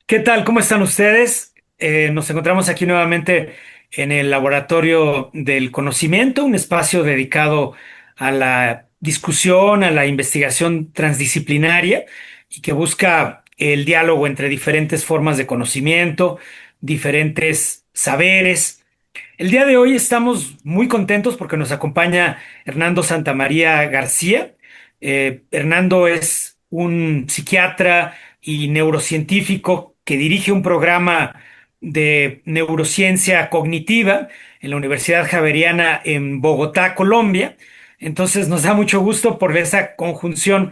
¿Qué tal? ¿Cómo están ustedes? Nos encontramos aquí nuevamente en el Laboratorio del Conocimiento, un espacio dedicado a la discusión, a la investigación transdisciplinaria y que busca el diálogo entre diferentes formas de conocimiento, diferentes saberes. El día de hoy estamos muy contentos porque nos acompaña Hernando Santamaría García. Hernando es un psiquiatra y neurocientífico que dirige un programa de neurociencia cognitiva en la Universidad Javeriana en Bogotá, Colombia. Entonces nos da mucho gusto por esa conjunción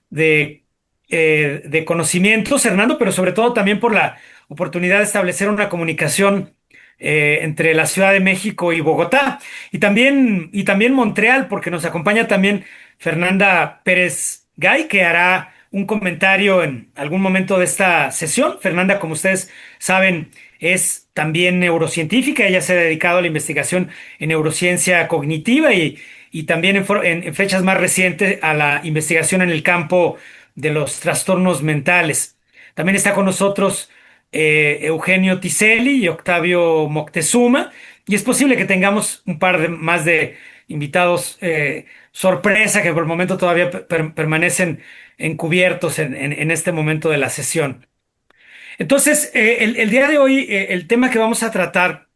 de, de conocimientos, Hernando, pero sobre todo también por la oportunidad de establecer una comunicación entre la Ciudad de México y Bogotá, y también Montreal, porque nos acompaña también Fernanda Pérez Gay, que hará un comentario en algún momento de esta sesión. Fernanda, como ustedes saben, es también neurocientífica. Ella se ha dedicado a la investigación en neurociencia cognitiva y también en fechas más recientes a la investigación en el campo de los trastornos mentales. También está con nosotros Eugenio Tiselli y Octavio Moctezuma, y es posible que tengamos un par más de invitados sorpresa que por el momento todavía permanecen encubiertos en este momento de la sesión. Entonces, el día de hoy, el tema que vamos a tratar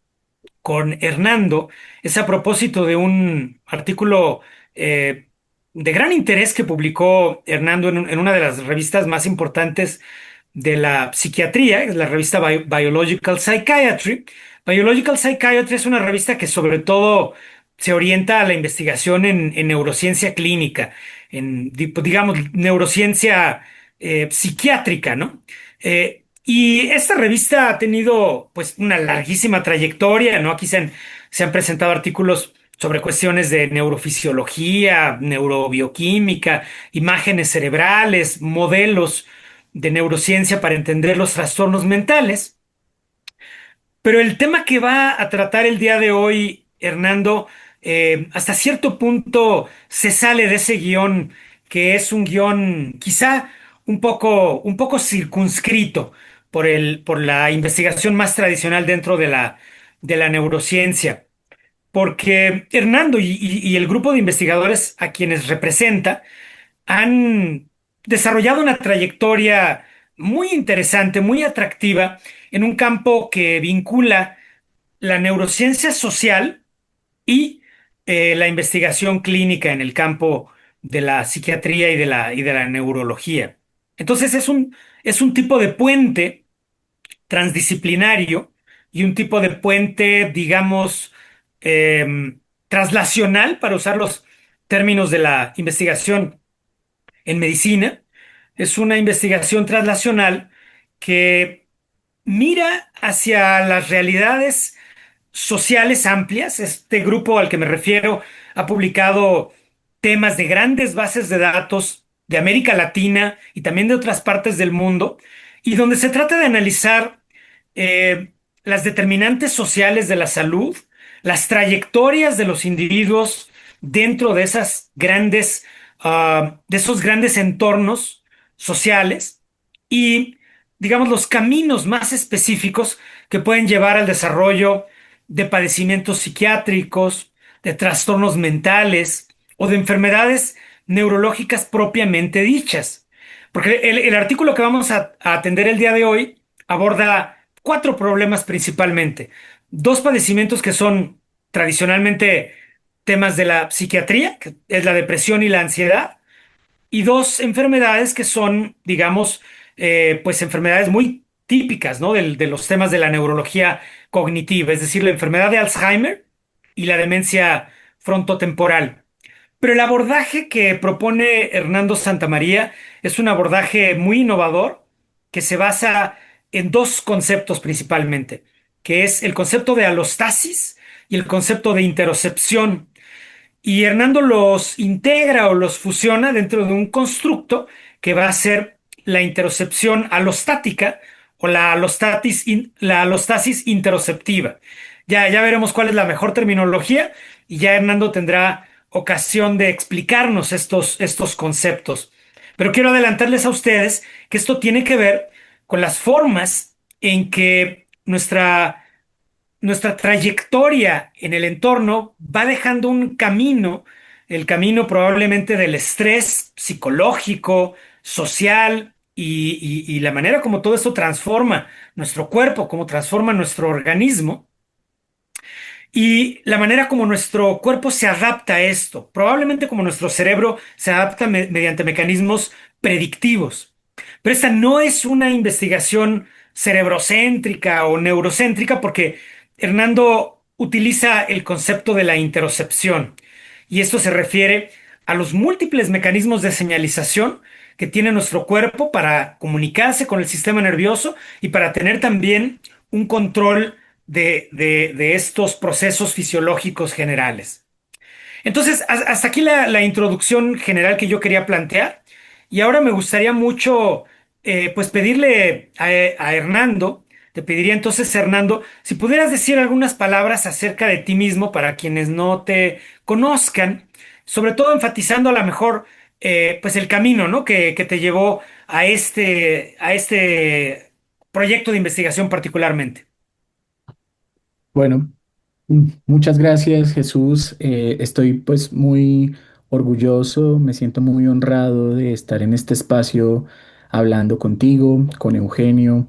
con Hernando es a propósito de un artículo eh, de gran interés que publicó Hernando en una de las revistas más importantes de la psiquiatría, es la revista Biological Psychiatry. Biological Psychiatry es una revista que sobre todo se orienta a la investigación en neurociencia clínica, digamos, neurociencia psiquiátrica, ¿no? Y esta revista ha tenido pues una larguísima trayectoria, ¿no? Se han presentado artículos sobre cuestiones de neurofisiología, neurobioquímica, imágenes cerebrales, modelos de neurociencia para entender los trastornos mentales. Pero el tema que va a tratar el día de hoy, Hernando, hasta cierto punto se sale de ese guión, que es un guión quizá un poco circunscrito por la investigación más tradicional dentro de la neurociencia. Porque Hernando y el grupo de investigadores a quienes representa han desarrollado una trayectoria muy interesante, muy atractiva, en un campo que vincula la neurociencia social y la investigación clínica en el campo de la psiquiatría y de la neurología. Entonces es un tipo de puente transdisciplinario y un tipo de puente, digamos, traslacional, para usar los términos de la investigación en medicina. Es una investigación traslacional que mira hacia las realidades sociales amplias. Este grupo al que me refiero ha publicado temas de grandes bases de datos de América Latina y también de otras partes del mundo, y donde se trata de analizar las determinantes sociales de la salud, las trayectorias de los individuos dentro de de esos grandes entornos sociales y, digamos, los caminos más específicos que pueden llevar al desarrollo de padecimientos psiquiátricos, de trastornos mentales o de enfermedades neurológicas propiamente dichas. Porque el artículo que vamos a atender el día de hoy aborda cuatro problemas principalmente. Dos padecimientos que son tradicionalmente temas de la psiquiatría, que es la depresión y la ansiedad, y dos enfermedades que son, digamos, pues enfermedades muy típicas, ¿no? De los temas de la neurología cognitiva, es decir, la enfermedad de Alzheimer y la demencia frontotemporal. Pero el abordaje que propone Hernando Santamaría es un abordaje muy innovador que se basa en dos conceptos principalmente, que es el concepto de alostasis y el concepto de interocepción. Y Hernando los integra o los fusiona dentro de un constructo que va a ser la interocepción alostática o la alostasis interoceptiva. Ya veremos cuál es la mejor terminología, y ya Hernando tendrá ocasión de explicarnos estos conceptos. Pero quiero adelantarles a ustedes que esto tiene que ver con las formas en que nuestra trayectoria en el entorno va dejando un camino, el camino probablemente del estrés psicológico, social y la manera como todo esto transforma nuestro cuerpo, como transforma nuestro organismo y la manera como nuestro cuerpo se adapta a esto, probablemente como nuestro cerebro se adapta mediante mecanismos predictivos. Pero esta no es una investigación cerebrocéntrica o neurocéntrica porque Hernando utiliza el concepto de la interocepción y esto se refiere a los múltiples mecanismos de señalización que tiene nuestro cuerpo para comunicarse con el sistema nervioso y para tener también un control de estos procesos fisiológicos generales. Entonces, hasta aquí la introducción general que yo quería plantear. Y ahora me gustaría mucho, pues, pedirle a Hernando, te pediría entonces, Hernando, si pudieras decir algunas palabras acerca de ti mismo para quienes no te conozcan, sobre todo enfatizando a lo mejor, pues, el camino, ¿no? que te llevó a este proyecto de investigación particularmente. Bueno, muchas gracias, Jesús. Estoy pues muy orgulloso, me siento muy honrado de estar en este espacio hablando contigo, con Eugenio,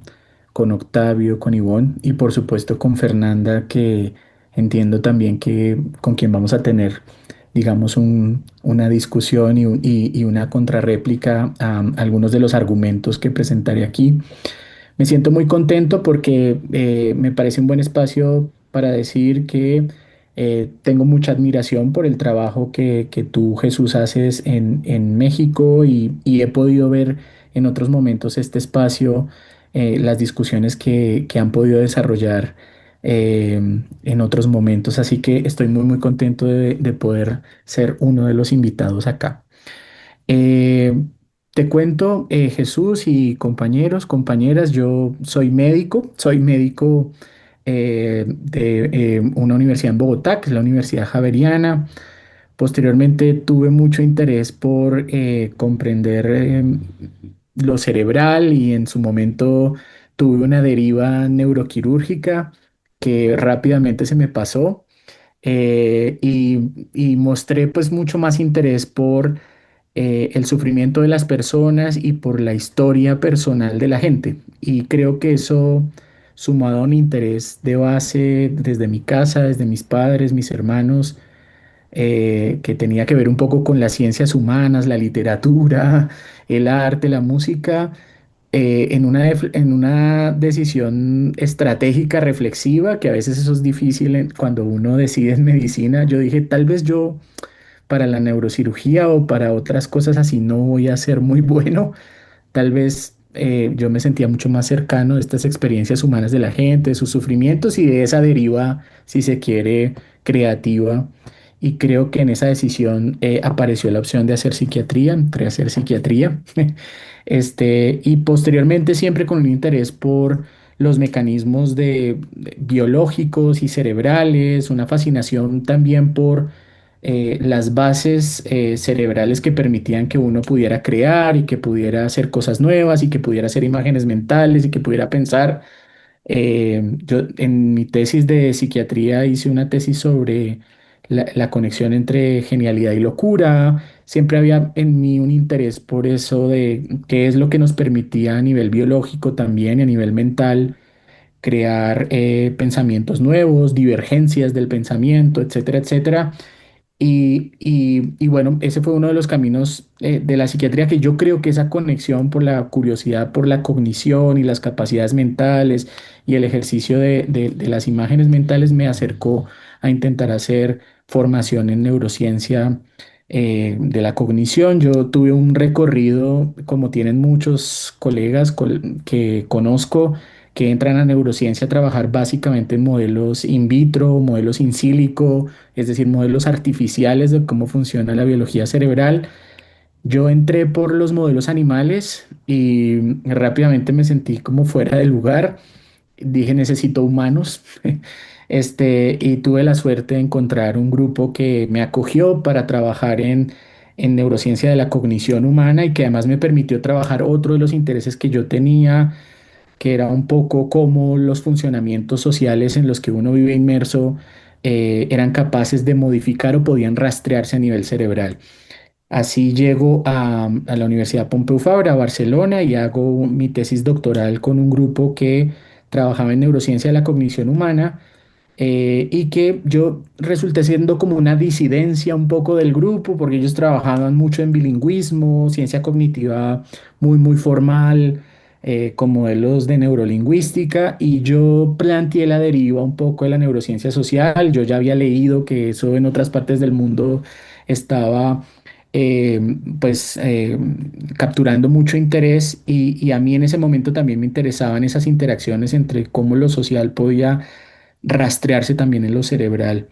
con Octavio, con Ivonne y por supuesto con Fernanda, que entiendo también que con quien vamos a tener, digamos, una discusión y una contrarréplica a algunos de los argumentos que presentaré aquí. Me siento muy contento porque me parece un buen espacio para decir que tengo mucha admiración por el trabajo que tú, Jesús, haces en México y he podido ver en otros momentos este espacio, las discusiones que han podido desarrollar en otros momentos. Así que estoy muy, muy contento de poder ser uno de los invitados acá. Eh, Te cuento, Jesús y compañeros, compañeras, yo soy médico de una universidad en Bogotá, que es la Universidad Javeriana. Posteriormente tuve mucho interés por comprender lo cerebral y en su momento tuve una deriva neuroquirúrgica que rápidamente se me pasó y mostré pues mucho más interés por el sufrimiento de las personas y por la historia personal de la gente. Y creo que eso, sumado a un interés de base desde mi casa, desde mis padres, mis hermanos, que tenía que ver un poco con las ciencias humanas, la literatura, el arte, la música, en una decisión estratégica, reflexiva, que a veces eso es difícil cuando uno decide en medicina, yo dije, tal vez yo para la neurocirugía o para otras cosas así no voy a ser muy bueno. Tal vez yo me sentía mucho más cercano de estas experiencias humanas de la gente, de sus sufrimientos y de esa deriva, si se quiere, creativa. Y creo que en esa decisión apareció la opción de hacer psiquiatría, entré a hacer psiquiatría. Y posteriormente siempre con un interés por los mecanismos biológicos y cerebrales, una fascinación también por las bases cerebrales que permitían que uno pudiera crear y que pudiera hacer cosas nuevas y que pudiera hacer imágenes mentales y que pudiera pensar. Yo en mi tesis de psiquiatría hice una tesis sobre la conexión entre genialidad y locura. Siempre había en mí un interés por eso de qué es lo que nos permitía a nivel biológico también y a nivel mental crear pensamientos nuevos, divergencias del pensamiento, etcétera, etcétera. Y bueno, ese fue uno de los caminos de la psiquiatría que yo creo que esa conexión por la curiosidad, por la cognición y las capacidades mentales y el ejercicio de las imágenes mentales me acercó a intentar hacer formación en neurociencia de la cognición. Yo tuve un recorrido, como tienen muchos colegas que conozco, que entran a neurociencia a trabajar básicamente en modelos in vitro, modelos in silico, es decir, modelos artificiales de cómo funciona la biología cerebral. Yo entré por los modelos animales y rápidamente me sentí como fuera de lugar. Dije, necesito humanos. Y tuve la suerte de encontrar un grupo que me acogió para trabajar en neurociencia de la cognición humana y que además me permitió trabajar otro de los intereses que yo tenía que era un poco cómo los funcionamientos sociales en los que uno vive inmerso eran capaces de modificar o podían rastrearse a nivel cerebral. Así llego a la Universidad Pompeu Fabra, a Barcelona, y hago mi tesis doctoral con un grupo que trabajaba en neurociencia de la cognición humana, y que yo resulté siendo como una disidencia un poco del grupo, porque ellos trabajaban mucho en bilingüismo, ciencia cognitiva muy formal, con modelos de neurolingüística, y yo planteé la deriva un poco de la neurociencia social. Yo ya había leído que eso en otras partes del mundo estaba eh, pues capturando mucho interés, y a mí en ese momento también me interesaban esas interacciones entre cómo lo social podía rastrearse también en lo cerebral.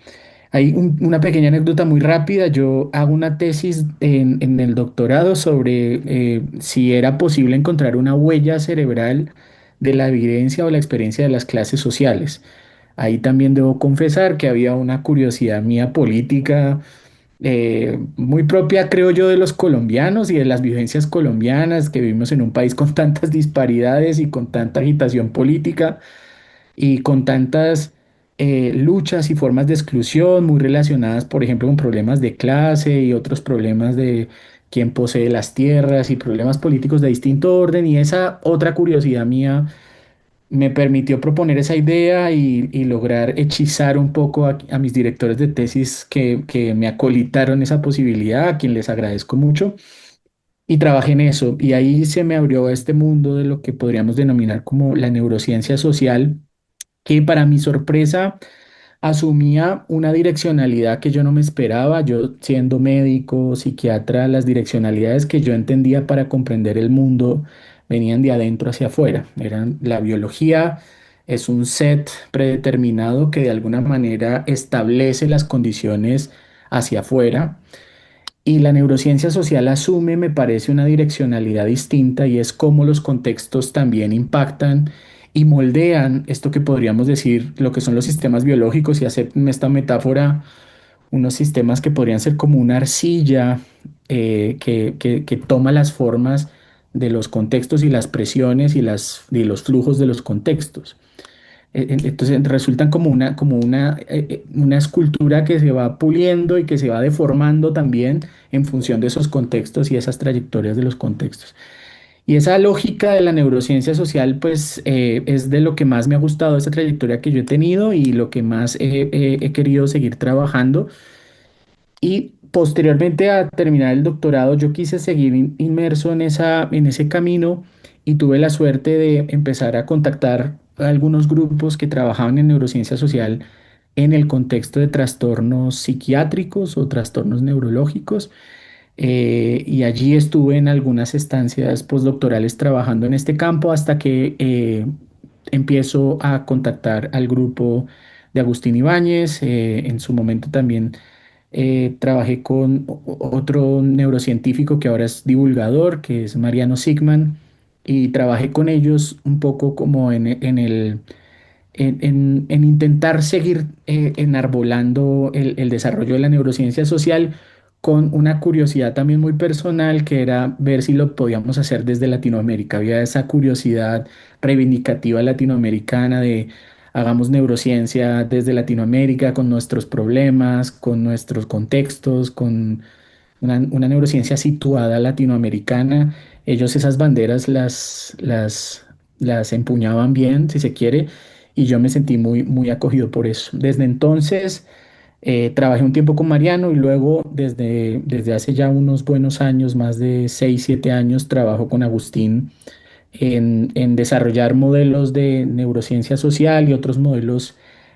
Hay una pequeña anécdota muy rápida. Yo hago una tesis en el doctorado sobre si era posible encontrar una huella cerebral de la evidencia o la experiencia de las clases sociales. Ahí también debo confesar que había una curiosidad mía política, muy propia, creo yo, de los colombianos y de las vivencias colombianas, que vivimos en un país con tantas disparidades y con tanta agitación política y con tantas luchas y formas de exclusión muy relacionadas, por ejemplo, con problemas de clase y otros problemas de quién posee las tierras y problemas políticos de distinto orden. Y esa otra curiosidad mía me permitió proponer esa idea y lograr hechizar un poco a mis directores de tesis que me acolitaron esa posibilidad, a quien les agradezco mucho. Y trabajé en eso, y ahí se me abrió este mundo de lo que podríamos denominar como la neurociencia social, que para mi sorpresa asumía una direccionalidad que yo no me esperaba. Yo, siendo médico, psiquiatra, las direccionalidades que yo entendía para comprender el mundo venían de adentro hacia afuera. Eran la biología, es un set predeterminado que de alguna manera establece las condiciones hacia afuera, y la neurociencia social asume, me parece, una direccionalidad distinta, y es cómo los contextos también impactan y moldean esto que podríamos decir lo que son los sistemas biológicos, y hacer esta metáfora, unos sistemas que podrían ser como una arcilla que toma las formas de los contextos y las presiones y los flujos de los contextos. Entonces resultan una escultura que se va puliendo y que se va deformando también en función de esos contextos y esas trayectorias de los contextos. Y esa lógica de la neurociencia social, pues es de lo que más me ha gustado, esa trayectoria que yo he tenido y lo que más he querido seguir trabajando. Y posteriormente a terminar el doctorado, yo quise seguir inmerso en ese camino, y tuve la suerte de empezar a contactar a algunos grupos que trabajaban en neurociencia social en el contexto de trastornos psiquiátricos o trastornos neurológicos. Y allí estuve en algunas estancias postdoctorales trabajando en este campo hasta que empiezo a contactar al grupo de Agustín Ibáñez. En su momento también trabajé con otro neurocientífico que ahora es divulgador, que es Mariano Sigman, y trabajé con ellos un poco como en intentar seguir enarbolando el desarrollo de la neurociencia social, con una curiosidad también muy personal, que era ver si lo podíamos hacer desde Latinoamérica. Había esa curiosidad reivindicativa latinoamericana de hagamos neurociencia desde Latinoamérica, con nuestros problemas, con nuestros contextos, con una neurociencia situada latinoamericana. Ellos esas banderas las empuñaban bien, si se quiere, y yo me sentí muy acogido por eso. Desde entonces trabajé un tiempo con Mariano, y luego desde hace ya unos buenos años, más de 6 7 años, trabajo con Agustín en desarrollar modelos de neurociencia social y otros modelos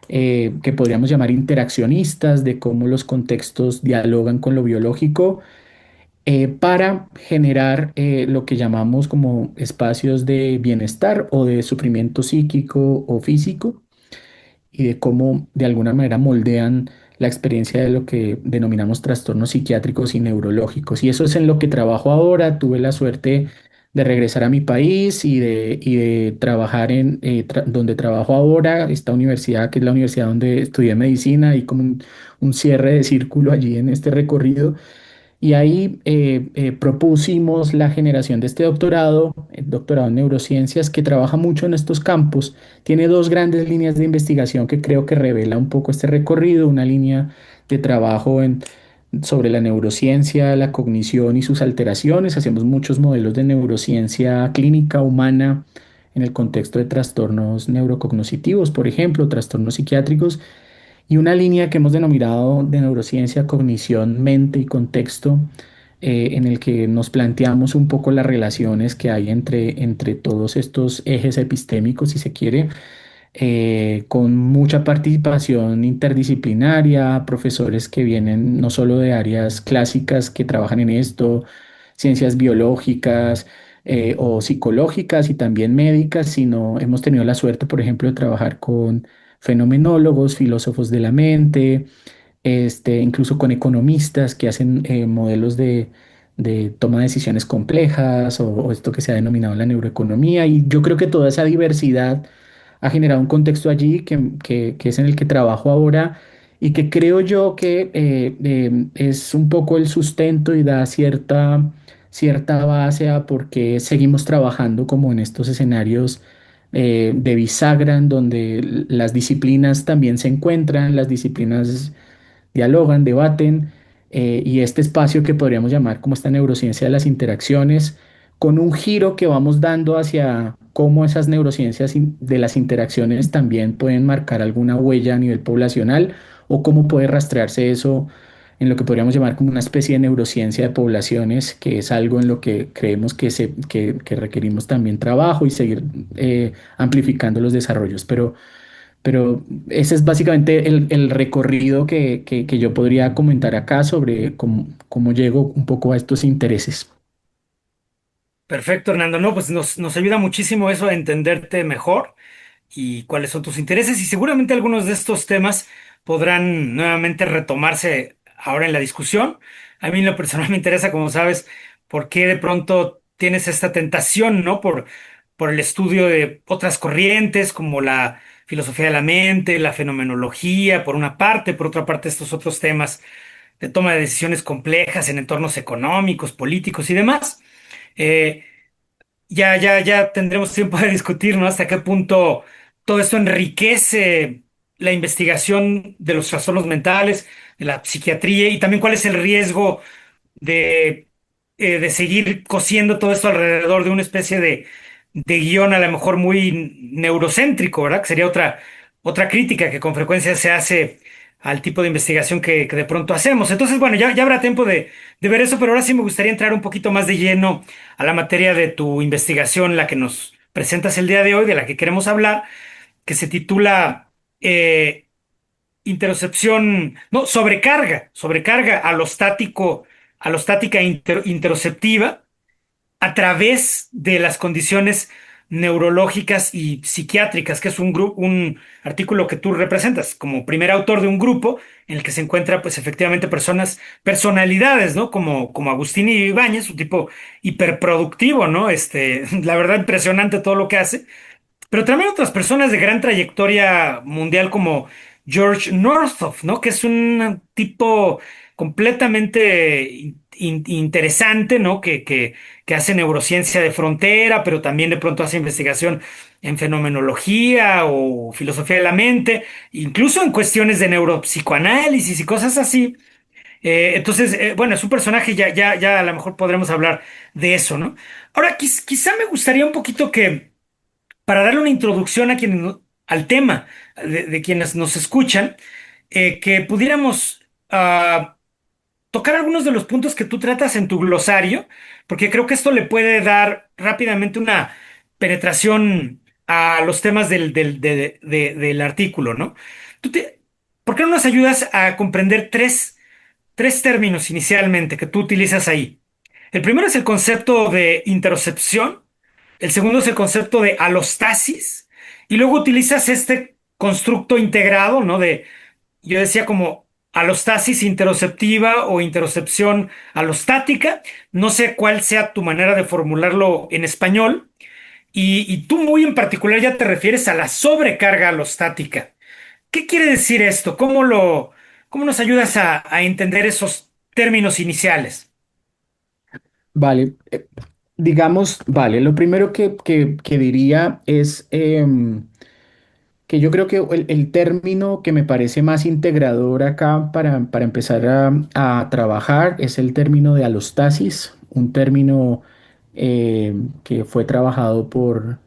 que podríamos llamar interaccionistas, de cómo los contextos dialogan con lo biológico, para generar lo que llamamos como espacios de bienestar o de sufrimiento psíquico o físico, y de cómo de alguna manera moldean la experiencia de lo que denominamos trastornos psiquiátricos y neurológicos. Y eso es en lo que trabajo ahora. Tuve la suerte de regresar a mi país y de trabajar donde trabajo ahora, esta universidad, que es la universidad donde estudié medicina, y como un cierre de círculo allí en este recorrido. Y ahí propusimos la generación de este doctorado, el doctorado en neurociencias, que trabaja mucho en estos campos. Tiene dos grandes líneas de investigación que creo que revela un poco este recorrido, una línea de trabajo sobre la neurociencia, la cognición y sus alteraciones. Hacemos muchos modelos de neurociencia clínica humana en el contexto de trastornos neurocognitivos, por ejemplo, trastornos psiquiátricos, y una línea que hemos denominado de neurociencia, cognición, mente y contexto, en el que nos planteamos un poco las relaciones que hay entre todos estos ejes epistémicos, si se quiere, con mucha participación interdisciplinaria, profesores que vienen no solo de áreas clásicas que trabajan en esto, ciencias biológicas o psicológicas y también médicas, sino hemos tenido la suerte, por ejemplo, de trabajar con fenomenólogos, filósofos de la mente, incluso con economistas que hacen modelos de toma de decisiones complejas o esto que se ha denominado la neuroeconomía. Y yo creo que toda esa diversidad ha generado un contexto allí que es en el que trabajo ahora y que creo yo que es un poco el sustento y da cierta base a por qué seguimos trabajando como en estos escenarios de bisagra, en donde las disciplinas también se encuentran, las disciplinas dialogan, debaten, y este espacio que podríamos llamar como esta neurociencia de las interacciones, con un giro que vamos dando hacia cómo esas neurociencias de las interacciones también pueden marcar alguna huella a nivel poblacional o cómo puede rastrearse eso en lo que podríamos llamar como una especie de neurociencia de poblaciones, que es algo en lo que creemos que requerimos también trabajo y seguir amplificando los desarrollos. Pero ese es básicamente el recorrido que yo podría comentar acá sobre cómo llego un poco a estos intereses. Perfecto, Hernando. No, pues nos ayuda muchísimo eso a entenderte mejor y cuáles son tus intereses y seguramente algunos de estos temas podrán nuevamente retomarse ahora en la discusión. A mí en lo personal me interesa, como sabes, por qué de pronto tienes esta tentación, ¿no? Por el estudio de otras corrientes como la filosofía de la mente, la fenomenología, por una parte, por otra parte, estos otros temas de toma de decisiones complejas en entornos económicos, políticos y demás. Eh, ya tendremos tiempo de discutir, ¿no? Hasta qué punto todo esto enriquece la investigación de los trastornos mentales, de la psiquiatría y también cuál es el riesgo de, de seguir cosiendo todo esto alrededor de una especie de guión a lo mejor muy neurocéntrico, ¿verdad? Que sería otra crítica que con frecuencia se hace al tipo de investigación que de pronto hacemos. Entonces, bueno, ya habrá tiempo de ver eso, pero ahora sí me gustaría entrar un poquito más de lleno a la materia de tu investigación, la que nos presentas el día de hoy, de la que queremos hablar, que se titula interocepción, no, sobrecarga alostática interoceptiva a través de las condiciones neurológicas y psiquiátricas, que es un artículo que tú representas como primer autor de un grupo en el que se encuentra, pues efectivamente personalidades, ¿no? Como Agustín Ibáñez, un tipo hiperproductivo, ¿no? La verdad, impresionante todo lo que hace, pero también otras personas de gran trayectoria mundial como George Northoff, ¿no? Que es un tipo completamente interesante, ¿no? Que hace neurociencia de frontera, pero también de pronto hace investigación en fenomenología o filosofía de la mente, incluso en cuestiones de neuropsicoanálisis y cosas así. Entonces, bueno, es un personaje, ya a lo mejor podremos hablar de eso, ¿no? Ahora, quizá me gustaría un poquito que para darle una introducción a al tema de quienes nos escuchan, que pudiéramos tocar algunos de los puntos que tú tratas en tu glosario, porque creo que esto le puede dar rápidamente una penetración a los temas del artículo, ¿no? Tú te- ¿Por qué no nos ayudas a comprender tres términos inicialmente que tú utilizas ahí? El primero es el concepto de interocepción, el segundo es el concepto de alostasis, y luego utilizas este constructo integrado, ¿no? Yo decía como alostasis interoceptiva o interocepción alostática, no sé cuál sea tu manera de formularlo en español, y tú muy en particular ya te refieres a la sobrecarga alostática. ¿Qué quiere decir esto? ¿Cómo nos ayudas a entender esos términos iniciales? Vale, digamos, vale, lo primero que diría es que yo creo que el término que me parece más integrador acá para empezar a trabajar es el término de alostasis, un término que fue trabajado por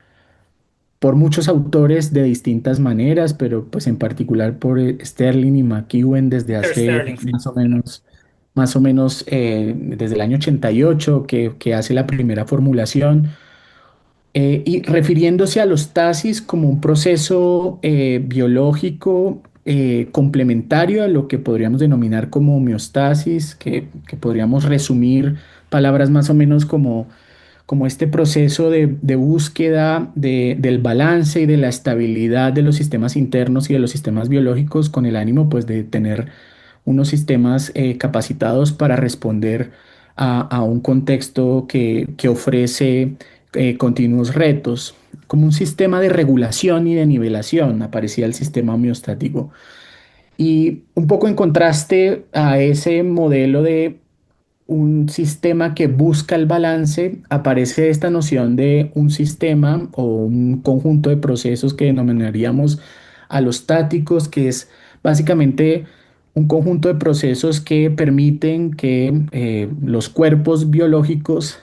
muchos autores de distintas maneras, pero pues en particular por Sterling y McEwen desde Peter hace Sterling, sí. más o menos desde el año 88 que hace la primera formulación. Y refiriéndose a los taxis como un proceso biológico complementario a lo que podríamos denominar como homeostasis, que podríamos resumir palabras más o menos como este proceso de búsqueda del balance y de la estabilidad de los sistemas internos y de los sistemas biológicos con el ánimo pues de tener unos sistemas capacitados para responder a un contexto que ofrece continuos retos. Como un sistema de regulación y de nivelación aparecía el sistema homeostático. Y un poco en contraste a ese modelo de un sistema que busca el balance, aparece esta noción de un sistema o un conjunto de procesos que denominaríamos alostáticos, que es básicamente un conjunto de procesos que permiten que los cuerpos biológicos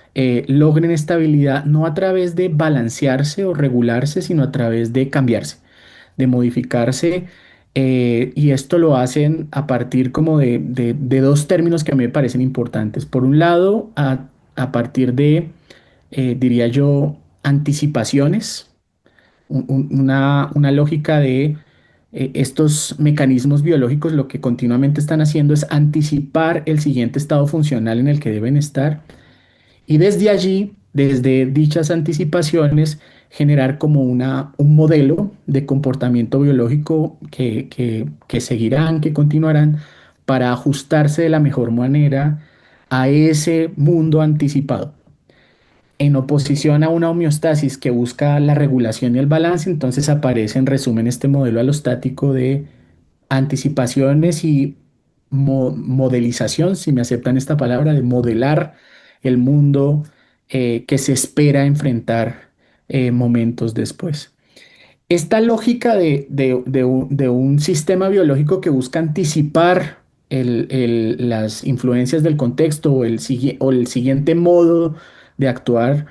logren estabilidad no a través de balancearse o regularse, sino a través de cambiarse, de modificarse, y esto lo hacen a partir como de dos términos que a mí me parecen importantes. Por un lado, a partir de, diría yo, anticipaciones, una lógica de estos mecanismos biológicos lo que continuamente están haciendo es anticipar el siguiente estado funcional en el que deben estar y desde allí, desde dichas anticipaciones, generar como un modelo de comportamiento biológico que seguirán, que continuarán, para ajustarse de la mejor manera a ese mundo anticipado. En oposición a una homeostasis que busca la regulación y el balance, entonces aparece en resumen este modelo alostático de anticipaciones y modelización, si me aceptan esta palabra, de modelar el mundo que se espera enfrentar momentos después. Esta lógica de un sistema biológico que busca anticipar las influencias del contexto o el siguiente modo de actuar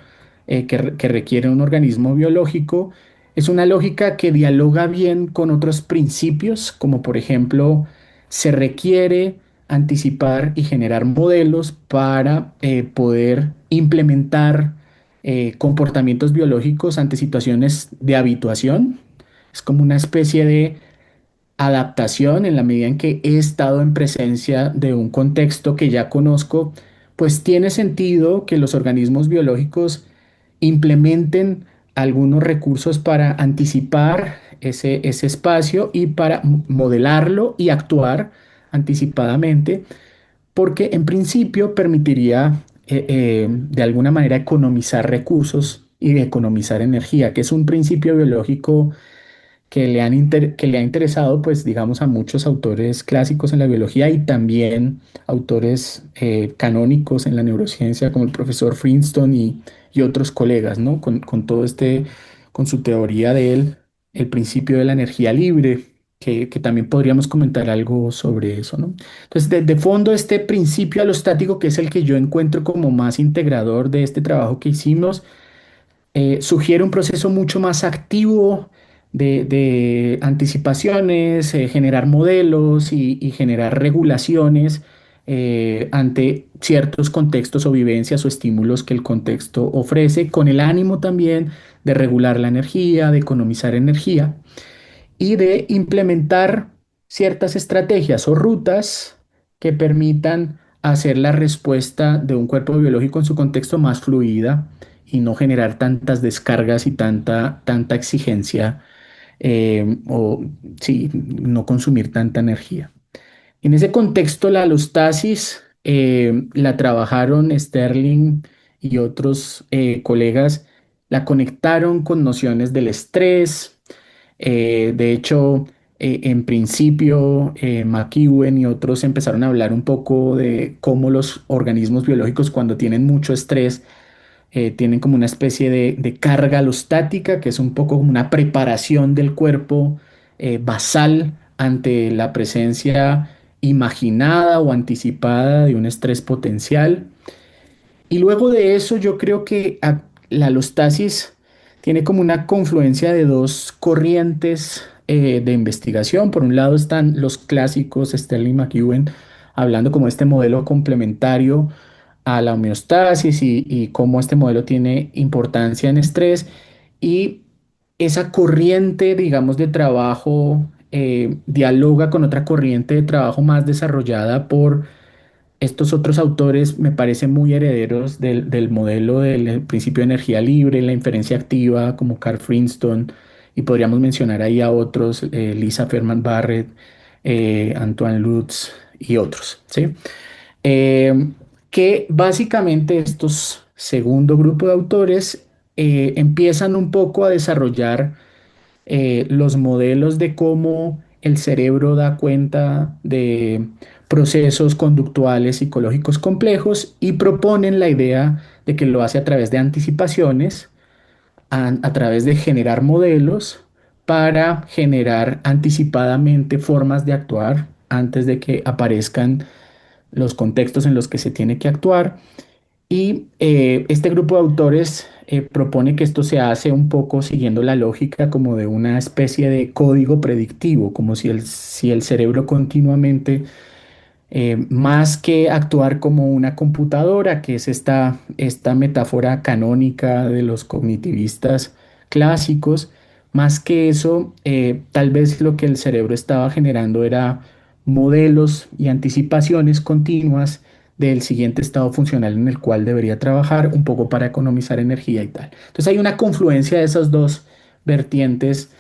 que requiere un organismo biológico es una lógica que dialoga bien con otros principios, como por ejemplo, se requiere anticipar y generar modelos para poder implementar comportamientos biológicos ante situaciones de habituación. Es como una especie de adaptación en la medida en que he estado en presencia de un contexto que ya conozco, pues tiene sentido que los organismos biológicos implementen algunos recursos para anticipar ese espacio y para modelarlo y actuar anticipadamente porque en principio permitiría de alguna manera economizar recursos y economizar energía, que es un principio biológico que le ha interesado, pues digamos, a muchos autores clásicos en la biología y también autores canónicos en la neurociencia, como el profesor Princeton y otros colegas, ¿no? Con todo con su teoría de él, el principio de la energía libre, que también podríamos comentar algo sobre eso, ¿no? Entonces, de fondo, este principio alostático, que es el que yo encuentro como más integrador de este trabajo que hicimos, sugiere un proceso mucho más activo de anticipaciones, generar modelos y generar regulaciones ante ciertos contextos o vivencias o estímulos que el contexto ofrece, con el ánimo también de regular la energía, de economizar energía y de implementar ciertas estrategias o rutas que permitan hacer la respuesta de un cuerpo biológico en su contexto más fluida y no generar tantas descargas y tanta exigencia o sí, no consumir tanta energía. En ese contexto, la alostasis la trabajaron Sterling y otros colegas, la conectaron con nociones del estrés. De hecho, En principio, McEwen y otros empezaron a hablar un poco de cómo los organismos biológicos cuando tienen mucho estrés tienen como una especie de carga alostática, que es un poco como una preparación del cuerpo basal ante la presencia imaginada o anticipada de un estrés potencial. Y luego de eso yo creo que la alostasis tiene como una confluencia de dos corrientes de investigación. Por un lado están los clásicos, Sterling McEwen, hablando como este modelo complementario a la homeostasis y cómo este modelo tiene importancia en estrés. Y esa corriente, digamos, de trabajo dialoga con otra corriente de trabajo más desarrollada por estos otros autores me parecen muy herederos del modelo del principio de energía libre, la inferencia activa, como Carl Princeton, y podríamos mencionar ahí a otros, Lisa Feldman Barrett, Antoine Lutz y otros, ¿sí? Eh, que básicamente estos segundo grupo de autores empiezan un poco a desarrollar los modelos de cómo el cerebro da cuenta de procesos conductuales psicológicos complejos y proponen la idea de que lo hace a través de anticipaciones, a través de generar modelos para generar anticipadamente formas de actuar antes de que aparezcan los contextos en los que se tiene que actuar y este grupo de autores propone que esto se hace un poco siguiendo la lógica como de una especie de código predictivo, como si el cerebro continuamente más que actuar como una computadora, que es esta metáfora canónica de los cognitivistas clásicos, más que eso, tal vez lo que el cerebro estaba generando era modelos y anticipaciones continuas del siguiente estado funcional en el cual debería trabajar, un poco para economizar energía y tal. Entonces hay una confluencia de esas dos vertientes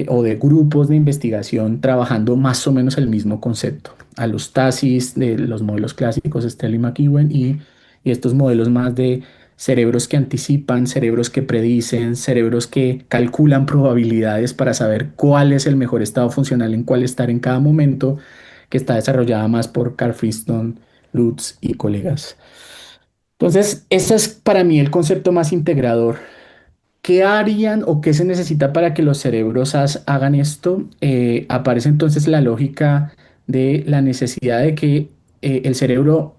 o de grupos de investigación trabajando más o menos el mismo concepto. Alostasis de los modelos clásicos Sterling McEwen y estos modelos más de cerebros que anticipan, cerebros que predicen, cerebros que calculan probabilidades para saber cuál es el mejor estado funcional en cuál estar en cada momento, que está desarrollada más por Carl Friston, Lutz y colegas. Entonces, ese es para mí el concepto más integrador. ¿Qué harían o qué se necesita para que los cerebros hagan esto? Aparece entonces la lógica de la necesidad de que el cerebro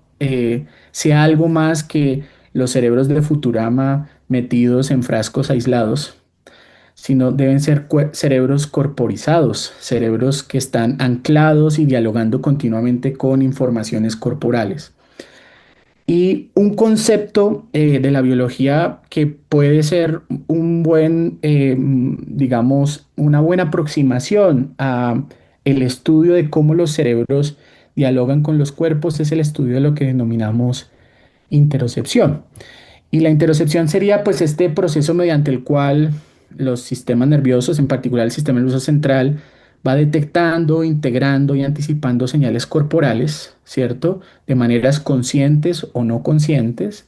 sea algo más que los cerebros de Futurama metidos en frascos aislados, sino deben ser cerebros corporizados, cerebros que están anclados y dialogando continuamente con informaciones corporales. Y un concepto de la biología que puede ser un buen, digamos, una buena aproximación a el estudio de cómo los cerebros dialogan con los cuerpos es el estudio de lo que denominamos interocepción. Y la interocepción sería pues este proceso mediante el cual los sistemas nerviosos, en particular el sistema nervioso central, va detectando, integrando y anticipando señales corporales, ¿cierto? De maneras conscientes o no conscientes,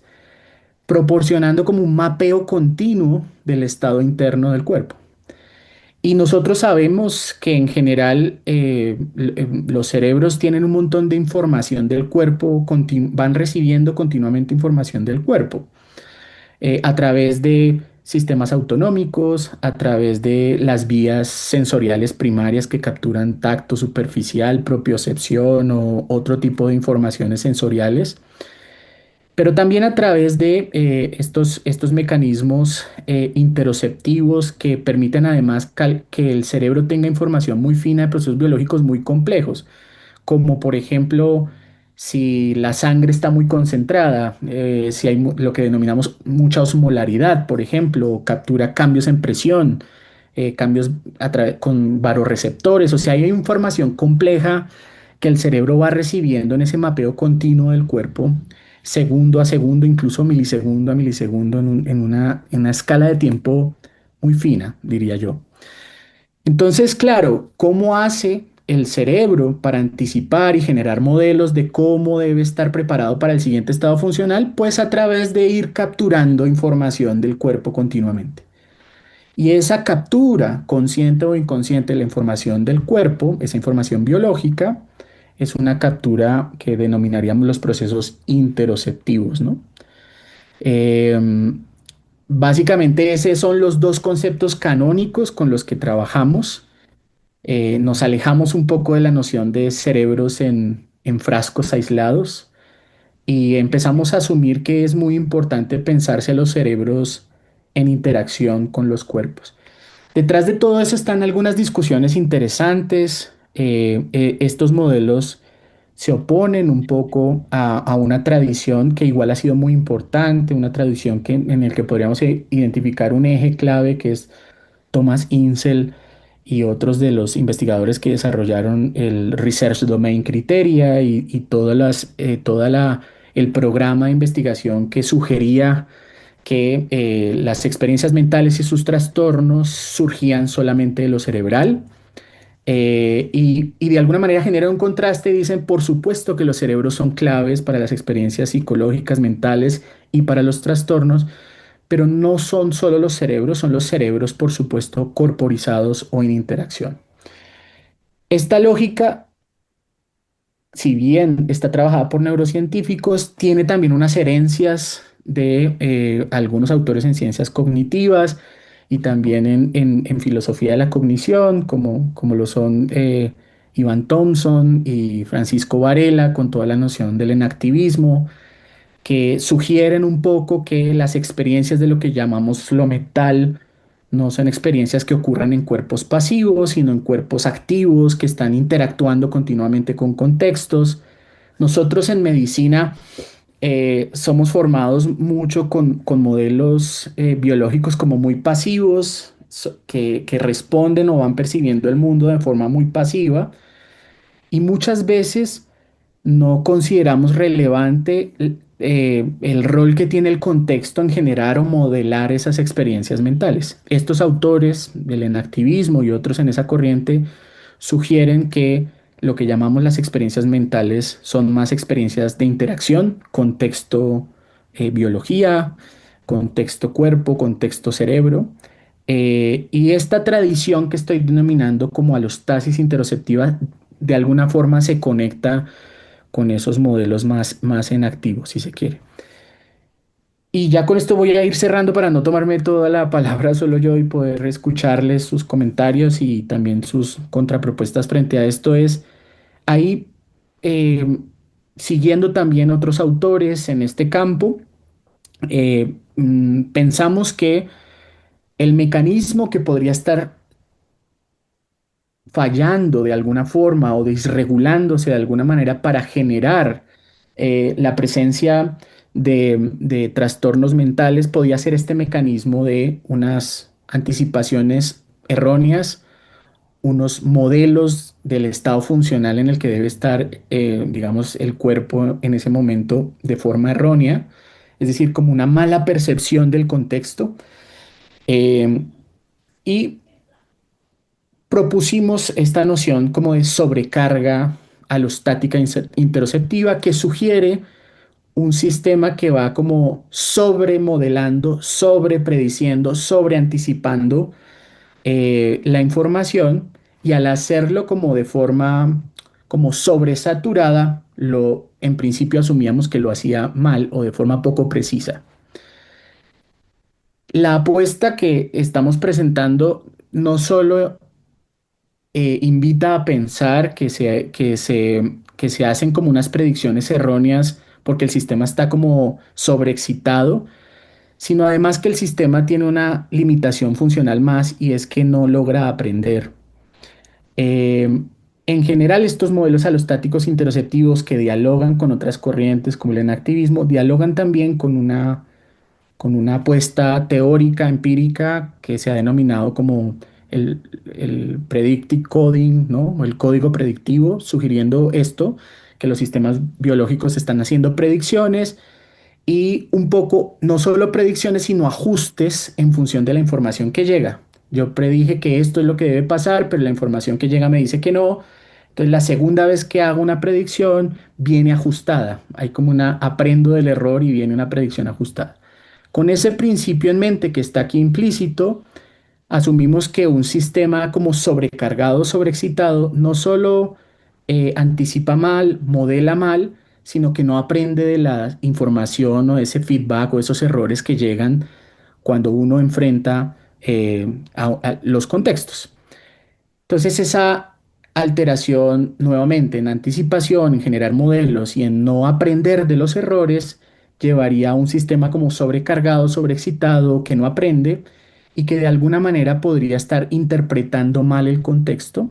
proporcionando como un mapeo continuo del estado interno del cuerpo. Y nosotros sabemos que en general los cerebros tienen un montón de información del cuerpo, van recibiendo continuamente información del cuerpo a través de sistemas autonómicos, a través de las vías sensoriales primarias que capturan tacto superficial, propiocepción o otro tipo de informaciones sensoriales, pero también a través de estos mecanismos interoceptivos que permiten además que el cerebro tenga información muy fina de procesos biológicos muy complejos como por ejemplo si la sangre está muy concentrada, si hay lo que denominamos mucha osmolaridad, por ejemplo, captura cambios en presión, cambios con varorreceptores, o sea, hay información compleja que el cerebro va recibiendo en ese mapeo continuo del cuerpo, segundo a segundo, incluso milisegundo a milisegundo, en una escala de tiempo muy fina, diría yo. Entonces, claro, ¿cómo hace el cerebro para anticipar y generar modelos de cómo debe estar preparado para el siguiente estado funcional? Pues a través de ir capturando información del cuerpo continuamente. Y esa captura, consciente o inconsciente, de la información del cuerpo, esa información biológica, es una captura que denominaríamos los procesos interoceptivos, ¿no? Em, Básicamente, esos son los dos conceptos canónicos con los que trabajamos. Nos alejamos un poco de la noción de cerebros en frascos aislados y empezamos a asumir que es muy importante pensarse los cerebros en interacción con los cuerpos. Detrás de todo eso están algunas discusiones interesantes. Estos modelos se oponen un poco a una tradición que igual ha sido muy importante, una tradición en el que podríamos identificar un eje clave que es Thomas Insel y otros de los investigadores que desarrollaron el Research Domain Criteria y el programa de investigación que sugería que las experiencias mentales y sus trastornos surgían solamente de lo cerebral. Y de alguna manera genera un contraste. Dicen, por supuesto que los cerebros son claves para las experiencias psicológicas, mentales y para los trastornos, pero no son solo los cerebros, son los cerebros, por supuesto, corporizados o en interacción. Esta lógica, si bien está trabajada por neurocientíficos, tiene también unas herencias de algunos autores en ciencias cognitivas y también en filosofía de la cognición, como lo son Ivan Thompson y Francisco Varela, con toda la noción del enactivismo, que sugieren un poco que las experiencias de lo que llamamos flow mental no son experiencias que ocurran en cuerpos pasivos, sino en cuerpos activos que están interactuando continuamente con contextos. Nosotros en medicina somos formados mucho con modelos biológicos como muy pasivos, que responden o van percibiendo el mundo de forma muy pasiva y muchas veces no consideramos relevante el rol que tiene el contexto en generar o modelar esas experiencias mentales. Estos autores del enactivismo y otros en esa corriente sugieren que lo que llamamos las experiencias mentales son más experiencias de interacción, contexto biología, contexto cuerpo, contexto cerebro. Y esta tradición que estoy denominando como alostasis interoceptiva de alguna forma se conecta con esos modelos más en activo, si se quiere. Y ya con esto voy a ir cerrando para no tomarme toda la palabra solo yo y poder escucharles sus comentarios y también sus contrapropuestas frente a esto. Es ahí, eh, siguiendo también otros autores en este campo, pensamos que el mecanismo que podría estar fallando de alguna forma o desregulándose de alguna manera para generar la presencia de trastornos mentales, podía ser este mecanismo de unas anticipaciones erróneas, unos modelos del estado funcional en el que debe estar, digamos, el cuerpo en ese momento de forma errónea, es decir, como una mala percepción del contexto. eh, y propusimos esta noción como de sobrecarga alostática interoceptiva que sugiere un sistema que va como sobremodelando, sobreprediciendo, sobreanticipando la información y al hacerlo como de forma como sobresaturada, en principio asumíamos que lo hacía mal o de forma poco precisa. La apuesta que estamos presentando no solo invita a pensar que se hacen como unas predicciones erróneas porque el sistema está como sobreexcitado, sino además que el sistema tiene una limitación funcional más y es que no logra aprender. Eh, en general, estos modelos alostáticos interoceptivos que dialogan con otras corrientes como el enactivismo, dialogan también con una apuesta teórica, empírica, que se ha denominado como el, el predictive coding, ¿no? O el código predictivo, sugiriendo esto, que los sistemas biológicos están haciendo predicciones y un poco, no solo predicciones, sino ajustes en función de la información que llega. Yo predije que esto es lo que debe pasar, pero la información que llega me dice que no. Entonces, la segunda vez que hago una predicción, viene ajustada. Hay como aprendo del error y viene una predicción ajustada. Con ese principio en mente que está aquí implícito, asumimos que un sistema como sobrecargado, sobreexcitado, no solo anticipa mal, modela mal, sino que no aprende de la información o de ese feedback o esos errores que llegan cuando uno enfrenta a los contextos. Entonces, esa alteración nuevamente en anticipación, en generar modelos y en no aprender de los errores, llevaría a un sistema como sobrecargado, sobreexcitado, que no aprende y que de alguna manera podría estar interpretando mal el contexto,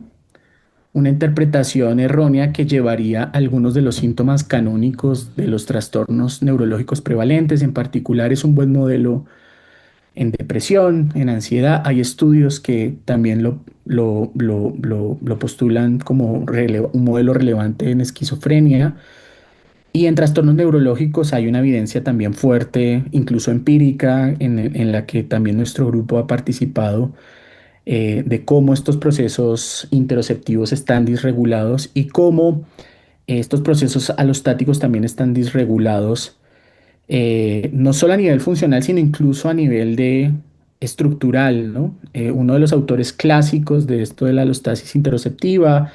una interpretación errónea que llevaría a algunos de los síntomas canónicos de los trastornos neurológicos prevalentes. En particular, es un buen modelo en depresión, en ansiedad. Hay estudios que también lo postulan como un modelo relevante en esquizofrenia. Y en trastornos neurológicos hay una evidencia también fuerte, incluso empírica, en la que también nuestro grupo ha participado, de cómo estos procesos interoceptivos están disregulados y cómo estos procesos alostáticos también están disregulados, no solo a nivel funcional, sino incluso a nivel de estructural, ¿no? Uno de los autores clásicos de esto de la alostasis interoceptiva,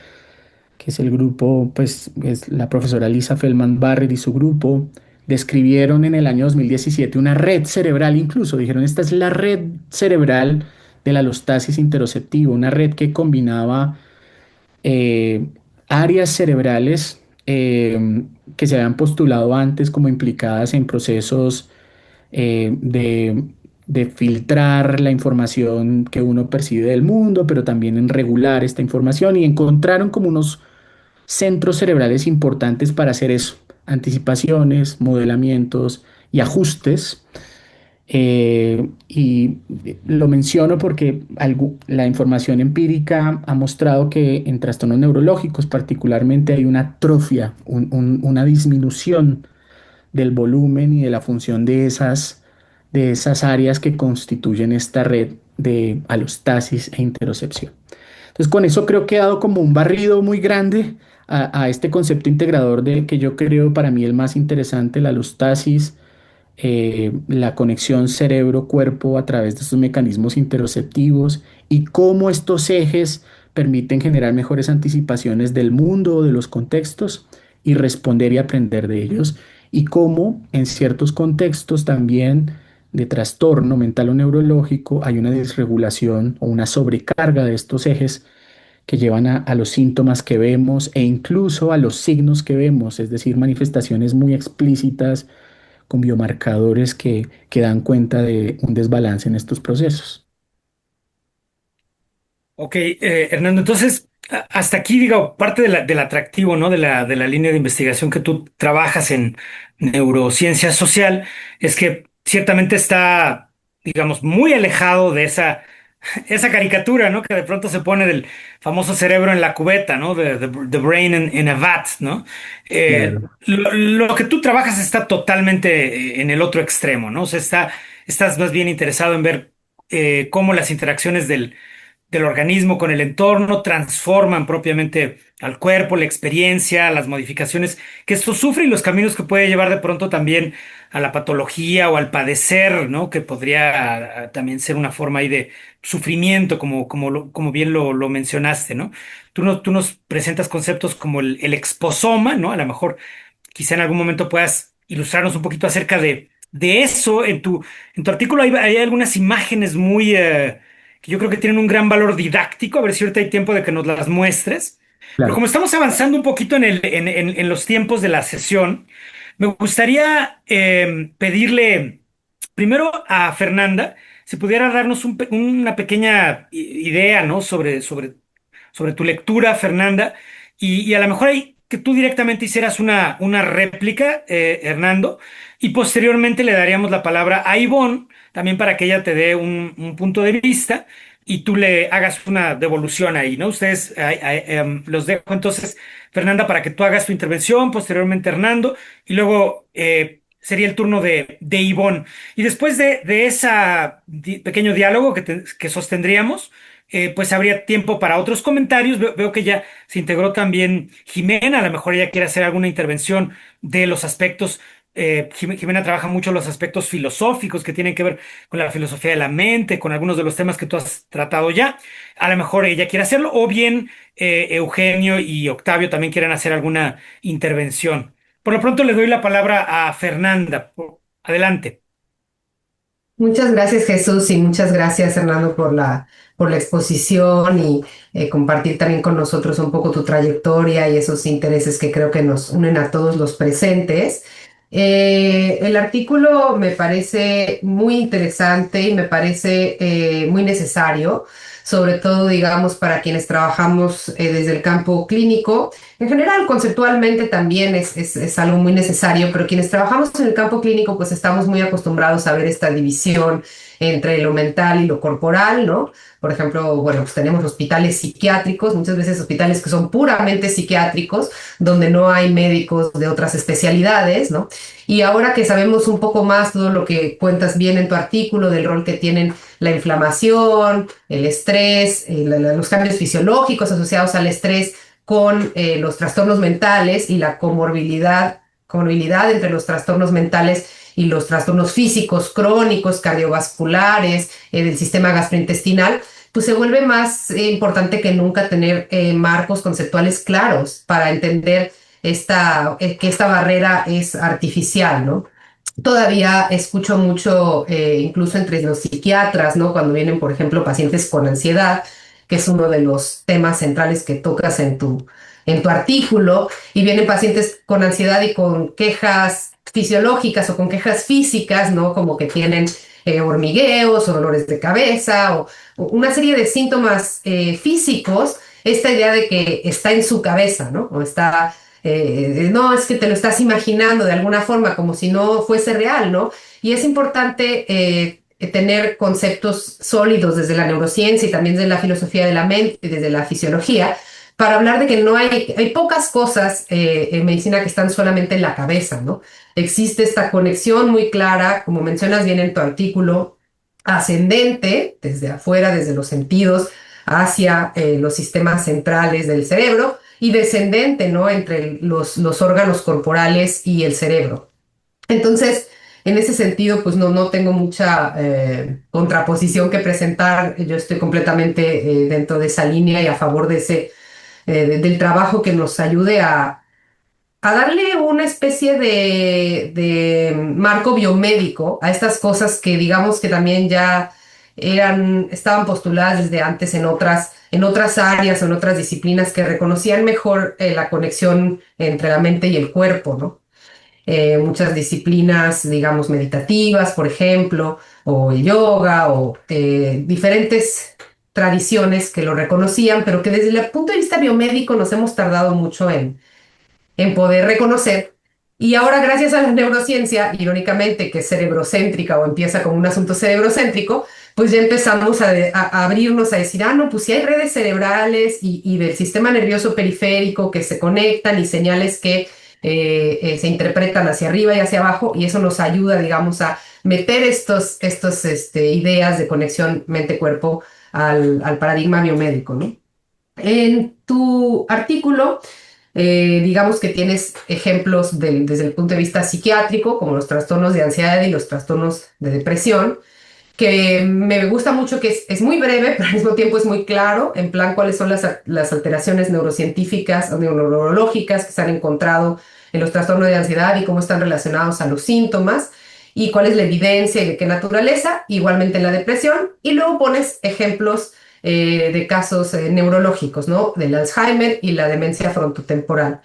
que es el grupo, pues es la profesora Lisa Feldman Barrett y su grupo, describieron en el año 2017 una red cerebral, incluso dijeron, esta es la red cerebral de la alostasis interoceptiva, una red que combinaba eh, áreas cerebrales que se habían postulado antes como implicadas en procesos de filtrar la información que uno percibe del mundo, pero también en regular esta información y encontraron como unos centros cerebrales importantes para hacer eso, anticipaciones, modelamientos y ajustes. Y lo menciono porque la información empírica ha mostrado que en trastornos neurológicos particularmente hay una atrofia, una disminución del volumen y de la función de esas áreas que constituyen esta red de alostasis e interocepción. Entonces, con eso creo que he dado como un barrido muy grande a este concepto integrador de que yo creo para mí el más interesante, la alostasis, la conexión cerebro-cuerpo a través de estos mecanismos interoceptivos y cómo estos ejes permiten generar mejores anticipaciones del mundo, de los contextos y responder y aprender de ellos, y cómo en ciertos contextos también de trastorno mental o neurológico hay una desregulación o una sobrecarga de estos ejes que llevan a los síntomas que vemos e incluso a los signos que vemos, es decir, manifestaciones muy explícitas con biomarcadores que dan cuenta de un desbalance en estos procesos. Ok, Hernando, entonces, hasta aquí, digo, parte del atractivo, ¿no? De la línea de investigación que tú trabajas en neurociencia social, es que ciertamente está, digamos, muy alejado de esa caricatura, ¿no? Que de pronto se pone del famoso cerebro en la cubeta, ¿no? The brain in a vat, ¿no? Claro. Lo que tú trabajas está totalmente en el otro extremo, ¿no? O sea, estás más bien interesado en ver cómo las interacciones del organismo con el entorno transforman propiamente al cuerpo, la experiencia, las modificaciones que esto sufre y los caminos que puede llevar de pronto también a la patología o al padecer, ¿no? Que podría también ser una forma ahí de sufrimiento, como bien lo mencionaste, ¿no? Tú nos presentas conceptos como el exposoma, ¿no? A lo mejor quizá en algún momento puedas ilustrarnos un poquito acerca de eso. En tu artículo hay algunas imágenes muy, que yo creo que tienen un gran valor didáctico. A ver si ahorita hay tiempo de que nos las muestres. Pero como Claro, estamos avanzando un poquito en los tiempos de la sesión, me gustaría pedirle primero a Fernanda si pudiera darnos una pequeña idea, ¿no? Sobre tu lectura, Fernanda, y a lo mejor hay que tú directamente hicieras una réplica, Hernando, y posteriormente le daríamos la palabra a Ivonne, también para que ella te dé un punto de vista y tú le hagas una devolución ahí, ¿no? Ustedes, los dejo entonces, Fernanda, para que tú hagas tu intervención, posteriormente Hernando, y luego sería el turno de Ivonne. Y después de ese pequeño diálogo que sostendríamos, pues habría tiempo para otros comentarios. Veo que ya se integró también Jimena, a lo mejor ella quiere hacer alguna intervención de los aspectos Jimena trabaja mucho los aspectos filosóficos que tienen que ver con la filosofía de la mente, con algunos de los temas que tú has tratado ya. A lo mejor ella quiere hacerlo, o bien Eugenio y Octavio también quieren hacer alguna intervención. Por lo pronto le doy la palabra a Fernanda. Adelante. Muchas gracias, Jesús, y muchas gracias, Hernando, por la exposición y compartir también con nosotros un poco tu trayectoria y esos intereses que creo que nos unen a todos los presentes. El artículo me parece muy interesante y me parece muy necesario, sobre todo, digamos, para quienes trabajamos desde el campo clínico. En general, conceptualmente también es algo muy necesario, pero quienes trabajamos en el campo clínico, pues estamos muy acostumbrados a ver esta división entre lo mental y lo corporal, ¿no? Por ejemplo, bueno, pues tenemos hospitales psiquiátricos, muchas veces hospitales que son puramente psiquiátricos, donde no hay médicos de otras especialidades, ¿no? Y ahora que sabemos un poco más todo lo que cuentas bien en tu artículo del rol que tienen la inflamación, el estrés, los cambios fisiológicos asociados al estrés, con los trastornos mentales y la comorbilidad entre los trastornos mentales y los trastornos físicos crónicos, cardiovasculares, del sistema gastrointestinal, pues se vuelve más importante que nunca tener marcos conceptuales claros para entender que esta barrera es artificial, ¿no? Todavía escucho mucho, incluso entre los psiquiatras, ¿no? Cuando vienen, por ejemplo, pacientes con ansiedad, que es uno de los temas centrales que tocas en tu artículo, y vienen pacientes con ansiedad y con quejas fisiológicas o con quejas físicas, ¿no? Como que tienen hormigueos o dolores de cabeza o una serie de síntomas físicos, esta idea de que está en su cabeza, ¿no? O está no, es que te lo estás imaginando de alguna forma, como si no fuese real, ¿no? Y es importante tener conceptos sólidos desde la neurociencia y también desde la filosofía de la mente y desde la fisiología, para hablar de que no hay pocas cosas en medicina que están solamente en la cabeza, ¿no? Existe esta conexión muy clara, como mencionas bien en tu artículo, ascendente, desde afuera, desde los sentidos, hacia los sistemas centrales del cerebro, y descendente, ¿no? Entre los órganos corporales y el cerebro. Entonces, en ese sentido, pues no tengo mucha contraposición que presentar. Yo estoy completamente dentro de esa línea y a favor de del trabajo que nos ayude a darle una especie de marco biomédico a estas cosas que digamos que también ya estaban postuladas desde antes en otras áreas o en otras disciplinas que reconocían mejor la conexión entre la mente y el cuerpo, ¿no? Muchas disciplinas, digamos, meditativas, por ejemplo, o el yoga, o diferentes tradiciones que lo reconocían, pero que desde el punto de vista biomédico nos hemos tardado mucho en poder reconocer. Y ahora, gracias a la neurociencia, irónicamente, que es cerebrocéntrica o empieza como un asunto cerebrocéntrico, pues ya empezamos a abrirnos a decir, ah, no, pues sí hay redes cerebrales y del sistema nervioso periférico que se conectan y señales que se interpretan hacia arriba y hacia abajo, y eso nos ayuda, digamos, a meter estos ideas de conexión mente-cuerpo al paradigma biomédico, ¿no? En tu artículo, digamos que tienes ejemplos desde el punto de vista psiquiátrico, como los trastornos de ansiedad y los trastornos de depresión, que me gusta mucho que es muy breve, pero al mismo tiempo es muy claro, en plan cuáles son las alteraciones neurocientíficas o neurológicas que se han encontrado en los trastornos de ansiedad y cómo están relacionados a los síntomas y cuál es la evidencia y de qué naturaleza, igualmente en la depresión, y luego pones ejemplos de casos neurológicos, ¿no? Del Alzheimer y la demencia frontotemporal.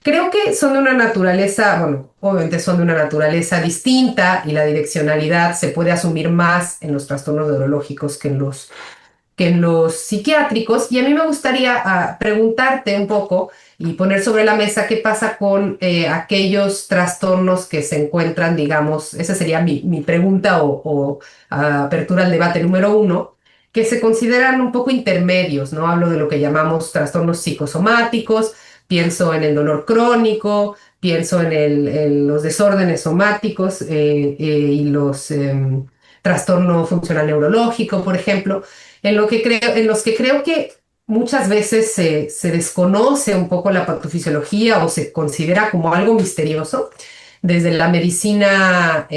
Creo que son de una naturaleza, bueno, obviamente son de una naturaleza distinta y la direccionalidad se puede asumir más en los trastornos neurológicos que en los psiquiátricos. Y a mí me gustaría preguntarte un poco y poner sobre la mesa qué pasa con aquellos trastornos que se encuentran, digamos, esa sería mi pregunta o apertura al debate número uno, que se consideran un poco intermedios, ¿no? Hablo de lo que llamamos trastornos psicosomáticos, pienso en el dolor crónico, pienso en los desórdenes somáticos y los trastorno funcional neurológico, por ejemplo, en los que creo que muchas veces se desconoce un poco la patofisiología o se considera como algo misterioso. desde la medicina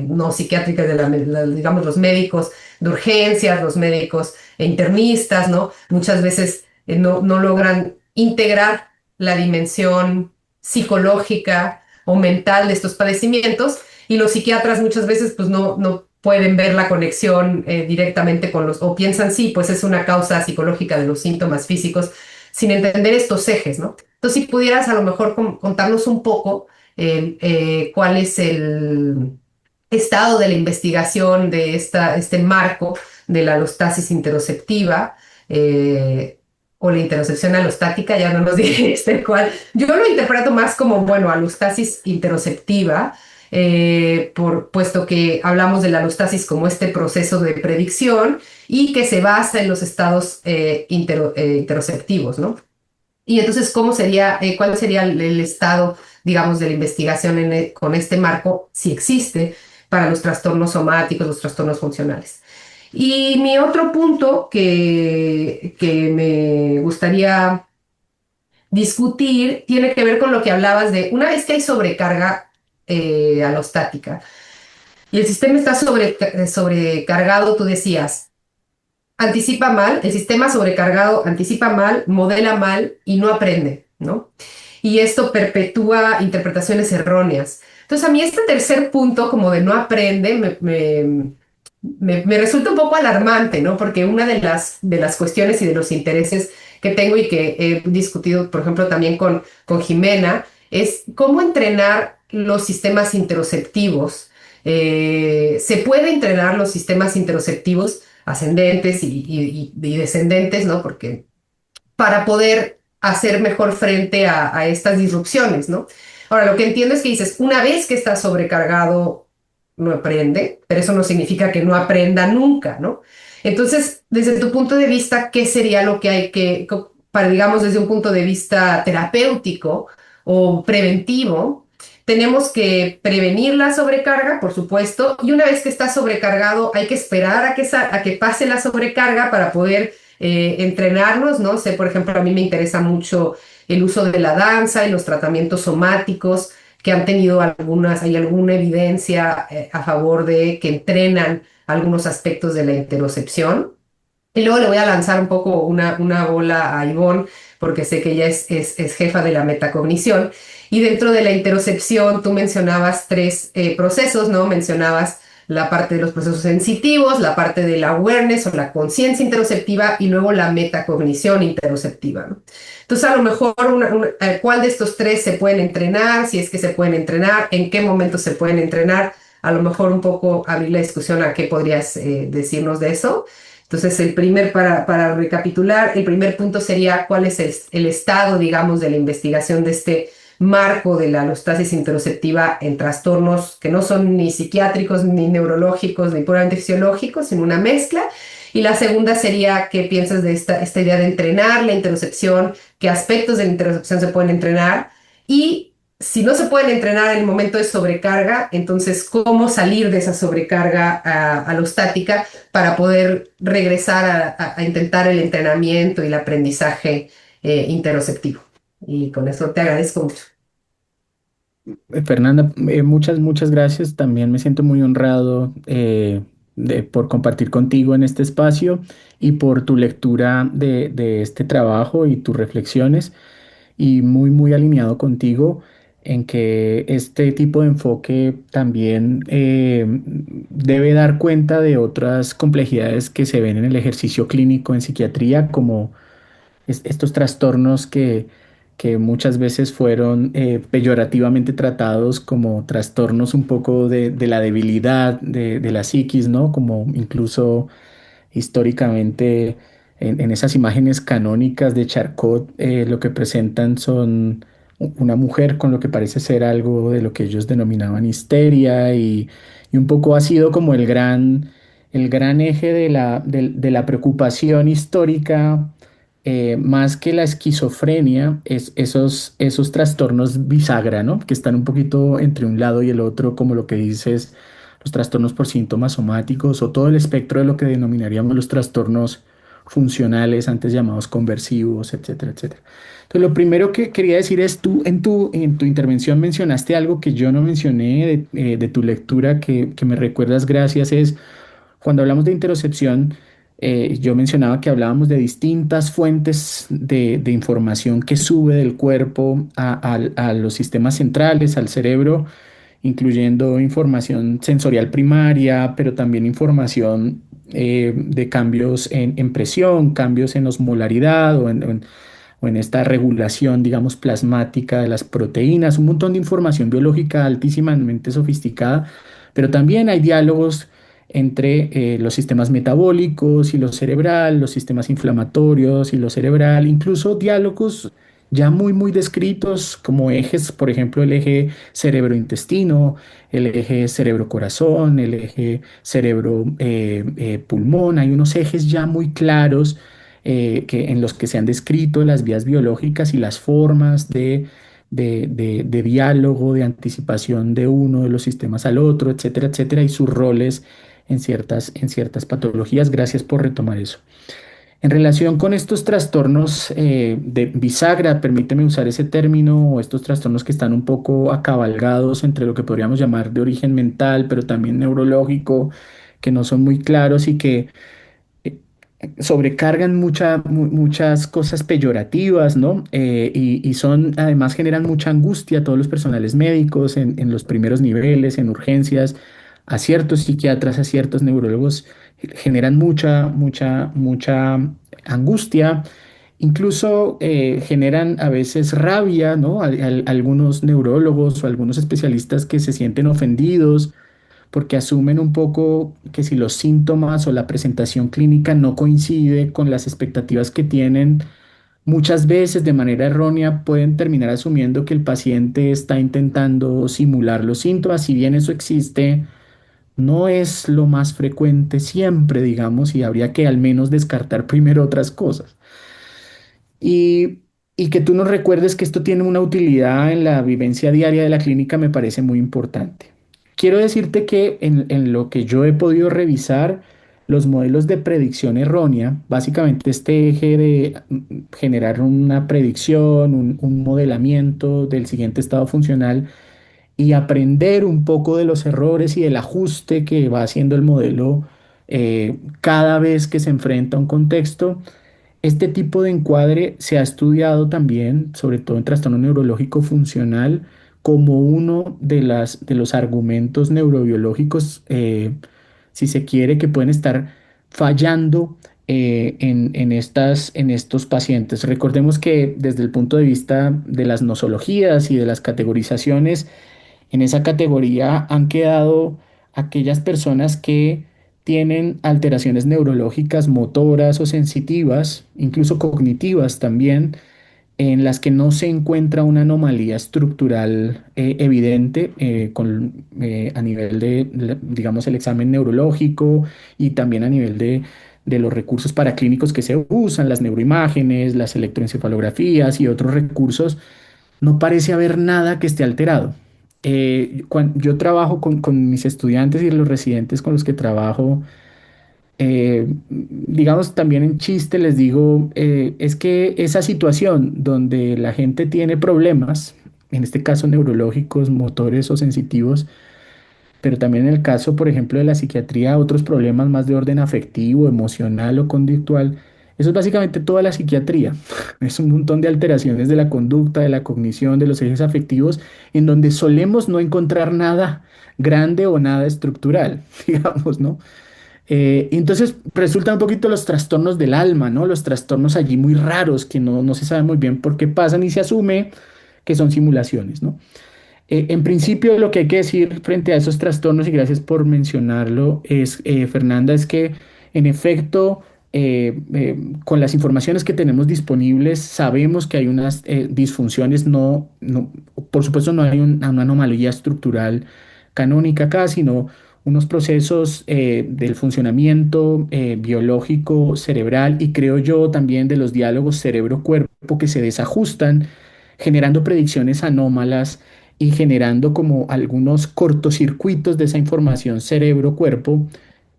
no psiquiátrica, digamos los médicos de urgencias, los médicos internistas, ¿no? Muchas veces no logran integrar la dimensión psicológica o mental de estos padecimientos y los psiquiatras muchas veces pues no pueden ver la conexión directamente con o piensan sí, pues es una causa psicológica de los síntomas físicos sin entender estos ejes, ¿no? Entonces, si pudieras a lo mejor contarnos un poco cuál es el estado de la investigación de este marco de la alostasis interoceptiva o la interocepción alostática, ya no nos dijiste cuál. Yo lo interpreto más como, bueno, alostasis interoceptiva, puesto que hablamos de la alostasis como este proceso de predicción y que se basa en los estados interoceptivos, ¿no? Y entonces, cuál sería el estado, digamos, de la investigación con este marco, si existe, para los trastornos somáticos, los trastornos funcionales? Y mi otro punto que me gustaría discutir tiene que ver con lo que hablabas de una vez que hay sobrecarga alostática y el sistema está sobrecargado, tú decías, anticipa mal, el sistema sobrecargado anticipa mal, modela mal y no aprende, ¿no? Y esto perpetúa interpretaciones erróneas. Entonces, a mí este tercer punto, como de no aprende, me resulta un poco alarmante, ¿no? Porque una de las cuestiones y de los intereses que tengo y que he discutido, por ejemplo, también con Jimena, es cómo entrenar los sistemas interoceptivos. Se puede entrenar los sistemas interoceptivos ascendentes y descendentes, ¿no? Porque para poder hacer mejor frente a estas disrupciones, ¿no? Ahora, lo que entiendo es que dices, una vez que está sobrecargado, no aprende, pero eso no significa que no aprenda nunca, ¿no? Entonces, desde tu punto de vista, ¿qué sería lo que hay para, digamos, desde un punto de vista terapéutico o preventivo? Tenemos que prevenir la sobrecarga, por supuesto, y una vez que está sobrecargado, hay que esperar a que pase la sobrecarga para poder entrenarnos, ¿no? Sé, por ejemplo, a mí me interesa mucho el uso de la danza y los tratamientos somáticos que han tenido hay alguna evidencia a favor de que entrenan algunos aspectos de la interocepción. Y luego le voy a lanzar un poco una bola a Ivonne, porque sé que ella es jefa de la metacognición. Y dentro de la interocepción, tú mencionabas tres procesos, ¿no? Mencionabas la parte de los procesos sensitivos, la parte de la awareness o la conciencia interoceptiva y luego la metacognición interoceptiva, ¿no? Entonces, a lo mejor, ¿cuál de estos tres se pueden entrenar? Si es que se pueden entrenar, ¿en qué momento se pueden entrenar? A lo mejor un poco abrir la discusión a qué podrías decirnos de eso. Entonces, para recapitular, el primer punto sería cuál es el estado, digamos, de la investigación de este marco de la alostasis interoceptiva en trastornos que no son ni psiquiátricos, ni neurológicos, ni puramente fisiológicos, sino una mezcla. Y la segunda sería qué piensas de esta idea de entrenar la interocepción, qué aspectos de la interocepción se pueden entrenar y si no se pueden entrenar en el momento de sobrecarga, entonces cómo salir de esa sobrecarga alostática para poder regresar a intentar el entrenamiento y el aprendizaje interoceptivo. Y con eso te agradezco mucho. Fernanda, muchas gracias. También me siento muy honrado por compartir contigo en este espacio y por tu lectura de este trabajo y tus reflexiones. Y muy alineado contigo en que este tipo de enfoque también debe dar cuenta de otras complejidades que se ven en el ejercicio clínico en psiquiatría, como estos trastornos que muchas veces fueron peyorativamente tratados como trastornos un poco de la debilidad de la psiquis, ¿no? Como incluso históricamente en esas imágenes canónicas de Charcot, lo que presentan son una mujer con lo que parece ser algo de lo que ellos denominaban histeria y un poco ha sido como el gran eje de la preocupación histórica, más que la esquizofrenia, es esos trastornos bisagra, ¿no? Que están un poquito entre un lado y el otro, como lo que dices, los trastornos por síntomas somáticos o todo el espectro de lo que denominaríamos los trastornos funcionales, antes llamados conversivos, etcétera, etcétera. Entonces, lo primero que quería decir es, tú en tu intervención mencionaste algo que yo no mencioné de tu lectura, que me recuerdas, gracias, es cuando hablamos de interocepción, yo mencionaba que hablábamos de distintas fuentes de información que sube del cuerpo a los sistemas centrales, al cerebro, incluyendo información sensorial primaria, pero también información de cambios en presión, cambios en osmolaridad o en esta regulación, digamos, plasmática de las proteínas, un montón de información biológica altísimamente sofisticada, pero también hay diálogos entre los sistemas metabólicos y lo cerebral, los sistemas inflamatorios y lo cerebral, incluso diálogos ya muy, muy descritos como ejes, por ejemplo, el eje cerebro-intestino, el eje cerebro-corazón, el eje cerebro-pulmón. Hay unos ejes ya muy claros en los que se han descrito las vías biológicas y las formas de diálogo, de anticipación de uno de los sistemas al otro, etcétera, etcétera, y sus roles en ciertas patologías. Gracias por retomar eso. En relación con estos trastornos de bisagra, permíteme usar ese término, o estos trastornos que están un poco acabalgados entre lo que podríamos llamar de origen mental, pero también neurológico, que no son muy claros y que eh, sobrecargan muchas cosas peyorativas, ¿no? Y son, además generan mucha angustia a todos los personales médicos en los primeros niveles, en urgencias, a ciertos psiquiatras, a ciertos neurólogos, generan mucha angustia. Incluso generan a veces rabia, ¿no? Algunos neurólogos o algunos especialistas que se sienten ofendidos porque asumen un poco que si los síntomas o la presentación clínica no coincide con las expectativas que tienen, muchas veces de manera errónea pueden terminar asumiendo que el paciente está intentando simular los síntomas. Si bien eso existe, no es lo más frecuente siempre, digamos, y habría que al menos descartar primero otras cosas. Y, y que tú nos recuerdes que esto tiene una utilidad en la vivencia diaria de la clínica me parece muy importante. Quiero decirte que en lo que yo he podido revisar, los modelos de predicción errónea, básicamente este eje de generar una predicción, un modelamiento del siguiente estado funcional y aprender un poco de los errores y del ajuste que va haciendo el modelo cada vez que se enfrenta a un contexto. Este tipo de encuadre se ha estudiado también, sobre todo en trastorno neurológico funcional, como uno de los argumentos neurobiológicos, si se quiere, que pueden estar fallando en estos pacientes. Recordemos que desde el punto de vista de las nosologías y de las categorizaciones, en esa categoría han quedado aquellas personas que tienen alteraciones neurológicas, motoras o sensitivas, incluso cognitivas también, en las que no se encuentra una anomalía estructural evidente a nivel digamos, el examen neurológico y también a nivel de los recursos paraclínicos que se usan, las neuroimágenes, las electroencefalografías y otros recursos. No parece haber nada que esté alterado. Cuando yo trabajo con mis estudiantes y los residentes con los que trabajo, digamos también en chiste les digo, es que esa situación donde la gente tiene problemas, en este caso neurológicos, motores o sensitivos, pero también en el caso, por ejemplo, de la psiquiatría, otros problemas más de orden afectivo, emocional o conductual. Eso es básicamente toda la psiquiatría. Es un montón de alteraciones de la conducta, de la cognición, de los ejes afectivos, en donde solemos no encontrar nada grande o nada estructural, digamos, ¿no? Entonces resultan un poquito los trastornos del alma, ¿no? Los trastornos allí muy raros que no se sabe muy bien por qué pasan y se asume que son simulaciones, ¿no? En principio, lo que hay que decir frente a esos trastornos, y gracias por mencionarlo, Fernanda, es que en efecto, con las informaciones que tenemos disponibles, sabemos que hay unas disfunciones, por supuesto no hay una anomalía estructural canónica acá, sino unos procesos del funcionamiento biológico cerebral y creo yo también de los diálogos cerebro-cuerpo que se desajustan, generando predicciones anómalas y generando como algunos cortocircuitos de esa información cerebro-cuerpo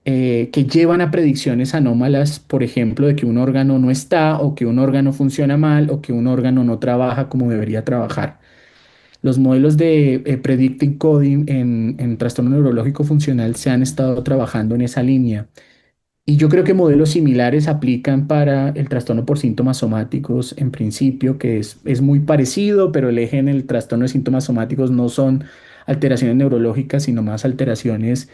que llevan a predicciones anómalas, por ejemplo, de que un órgano no está o que un órgano funciona mal o que un órgano no trabaja como debería trabajar. Los modelos de predicting coding en trastorno neurológico funcional se han estado trabajando en esa línea. Y yo creo que modelos similares aplican para el trastorno por síntomas somáticos en principio, que es muy parecido, pero el eje en el trastorno de síntomas somáticos no son alteraciones neurológicas, sino más alteraciones,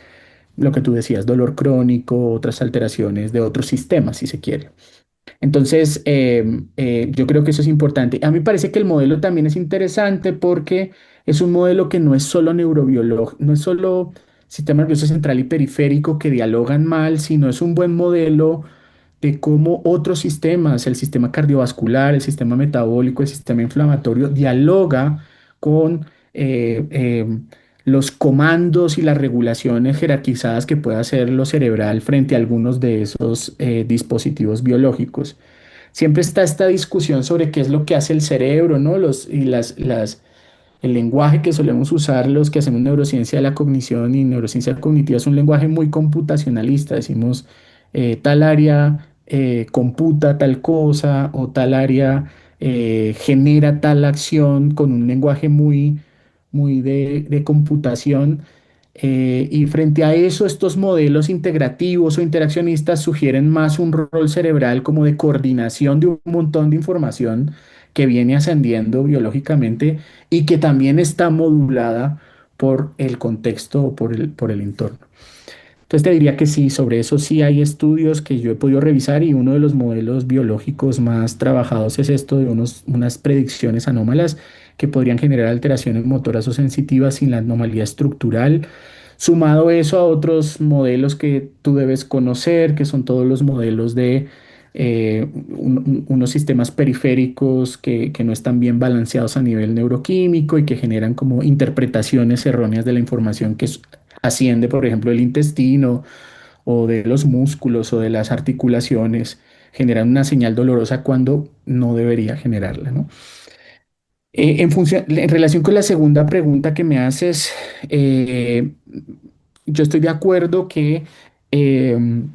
lo que tú decías, dolor crónico, otras alteraciones de otros sistemas, si se quiere. Entonces, yo creo que eso es importante. A mí me parece que el modelo también es interesante porque es un modelo que no es solo neurobiológico, no es solo sistema nervioso central y periférico que dialogan mal, sino es un buen modelo de cómo otros sistemas, el sistema cardiovascular, el sistema metabólico, el sistema inflamatorio, dialoga con los comandos y las regulaciones jerarquizadas que puede hacer lo cerebral frente a algunos de esos dispositivos biológicos. Siempre está esta discusión sobre qué es lo que hace el cerebro, ¿no? El lenguaje que solemos usar los que hacemos neurociencia de la cognición y neurociencia cognitiva es un lenguaje muy computacionalista. Decimos tal área computa tal cosa o tal área genera tal acción con un lenguaje muy de computación. Y frente a eso, estos modelos integrativos o interaccionistas sugieren más un rol cerebral como de coordinación de un montón de información que viene ascendiendo biológicamente y que también está modulada por el contexto o por el entorno. Entonces te diría que sí, sobre eso sí hay estudios que yo he podido revisar y uno de los modelos biológicos más trabajados es esto de unas predicciones anómalas que podrían generar alteraciones motoras o sensitivas sin la anomalía estructural. Sumado eso a otros modelos que tú debes conocer, que son todos los modelos de unos sistemas periféricos que no están bien balanceados a nivel neuroquímico y que generan como interpretaciones erróneas de la información asciende, por ejemplo, del intestino o de los músculos o de las articulaciones, generan una señal dolorosa cuando no debería generarla, ¿no? En relación con la segunda pregunta que me haces, eh, yo estoy de acuerdo que em,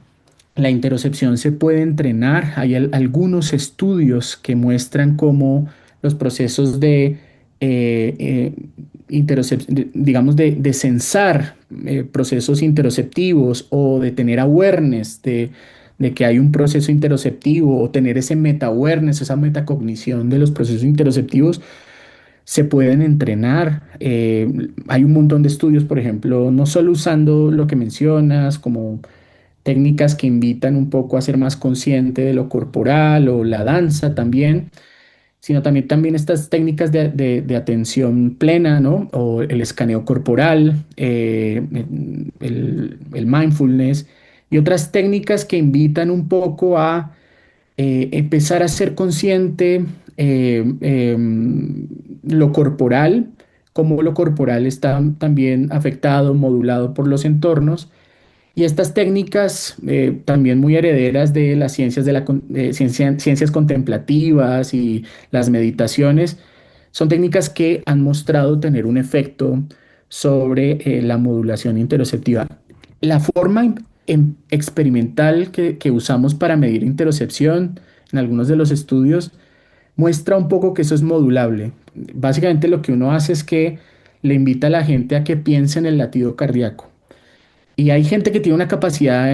la interocepción se puede entrenar. Hay algunos estudios que muestran cómo los procesos de digamos, de sensar procesos interoceptivos o de tener awareness de que hay un proceso interoceptivo o tener ese meta-awareness, esa metacognición de los procesos interoceptivos, se pueden entrenar. Hay un montón de estudios, por ejemplo, no solo usando lo que mencionas, como técnicas que invitan un poco a ser más consciente de lo corporal o la danza también, sino también estas técnicas de atención plena, ¿no? O el escaneo corporal, el mindfulness y otras técnicas que invitan un poco a empezar a ser consciente lo corporal, cómo lo corporal está también afectado, modulado por los entornos y estas técnicas, también muy herederas de las ciencias, ciencias contemplativas y las meditaciones, son técnicas que han mostrado tener un efecto sobre la modulación interoceptiva. La forma experimental que usamos para medir interocepción en algunos de los estudios muestra un poco que eso es modulable. Básicamente lo que uno hace es que le invita a la gente a que piense en el latido cardíaco. Y hay gente que tiene una capacidad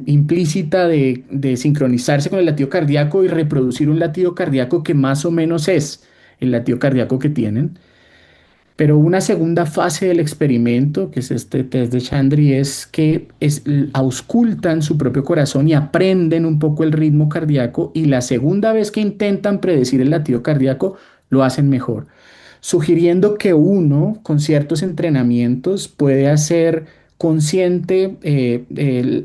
implícita de sincronizarse con el latido cardíaco y reproducir un latido cardíaco que más o menos es el latido cardíaco que tienen. Pero una segunda fase del experimento, que es este test de Chandri, es que auscultan su propio corazón y aprenden un poco el ritmo cardíaco y la segunda vez que intentan predecir el latido cardíaco, lo hacen mejor, sugiriendo que uno con ciertos entrenamientos puede hacer consciente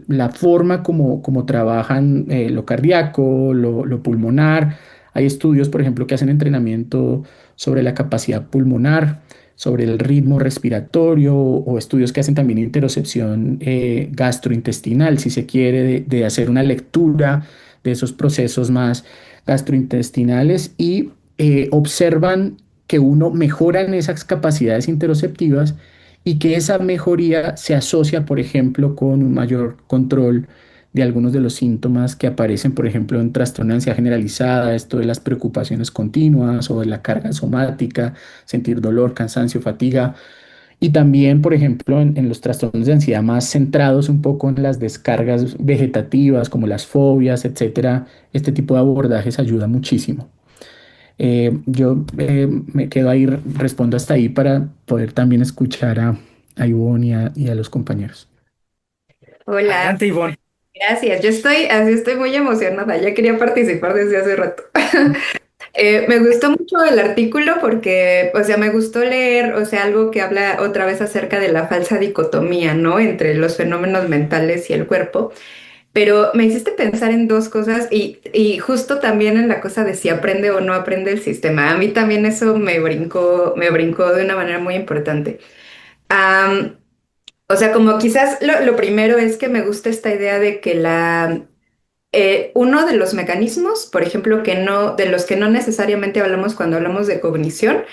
la forma como trabajan lo cardíaco, lo pulmonar. Hay estudios, por ejemplo, que hacen entrenamiento sobre la capacidad pulmonar, sobre el ritmo respiratorio o estudios que hacen también interocepción gastrointestinal, si se quiere, de hacer una lectura de esos procesos más gastrointestinales y observan que uno mejora en esas capacidades interoceptivas y que esa mejoría se asocia, por ejemplo, con un mayor control de algunos de los síntomas que aparecen, por ejemplo, en trastorno de ansiedad generalizada, esto de las preocupaciones continuas o de la carga somática, sentir dolor, cansancio, fatiga. Y también, por ejemplo, en los trastornos de ansiedad más centrados un poco en las descargas vegetativas, como las fobias, etcétera, este tipo de abordajes ayuda muchísimo. Yo me quedo ahí, respondo hasta ahí para poder también escuchar a Ivonne y a los compañeros. Hola, Adelante, Ivonne. gracias. Yo estoy muy emocionada. Ya quería participar desde hace rato. Me gustó mucho el artículo porque, o sea, me gustó leer, o sea, algo que habla otra vez acerca de la falsa dicotomía, ¿no? Entre los fenómenos mentales y el cuerpo. Pero me hiciste pensar en dos cosas y justo también en la cosa de si aprende o no aprende el sistema. A mí también eso me brincó de una manera muy importante. Am, o sea, como quizás lo primero es que me gusta esta idea de que uno de los mecanismos, por ejemplo, de los que no necesariamente hablamos cuando hablamos de cognición,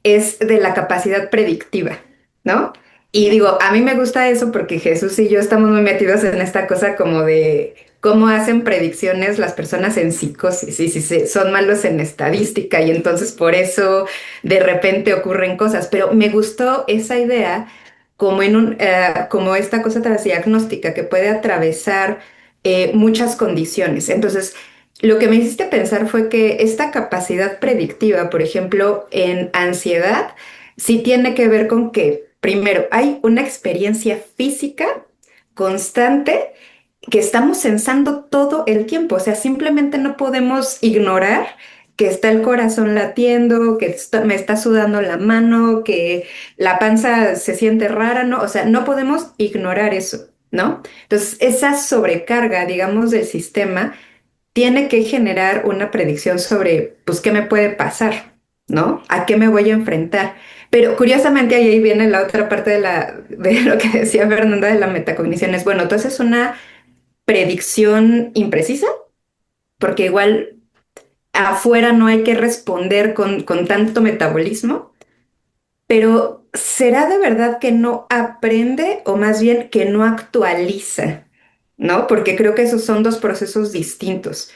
es de la capacidad predictiva, ¿no? Y digo, a mí me gusta eso porque Jesús y yo estamos muy metidos en esta cosa como de cómo hacen predicciones las personas en psicosis y si son malos en estadística y entonces por eso de repente ocurren cosas. Pero me gustó esa idea como esta cosa transdiagnóstica que puede atravesar muchas condiciones. Entonces, lo que me hiciste pensar fue que esta capacidad predictiva, por ejemplo, en ansiedad, sí tiene que ver con que, primero, hay una experiencia física constante que estamos sensando todo el tiempo. O sea, simplemente no podemos ignorar que está el corazón latiendo, que me está sudando la mano, que la panza se siente rara, ¿no? O sea, no podemos ignorar eso, ¿no? Entonces, esa sobrecarga, digamos, del sistema tiene que generar una predicción sobre, pues, qué me puede pasar, ¿no? ¿A qué me voy a enfrentar? Pero curiosamente ahí viene la otra parte de lo que decía Fernanda de la metacognición. Es, bueno, entonces una predicción imprecisa, porque igual afuera no hay que responder con tanto metabolismo, pero ¿será de verdad que no aprende o más bien que no actualiza? ¿No? Porque creo que esos son dos procesos distintos.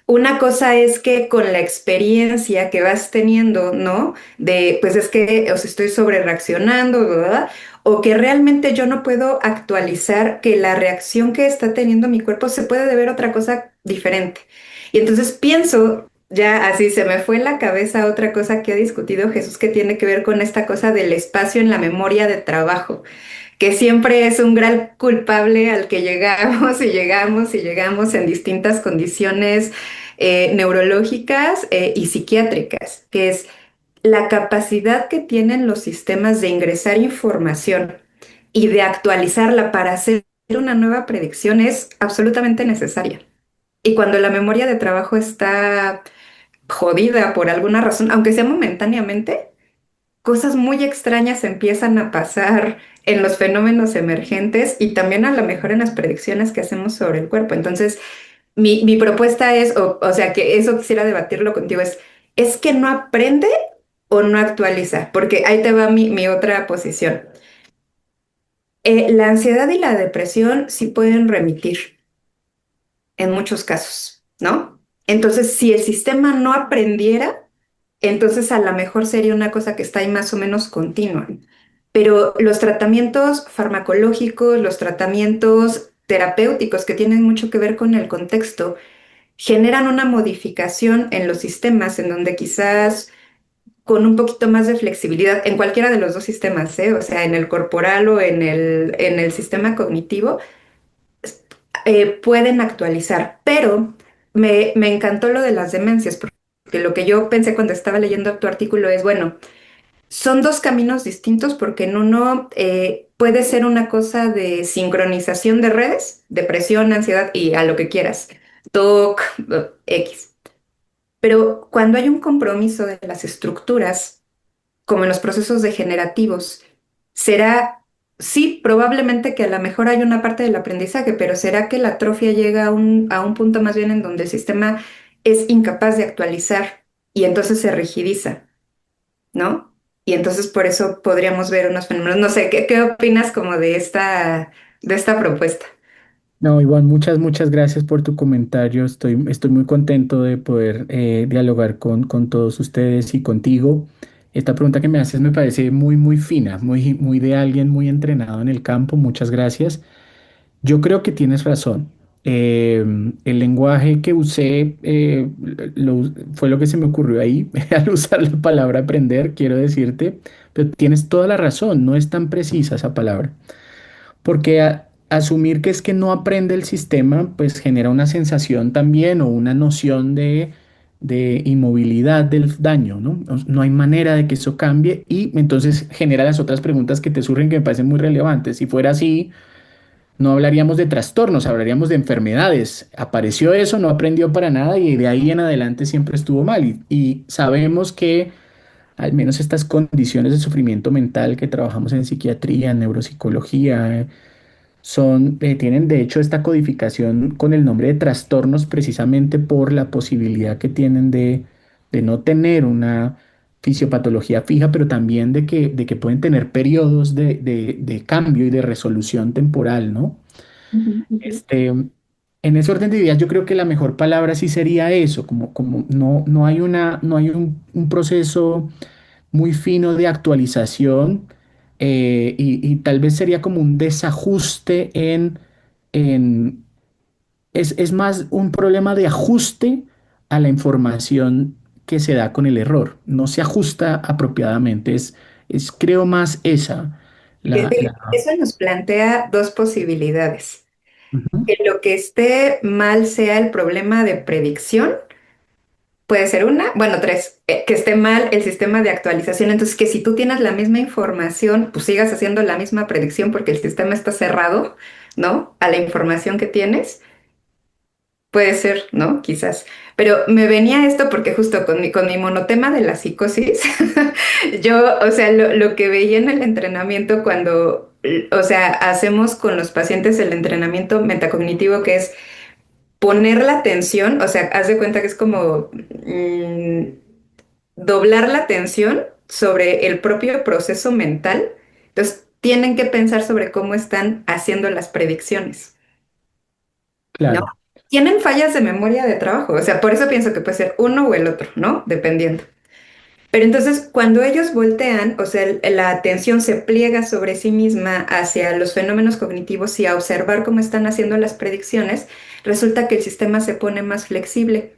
Una cosa es que con la experiencia que vas teniendo, ¿no? De, pues es que os estoy sobre reaccionando, ¿verdad? O que realmente yo no puedo actualizar que la reacción que está teniendo mi cuerpo se puede deber a otra cosa diferente. Y entonces pienso, ya así se me fue en la cabeza otra cosa que ha discutido Jesús que tiene que ver con esta cosa del espacio en la memoria de trabajo, que siempre es un gran culpable al que llegamos y llegamos y llegamos en distintas condiciones neurológicas y psiquiátricas, que es la capacidad que tienen los sistemas de ingresar información y de actualizarla para hacer una nueva predicción es absolutamente necesaria. Y cuando la memoria de trabajo está jodida por alguna razón, aunque sea momentáneamente, cosas muy extrañas empiezan a pasar en los fenómenos emergentes y también a lo mejor en las predicciones que hacemos sobre el cuerpo. Entonces, mi propuesta es, o sea, que eso quisiera debatirlo contigo, ¿es que no aprende o no actualiza? Porque ahí te va mi otra posición. La ansiedad y la depresión sí pueden remitir en muchos casos, ¿no? Entonces, si el sistema no aprendiera, entonces a lo mejor sería una cosa que está ahí más o menos continua. Pero los tratamientos farmacológicos, los tratamientos terapéuticos que tienen mucho que ver con el contexto, generan una modificación en los sistemas en donde quizás con un poquito más de flexibilidad en cualquiera de los dos sistemas, ¿eh? O sea, en el corporal o en el sistema cognitivo, pueden actualizar. Pero me encantó lo de las demencias, porque lo que yo pensé cuando estaba leyendo tu artículo es, bueno, son dos caminos distintos porque en uno puede ser una cosa de sincronización de redes, depresión, ansiedad y a lo que quieras, TOC, X. Pero cuando hay un compromiso de las estructuras, como en los procesos degenerativos, será, sí, probablemente que a lo mejor hay una parte del aprendizaje, pero será que la atrofia llega a un punto más bien en donde el sistema es incapaz de actualizar y entonces se rigidiza, ¿no? y entonces por eso podríamos ver unos fenómenos. No sé, ¿qué opinas como de esta propuesta? No, Iván, muchas gracias por tu comentario. Estoy muy contento de poder dialogar con todos ustedes y contigo. Esta pregunta que me haces me parece muy fina, muy de alguien muy entrenado en el campo. Muchas gracias. Yo creo que tienes razón. El lenguaje que usé fue lo que se me ocurrió ahí al usar la palabra aprender, quiero decirte, pero tienes toda la razón, no es tan precisa esa palabra. Porque asumir que es que no aprende el sistema, pues genera una sensación también o una noción de inmovilidad del daño, ¿no? No hay manera de que eso cambie y entonces genera las otras preguntas que te surgen que me parecen muy relevantes. Si fuera así, no hablaríamos de trastornos, hablaríamos de enfermedades. Apareció eso, no aprendió para nada y de ahí en adelante siempre estuvo mal. Y sabemos que al menos estas condiciones de sufrimiento mental que trabajamos en psiquiatría, en neuropsicología, tienen de hecho esta codificación con el nombre de trastornos precisamente por la posibilidad que tienen de no tener una fisiopatología fija, pero también de que pueden tener periodos de cambio y de resolución temporal, ¿no? Ujú, ujú. Este, en ese orden de ideas, yo creo que la mejor palabra sí sería eso, como no hay un proceso muy fino de actualización y tal vez sería como un desajuste en es más un problema de ajuste a la información que se da con el error. No se ajusta apropiadamente. Creo más esa. La, Fíjate, la- eso nos plantea dos posibilidades. Ujú. Que lo que esté mal sea el problema de predicción, puede ser una, bueno, tres, que esté mal el sistema de actualización. Entonces, que si tú tienes la misma información, pues sigas haciendo la misma predicción porque el sistema está cerrado, ¿no? A la información que tienes. Puede ser, ¿no? Quizás. Pero me venía esto porque justo con mi monotema de la psicosis, yo, o sea, lo que veía en el entrenamiento cuando, o sea, hacemos con los pacientes el entrenamiento metacognitivo, que es poner la atención, o sea, haz de cuenta que es como doblar la atención sobre el propio proceso mental. Entonces, tienen que pensar sobre cómo están haciendo las predicciones. ¿No? Claro, Tienen fallas de memoria de trabajo, o sea, por eso pienso que puede ser uno o el otro, ¿no? Dependiendo. Pero entonces, cuando ellos voltean, o sea, la atención se pliega sobre sí misma hacia los fenómenos cognitivos y a observar cómo están haciendo las predicciones, resulta que el sistema se pone más flexible.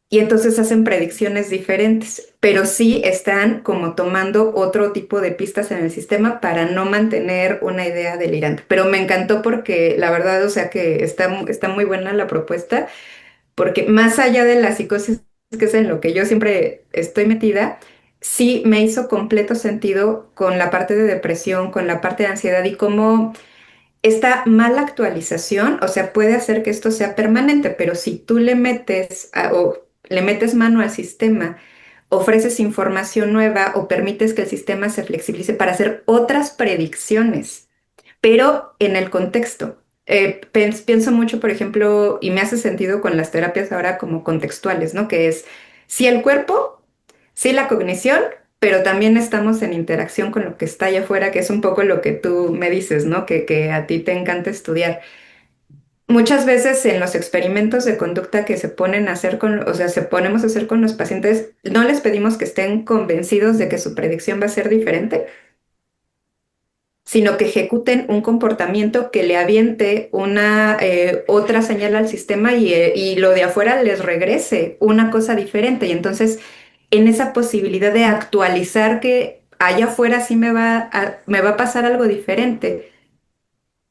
Y entonces hacen predicciones diferentes, pero sí están como tomando otro tipo de pistas en el sistema para no mantener una idea delirante. Pero me encantó porque la verdad, o sea que está muy buena la propuesta, porque más allá de la psicosis, que es en lo que yo siempre estoy metida, sí me hizo completo sentido con la parte de depresión, con la parte de ansiedad y cómo esta mala actualización, o sea, puede hacer que esto sea permanente, pero si tú le metes o le metes mano al sistema, ofreces información nueva o permites que el sistema se flexibilice para hacer otras predicciones, pero en el contexto. Pienso mucho, por ejemplo, y me hace sentido con las terapias ahora como contextuales, ¿no? Que es si el cuerpo, sí la cognición, pero también estamos en interacción con lo que está allá afuera, que es un poco lo que tú me dices, ¿no? Que a ti te encanta estudiar. Muchas veces en los experimentos de conducta que se ponen a hacer o sea, se ponemos a hacer con los pacientes, no les pedimos que estén convencidos de que su predicción va a ser diferente, sino que ejecuten un comportamiento que le aviente una otra señal al sistema y lo de afuera les regrese una cosa diferente. Y entonces, en esa posibilidad de actualizar que allá afuera sí me va a pasar algo diferente,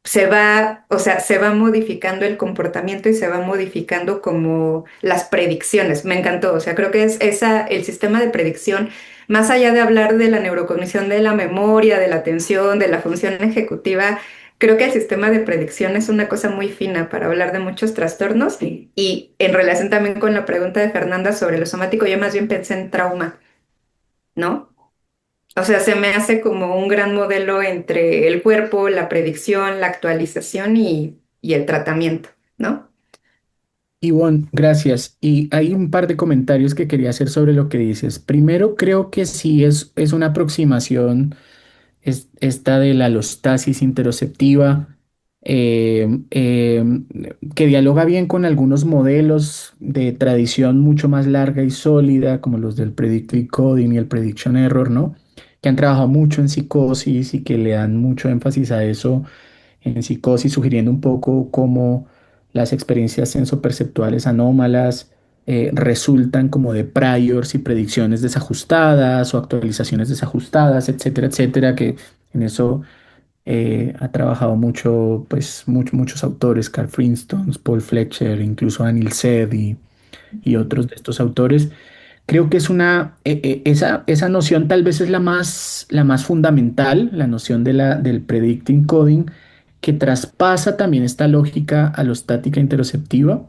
se va, o sea, se va modificando el comportamiento y se va modificando como las predicciones. Me encantó, o sea, creo que es el sistema de predicción, más allá de hablar de la neurocognición de la memoria, de la atención, de la función ejecutiva, creo que el sistema de predicción es una cosa muy fina para hablar de muchos trastornos y en relación también con la pregunta de Fernanda sobre lo somático, yo más bien pensé en trauma, ¿no? O sea, se me hace como un gran modelo entre el cuerpo, la predicción, la actualización y el tratamiento, ¿no? Ivonne, gracias. Y hay un par de comentarios que quería hacer sobre lo que dices. Primero, creo que sí es una aproximación esta de la alostasis interoceptiva, que dialoga bien con algunos modelos de tradición mucho más larga y sólida, como los del Predictive Coding y el Prediction Error, ¿no? Que han trabajado mucho en psicosis y que le dan mucho énfasis a eso en psicosis, sugiriendo un poco cómo las experiencias sensoperceptuales anómalas resultan como de priors y predicciones desajustadas o actualizaciones desajustadas, etcétera, etcétera, que en eso ha trabajado mucho, pues muchos autores, Carl Friston, Paul Fletcher, incluso Anil Seth y otros de estos autores. Creo que es esa noción tal vez es la más fundamental, la noción del predicting coding, que traspasa también esta lógica alostática interoceptiva.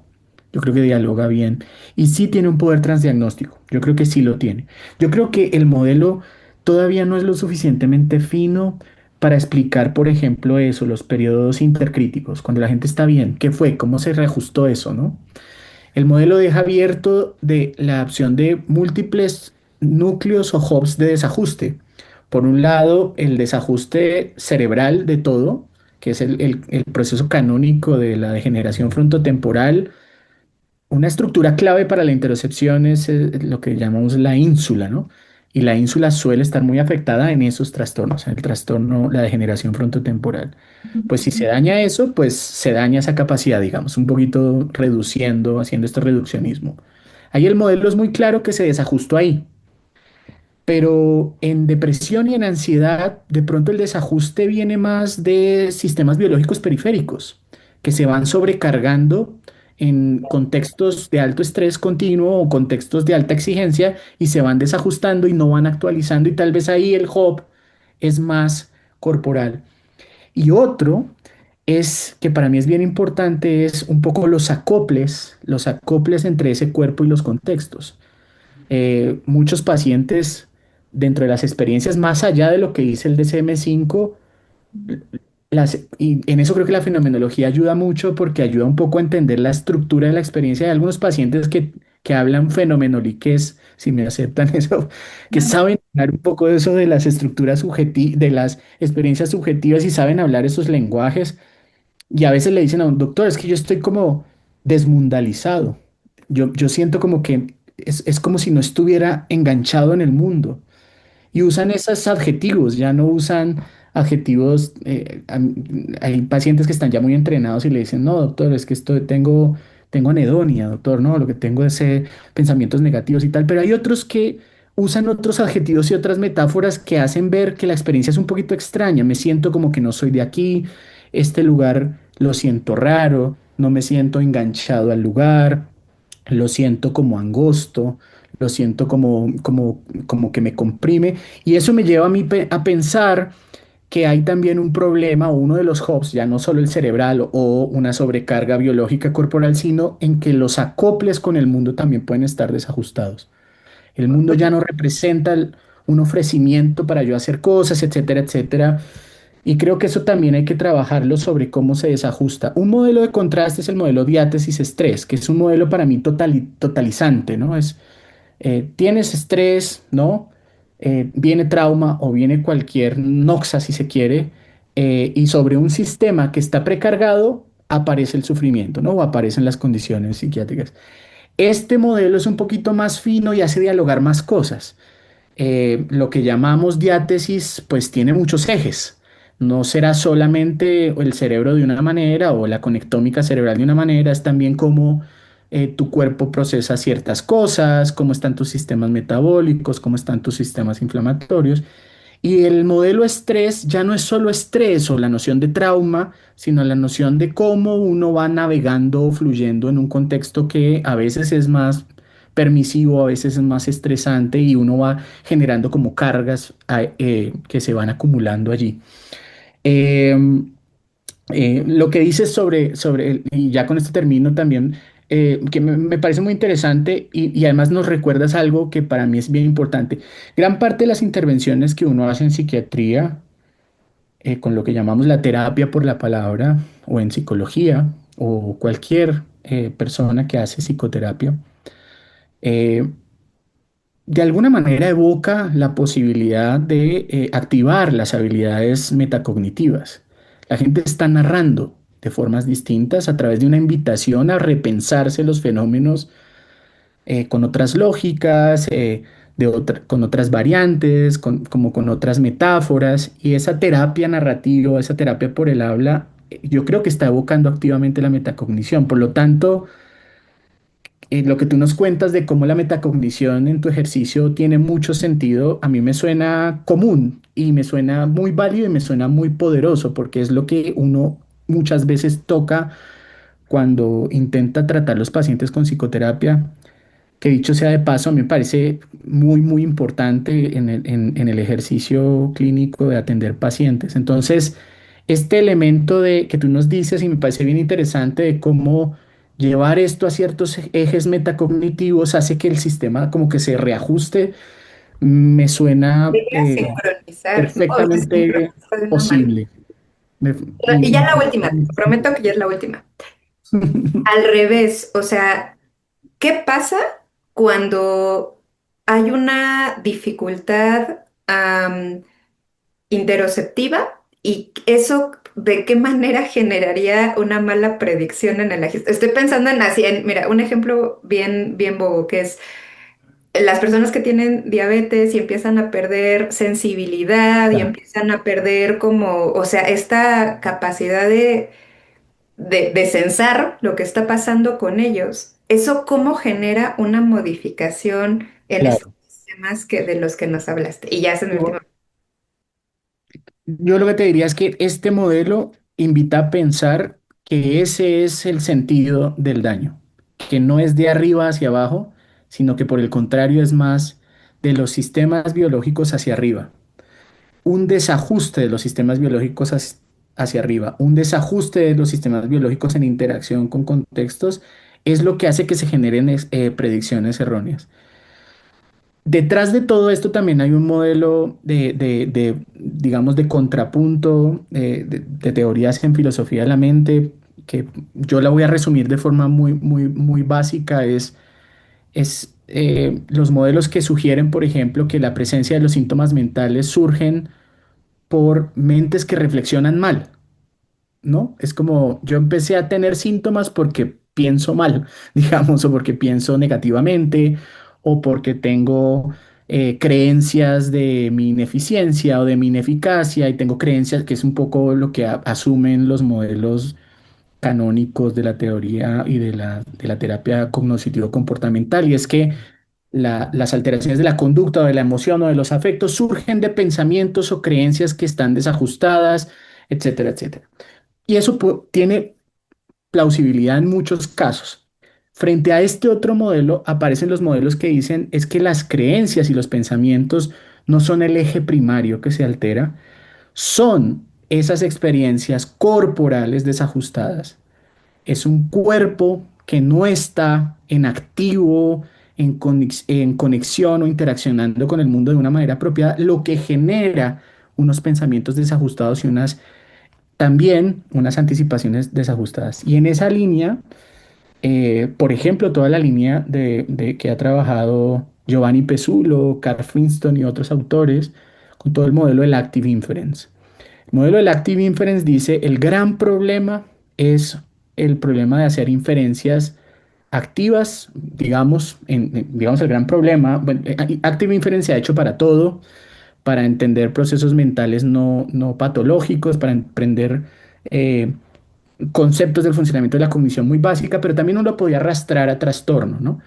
Yo creo que dialoga bien y sí tiene un poder transdiagnóstico. Yo creo que sí lo tiene. Yo creo que el modelo todavía no es lo suficientemente fino para explicar, por ejemplo, eso, los periodos intercríticos, cuando la gente está bien, ¿qué fue? ¿Cómo se reajustó eso, no? El modelo deja abierto de la opción de múltiples núcleos o hubs de desajuste. Por un lado, el desajuste cerebral de todo, que es el proceso canónico de la degeneración frontotemporal. Una estructura clave para la interocepción es lo que llamamos la ínsula, ¿no? Y la ínsula suele estar muy afectada en esos trastornos, en el trastorno, la degeneración frontotemporal. Pues si se daña eso, pues se daña esa capacidad, digamos, un poquito reduciendo, haciendo este reduccionismo. Ahí el modelo es muy claro que se desajustó ahí, pero en depresión y en ansiedad, de pronto el desajuste viene más de sistemas biológicos periféricos que se van sobrecargando en contextos de alto estrés continuo o contextos de alta exigencia y se van desajustando y no van actualizando y tal vez ahí el hub es más corporal. Y otro es que para mí es bien importante es un poco los acoples entre ese cuerpo y los contextos. Muchos pacientes, dentro de las experiencias más allá de lo que dice el DSM-5, y en eso creo que la fenomenología ayuda mucho porque ayuda un poco a entender la estructura de la experiencia de algunos pacientes que hablan fenomenoliques, si me aceptan eso, que saben hablar un poco de eso de las estructuras subjetivas, de las experiencias subjetivas y saben hablar esos lenguajes. Y a veces le dicen a un doctor, es que yo estoy como desmundalizado. Yo siento como que es como si no estuviera enganchado en el mundo. Y usan esos adjetivos, ya no usan adjetivos. Hay pacientes que están ya muy entrenados y le dicen, no, doctor, es que tengo anedonia, doctor, no, lo que tengo es pensamientos negativos y tal. Pero hay otros que usan otros adjetivos y otras metáforas que hacen ver que la experiencia es un poquito extraña. Me siento como que no soy de aquí, este lugar lo siento raro, no me siento enganchado al lugar, lo siento como angosto, lo siento como que me comprime. Y eso me lleva a mí a pensar que hay también un problema o uno de los hubs, ya no solo el cerebral o una sobrecarga biológica corporal, sino en que los acoples con el mundo también pueden estar desajustados. El mundo ya no representa un ofrecimiento para yo hacer cosas, etcétera, etcétera. Y creo que eso también hay que trabajarlo sobre cómo se desajusta. Un modelo de contraste es el modelo diátesis-estrés, que es un modelo para mí totalizante, ¿no? Tienes estrés, ¿no? Viene trauma o viene cualquier noxa, si se quiere, y sobre un sistema que está precargado aparece el sufrimiento, ¿no? O aparecen las condiciones psiquiátricas. Este modelo es un poquito más fino y hace dialogar más cosas. Lo que llamamos diátesis, pues tiene muchos ejes. No será solamente el cerebro de una manera o la conectómica cerebral de una manera, es también cómo tu cuerpo procesa ciertas cosas, cómo están tus sistemas metabólicos, cómo están tus sistemas inflamatorios. Y el modelo estrés ya no es solo estrés o la noción de trauma, sino la noción de cómo uno va navegando o fluyendo en un contexto que a veces es más permisivo, a veces es más estresante y uno va generando como cargas que se van acumulando allí. Em, lo que dices y ya con esto termino también, que me parece muy interesante y además nos recuerdas algo que para mí es bien importante. Gran parte de las intervenciones que uno hace en psiquiatría, con lo que llamamos la terapia por la palabra o en psicología, o cualquier persona que hace psicoterapia, eh, de alguna manera evoca la posibilidad de activar las habilidades metacognitivas. La gente está narrando de formas distintas a través de una invitación a repensarse los fenómenos con otras lógicas, con otras variantes, como con otras metáforas. Y esa terapia narrativa, esa terapia por el habla, yo creo que está evocando activamente la metacognición. Por lo tanto, lo que tú nos cuentas de cómo la metacognición en tu ejercicio tiene mucho sentido, a mí me suena común y me suena muy válido y me suena muy poderoso, porque es lo que uno muchas veces toca cuando intenta tratar los pacientes con psicoterapia, que dicho sea de paso, a mí me parece muy importante en el ejercicio clínico de atender pacientes. Entonces, este elemento de que tú nos dices y me parece bien interesante de cómo llevar esto a ciertos ejes metacognitivos hace que el sistema como que se reajuste, me suena Debería sincronizar, no, se perfectamente sincroniza de una manera. posible. Me- Y ya la me- última, te prometo que ya es la última. Al revés, o sea, ¿qué pasa cuando hay una dificultad interoceptiva y eso de qué manera generaría una mala predicción en el registro? Estoy pensando en así, mira, un ejemplo bien bobo que es las personas que tienen diabetes y empiezan a perder sensibilidad y Claro, empiezan a perder como, o sea, esta capacidad de sensar lo que está pasando con ellos. ¿Eso cómo genera una modificación en estos claro. sistemas que, de los que nos hablaste? Y ya es mi última. Yo lo que te diría es que este modelo invita a pensar que ese es el sentido del daño, que no es de arriba hacia abajo, sino que por el contrario es más de los sistemas biológicos hacia arriba. Un desajuste de los sistemas biológicos hacia arriba, un desajuste de los sistemas biológicos en interacción con contextos es lo que hace que se generen predicciones erróneas. Detrás de todo esto también hay un modelo digamos, de contrapunto de teorías en filosofía de la mente, que yo la voy a resumir de forma muy básica, es los modelos que sugieren, por ejemplo, que la presencia de los síntomas mentales surgen por mentes que reflexionan mal. ¿No? Es como yo empecé a tener síntomas porque pienso mal, digamos, o porque pienso negativamente, o porque tengo creencias de mi ineficiencia o de mi ineficacia, y tengo creencias que es un poco lo que asumen los modelos canónicos de la teoría y de la terapia cognitivo-comportamental, y es que las alteraciones de la conducta o de la emoción o de los afectos surgen de pensamientos o creencias que están desajustadas, etcétera, etcétera. Y eso tiene plausibilidad en muchos casos. Frente a este otro modelo, aparecen los modelos que dicen es que las creencias y los pensamientos no son el eje primario que se altera, son esas experiencias corporales desajustadas. Es un cuerpo que no está en activo, en conexión o interaccionando con el mundo de una manera apropiada, lo que genera unos pensamientos desajustados y también unas anticipaciones desajustadas. Y en esa línea, por ejemplo, toda la línea de que ha trabajado Giovanni Pesulo, Carl Friston y otros autores con todo el modelo del Active Inference. El modelo del Active Inference dice, el gran problema es el problema de hacer inferencias activas, digamos, digamos el gran problema, bueno, Active Inference se ha hecho para todo, para entender procesos mentales no patológicos, para emprender eh, conceptos del funcionamiento de la cognición muy básica, pero también uno lo podía arrastrar a trastorno, ¿no?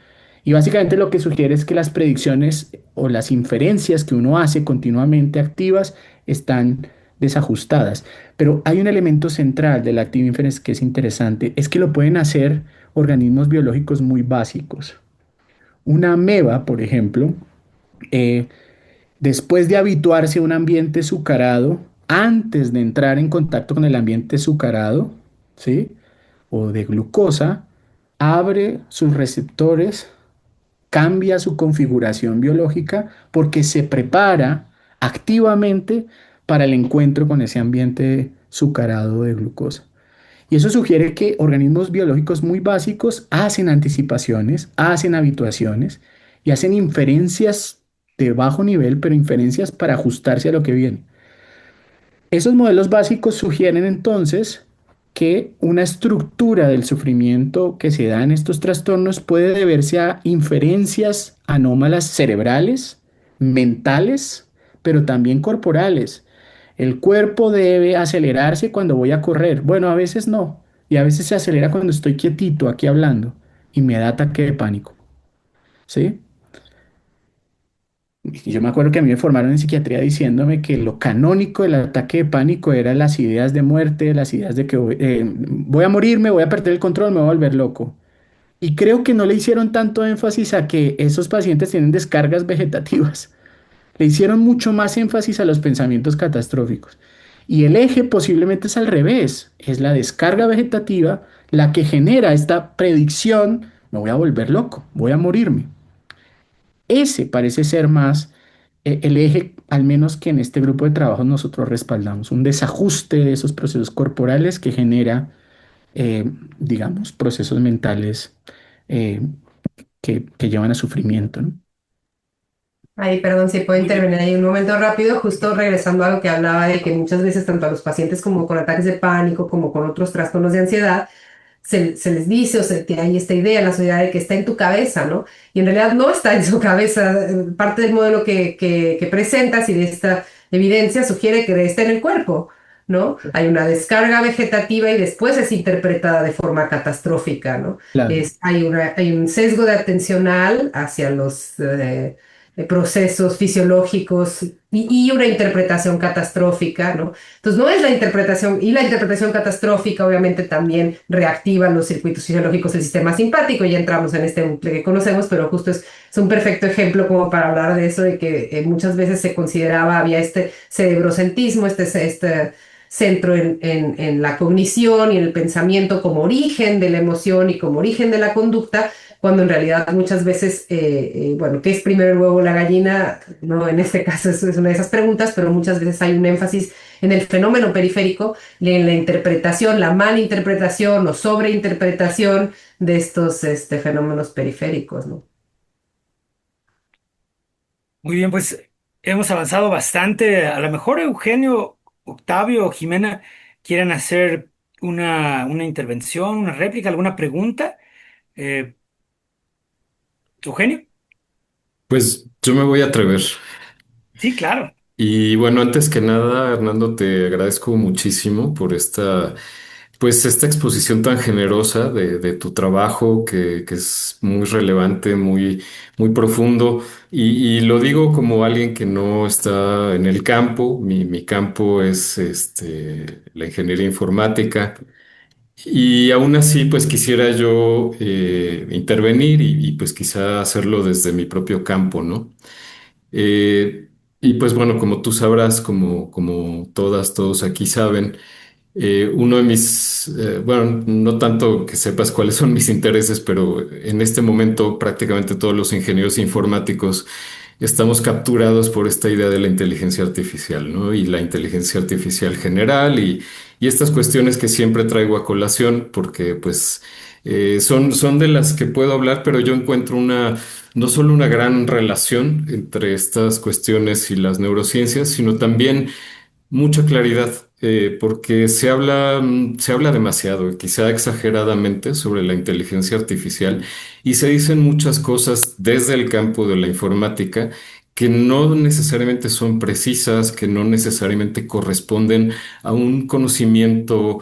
Y básicamente lo que sugiere es que las predicciones o las inferencias que uno hace continuamente activas están desajustadas. Pero hay un elemento central del active inference que es interesante, es que lo pueden hacer organismos biológicos muy básicos. Una ameba, por ejemplo, eh, después de habituarse a un ambiente azucarado, antes de entrar en contacto con el ambiente azucarado, ¿sí? O de glucosa, abre sus receptores, cambia su configuración biológica porque se prepara activamente para el encuentro con ese ambiente azucarado de glucosa. Y eso sugiere que organismos biológicos muy básicos hacen anticipaciones, hacen habituaciones y hacen inferencias de bajo nivel, pero inferencias para ajustarse a lo que viene. Esos modelos básicos sugieren entonces que una estructura del sufrimiento que se da en estos trastornos puede deberse a inferencias anómalas cerebrales, mentales, pero también corporales. El cuerpo debe acelerarse cuando voy a correr. Bueno, a veces no. Y a veces se acelera cuando estoy quietito aquí hablando y me da ataque de pánico. ¿Sí? Y yo me acuerdo que a mí me formaron en psiquiatría diciéndome que lo canónico del ataque de pánico eran las ideas de muerte, las ideas de que voy a morirme, voy a perder el control, me voy a volver loco. Y creo que no le hicieron tanto énfasis a que esos pacientes tienen descargas vegetativas. Le hicieron mucho más énfasis a los pensamientos catastróficos. Y el eje posiblemente es al revés, es la descarga vegetativa la que genera esta predicción, me voy a volver loco, voy a morirme. Ese parece ser más el eje, al menos que en este grupo de trabajo nosotros respaldamos, un desajuste de esos procesos corporales que genera, digamos, procesos mentales eh, que llevan a sufrimiento, ¿no? Ay, perdón, si puedo Muy bien. intervenir ahí un momento rápido, justo regresando a lo que hablaba de que muchas veces tanto a los pacientes como con ataques de pánico, como con otros trastornos de ansiedad, se les dice o se tiene ahí esta idea en la sociedad de que está en tu cabeza, ¿no? Y en realidad no está en su cabeza. Parte del modelo que presentas y de esta evidencia sugiere que está en el cuerpo, ¿no? Hay una descarga vegetativa y después es interpretada de forma catastrófica, ¿no? Claro. Hay un sesgo de atencional hacia los procesos fisiológicos y una interpretación catastrófica, ¿no? Entonces no es la interpretación, y la interpretación catastrófica obviamente también reactiva los circuitos fisiológicos del sistema simpático, ya entramos en este bucle que conocemos, pero justo es un perfecto ejemplo como para hablar de eso, de que muchas veces se consideraba, había este cerebrocentrismo, este centro en la cognición y en el pensamiento como origen de la emoción y como origen de la conducta, cuando en realidad muchas veces, bueno, ¿qué es primero el huevo o la gallina? No, en este caso es una de esas preguntas, pero muchas veces hay un énfasis en el fenómeno periférico y en la interpretación, la malinterpretación o sobreinterpretación de estos fenómenos periféricos, ¿no? Muy bien, pues hemos avanzado bastante. A lo mejor Eugenio, Octavio o Jimena quieren hacer una intervención, una réplica, alguna pregunta. Eh, Eugenio, Pues yo me voy a atrever. sí, claro. Y bueno, antes que nada, Hernando, te agradezco muchísimo por pues esta exposición tan generosa de tu trabajo, que es muy relevante, muy profundo. Y lo digo como alguien que no está en el campo. Mi campo es la ingeniería informática. Y aún así, pues quisiera yo intervenir y pues quizá hacerlo desde mi propio campo, ¿no? Eh, y pues bueno, como tú sabrás, como todos aquí saben, uno de bueno, no tanto que sepas cuáles son mis intereses, pero en este momento prácticamente todos los ingenieros informáticos estamos capturados por esta idea de la inteligencia artificial, ¿no? Y la inteligencia artificial general y estas cuestiones que siempre traigo a colación porque pues son de las que puedo hablar, pero yo encuentro no solo una gran relación entre estas cuestiones y las neurociencias, sino también mucha claridad, porque se habla demasiado, quizá exageradamente, sobre la inteligencia artificial y se dicen muchas cosas desde el campo de la informática que no necesariamente son precisas, que no necesariamente corresponden a un conocimiento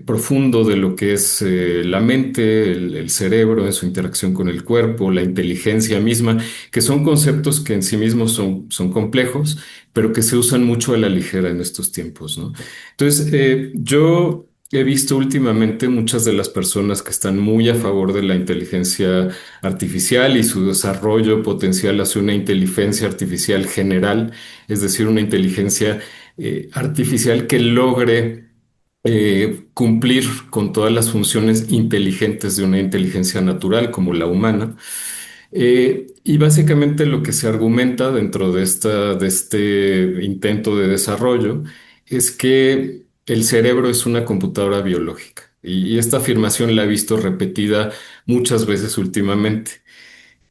profundo de lo que es la mente, el cerebro en su interacción con el cuerpo, la inteligencia misma, que son conceptos que en sí mismos son complejos pero que se usan mucho a la ligera en estos tiempos, ¿no? Entonces, yo he visto últimamente muchas de las personas que están muy a favor de la inteligencia artificial y su desarrollo potencial hacia una inteligencia artificial general, es decir, una inteligencia artificial que logre cumplir con todas las funciones inteligentes de una inteligencia natural como la humana. Y básicamente lo que se argumenta dentro de este intento de desarrollo es que el cerebro es una computadora biológica. Y esta afirmación la he visto repetida muchas veces últimamente.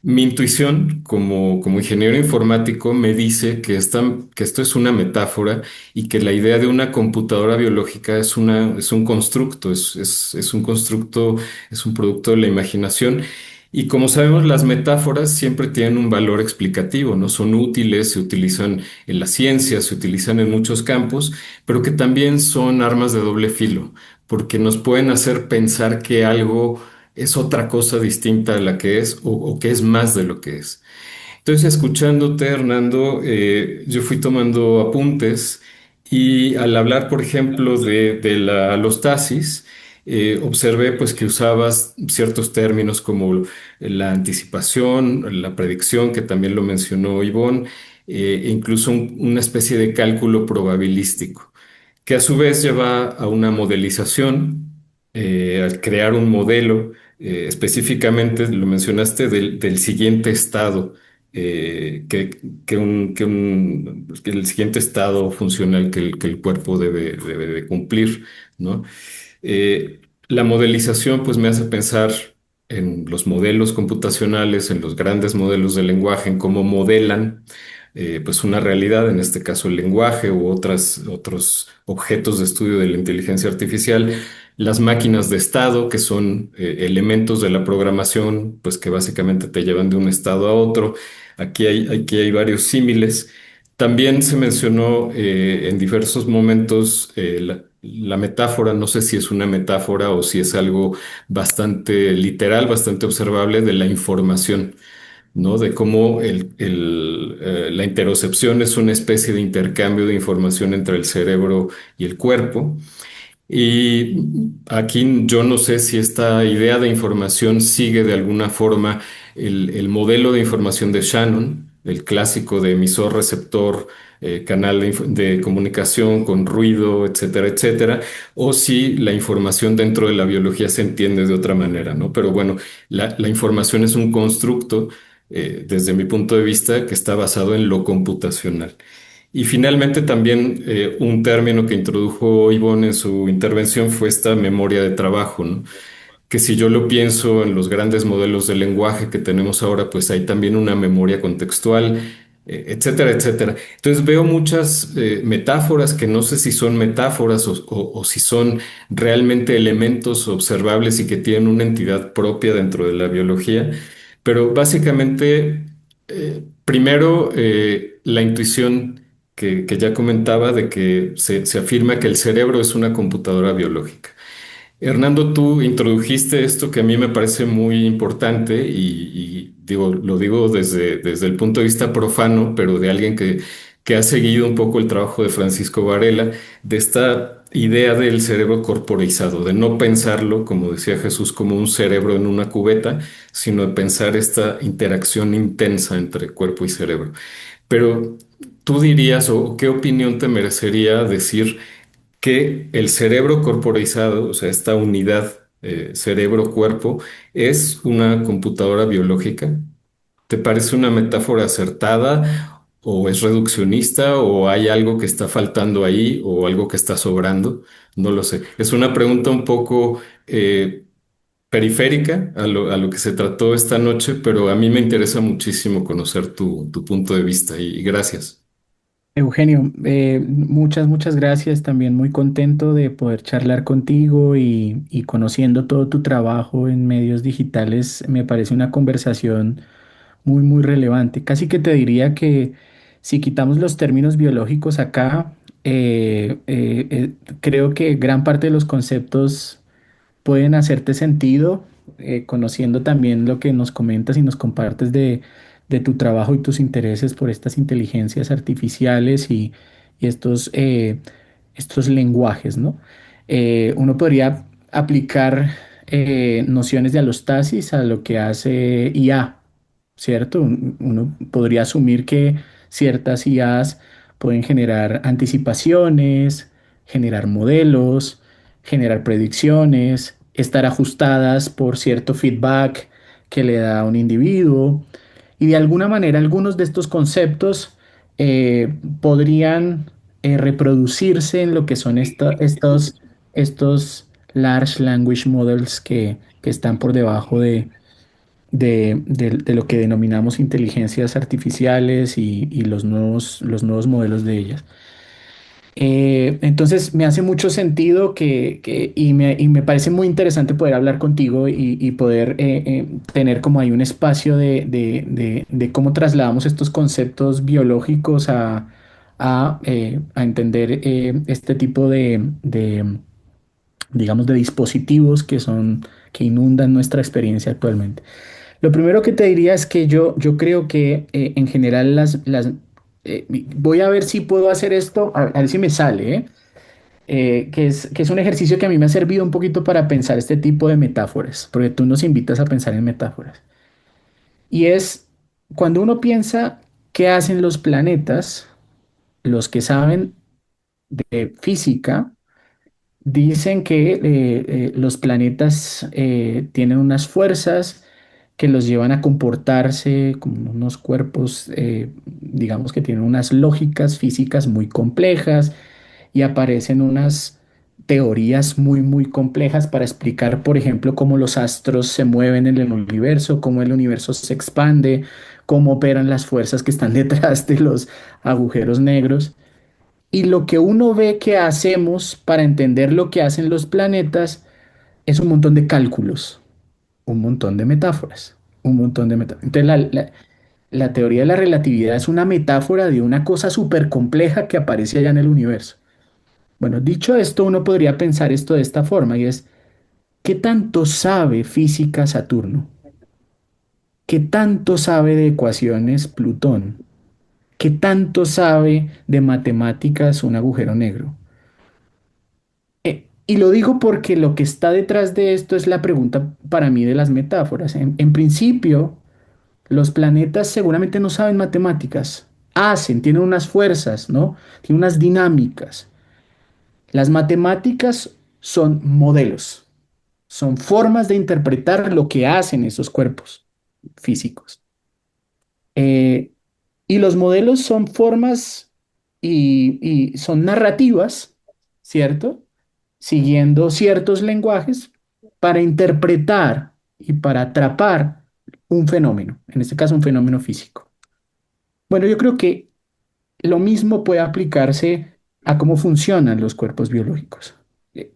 Mi intuición como ingeniero informático me dice que esto es una metáfora y que la idea de una computadora biológica es un constructo, es un constructo, es un producto de la imaginación. Y como sabemos, las metáforas siempre tienen un valor explicativo, ¿no? Son útiles, se utilizan en la ciencia, se utilizan en muchos campos, pero que también son armas de doble filo, porque nos pueden hacer pensar que algo es otra cosa distinta a la que es o que es más de lo que es. Entonces, escuchándote, Hernando, yo fui tomando apuntes y al hablar, por ejemplo, de la alostasis, observé pues que usabas ciertos términos como la anticipación, la predicción, que también lo mencionó Ivonne, e incluso una especie de cálculo probabilístico que a su vez lleva a una modelización, al crear un modelo, específicamente lo mencionaste del siguiente estado, que el siguiente estado funcional que el cuerpo debe de cumplir, ¿no? La modelización pues me hace pensar en los modelos computacionales, en los grandes modelos de lenguaje, en cómo modelan pues una realidad, en este caso el lenguaje u otros objetos de estudio de la inteligencia artificial, las máquinas de estado, que son elementos de la programación, pues que básicamente te llevan de un estado a otro. Aquí hay varios símiles. También se mencionó en diversos momentos la metáfora, no sé si es una metáfora o si es algo bastante literal, bastante observable de la información, ¿no? De cómo la interocepción es una especie de intercambio de información entre el cerebro y el cuerpo. Y aquí yo no sé si esta idea de información sigue de alguna forma el modelo de información de Shannon, el clásico de emisor, receptor, canal de comunicación con ruido, etcétera, etcétera, o si la información dentro de la biología se entiende de otra manera, ¿no? Pero bueno, la información es un constructo, desde mi punto de vista, que está basado en lo computacional. Y finalmente también un término que introdujo Ivonne en su intervención fue esta memoria de trabajo, ¿no? Que si yo lo pienso en los grandes modelos de lenguaje que tenemos ahora, pues hay también una memoria contextual, etcétera, etcétera. Entonces veo muchas metáforas que no sé si son metáforas o si son realmente elementos observables y que tienen una entidad propia dentro de la biología, pero básicamente, primero, la intuición que ya comentaba de que se afirma que el cerebro es una computadora biológica. Hernando, tú introdujiste esto que a mí me parece muy importante y digo, lo digo desde el punto de vista profano, pero de alguien que ha seguido un poco el trabajo de Francisco Varela, de esta idea del cerebro corporizado, de no pensarlo, como decía Jesús, como un cerebro en una cubeta, sino de pensar esta interacción intensa entre cuerpo y cerebro. Pero tú dirías, o qué opinión te merecería decir que el cerebro corporizado, o sea, esta unidad cerebro-cuerpo, es una computadora biológica? ¿Te parece una metáfora acertada o es reduccionista o hay algo que está faltando ahí o algo que está sobrando? No lo sé. Es una pregunta un poco periférica a lo que se trató esta noche, pero a mí me interesa muchísimo conocer tu punto de vista y gracias. Eugenio, muchas gracias. También muy contento de poder charlar contigo y conociendo todo tu trabajo en medios digitales. Me parece una conversación muy relevante. Casi que te diría que si quitamos los términos biológicos acá, creo que gran parte de los conceptos pueden hacerte sentido, conociendo también lo que nos comentas y nos compartes de tu trabajo y tus intereses por estas inteligencias artificiales y estos lenguajes, ¿no? Uno podría aplicar nociones de alostasis a lo que hace IA, ¿cierto? Uno podría asumir que ciertas IAs pueden generar anticipaciones, generar modelos, generar predicciones, estar ajustadas por cierto feedback que le da un individuo. Y de alguna manera algunos de estos conceptos podrían reproducirse en lo que son estos Large Language Models que están por debajo de lo que denominamos inteligencias artificiales y los nuevos modelos de ellas. Entonces me hace mucho sentido y me parece muy interesante poder hablar contigo y poder tener como ahí un espacio de cómo trasladamos estos conceptos biológicos a entender este tipo digamos, de dispositivos que inundan nuestra experiencia actualmente. Lo primero que te diría es que yo creo que en general voy a ver si puedo hacer esto, a ver si me sale, que es un ejercicio que a mí me ha servido un poquito para pensar este tipo de metáforas, porque tú nos invitas a pensar en metáforas. Y es cuando uno piensa qué hacen los planetas, los que saben de física, dicen que los planetas tienen unas fuerzas que los llevan a comportarse como unos cuerpos, digamos que tienen unas lógicas físicas muy complejas y aparecen unas teorías muy complejas para explicar, por ejemplo, cómo los astros se mueven en el universo, cómo el universo se expande, cómo operan las fuerzas que están detrás de los agujeros negros. Y lo que uno ve que hacemos para entender lo que hacen los planetas es un montón de cálculos, un montón de metáforas, un montón de metáforas. Entonces, la teoría de la relatividad es una metáfora de una cosa súper compleja que aparece allá en el universo. Bueno, dicho esto, uno podría pensar esto de esta forma y es, ¿qué tanto sabe física Saturno? ¿Qué tanto sabe de ecuaciones Plutón? ¿Qué tanto sabe de matemáticas un agujero negro? Y lo digo porque lo que está detrás de esto es la pregunta para mí de las metáforas. En principio, los planetas seguramente no saben matemáticas, tienen unas fuerzas, ¿no? Tienen unas dinámicas. Las matemáticas son modelos, son formas de interpretar lo que hacen esos cuerpos físicos. Eh, y los modelos son formas y son narrativas, ¿cierto? Siguiendo ciertos lenguajes para interpretar y para atrapar un fenómeno, en este caso un fenómeno físico. Bueno, yo creo que lo mismo puede aplicarse a cómo funcionan los cuerpos biológicos. Eh,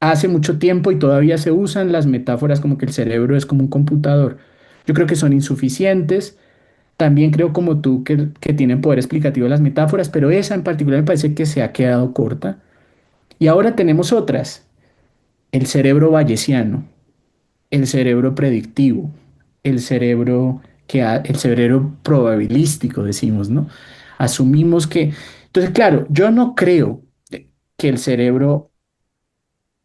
Hace mucho tiempo y todavía se usan las metáforas como que el cerebro es como un computador. Yo creo que son insuficientes. También creo como tú que tienen poder explicativo las metáforas, pero esa en particular me parece que se ha quedado corta. Y ahora tenemos otras. El cerebro bayesiano, el cerebro predictivo, el cerebro probabilístico, decimos, ¿no? Asumimos que... Entonces, claro, yo no creo que el cerebro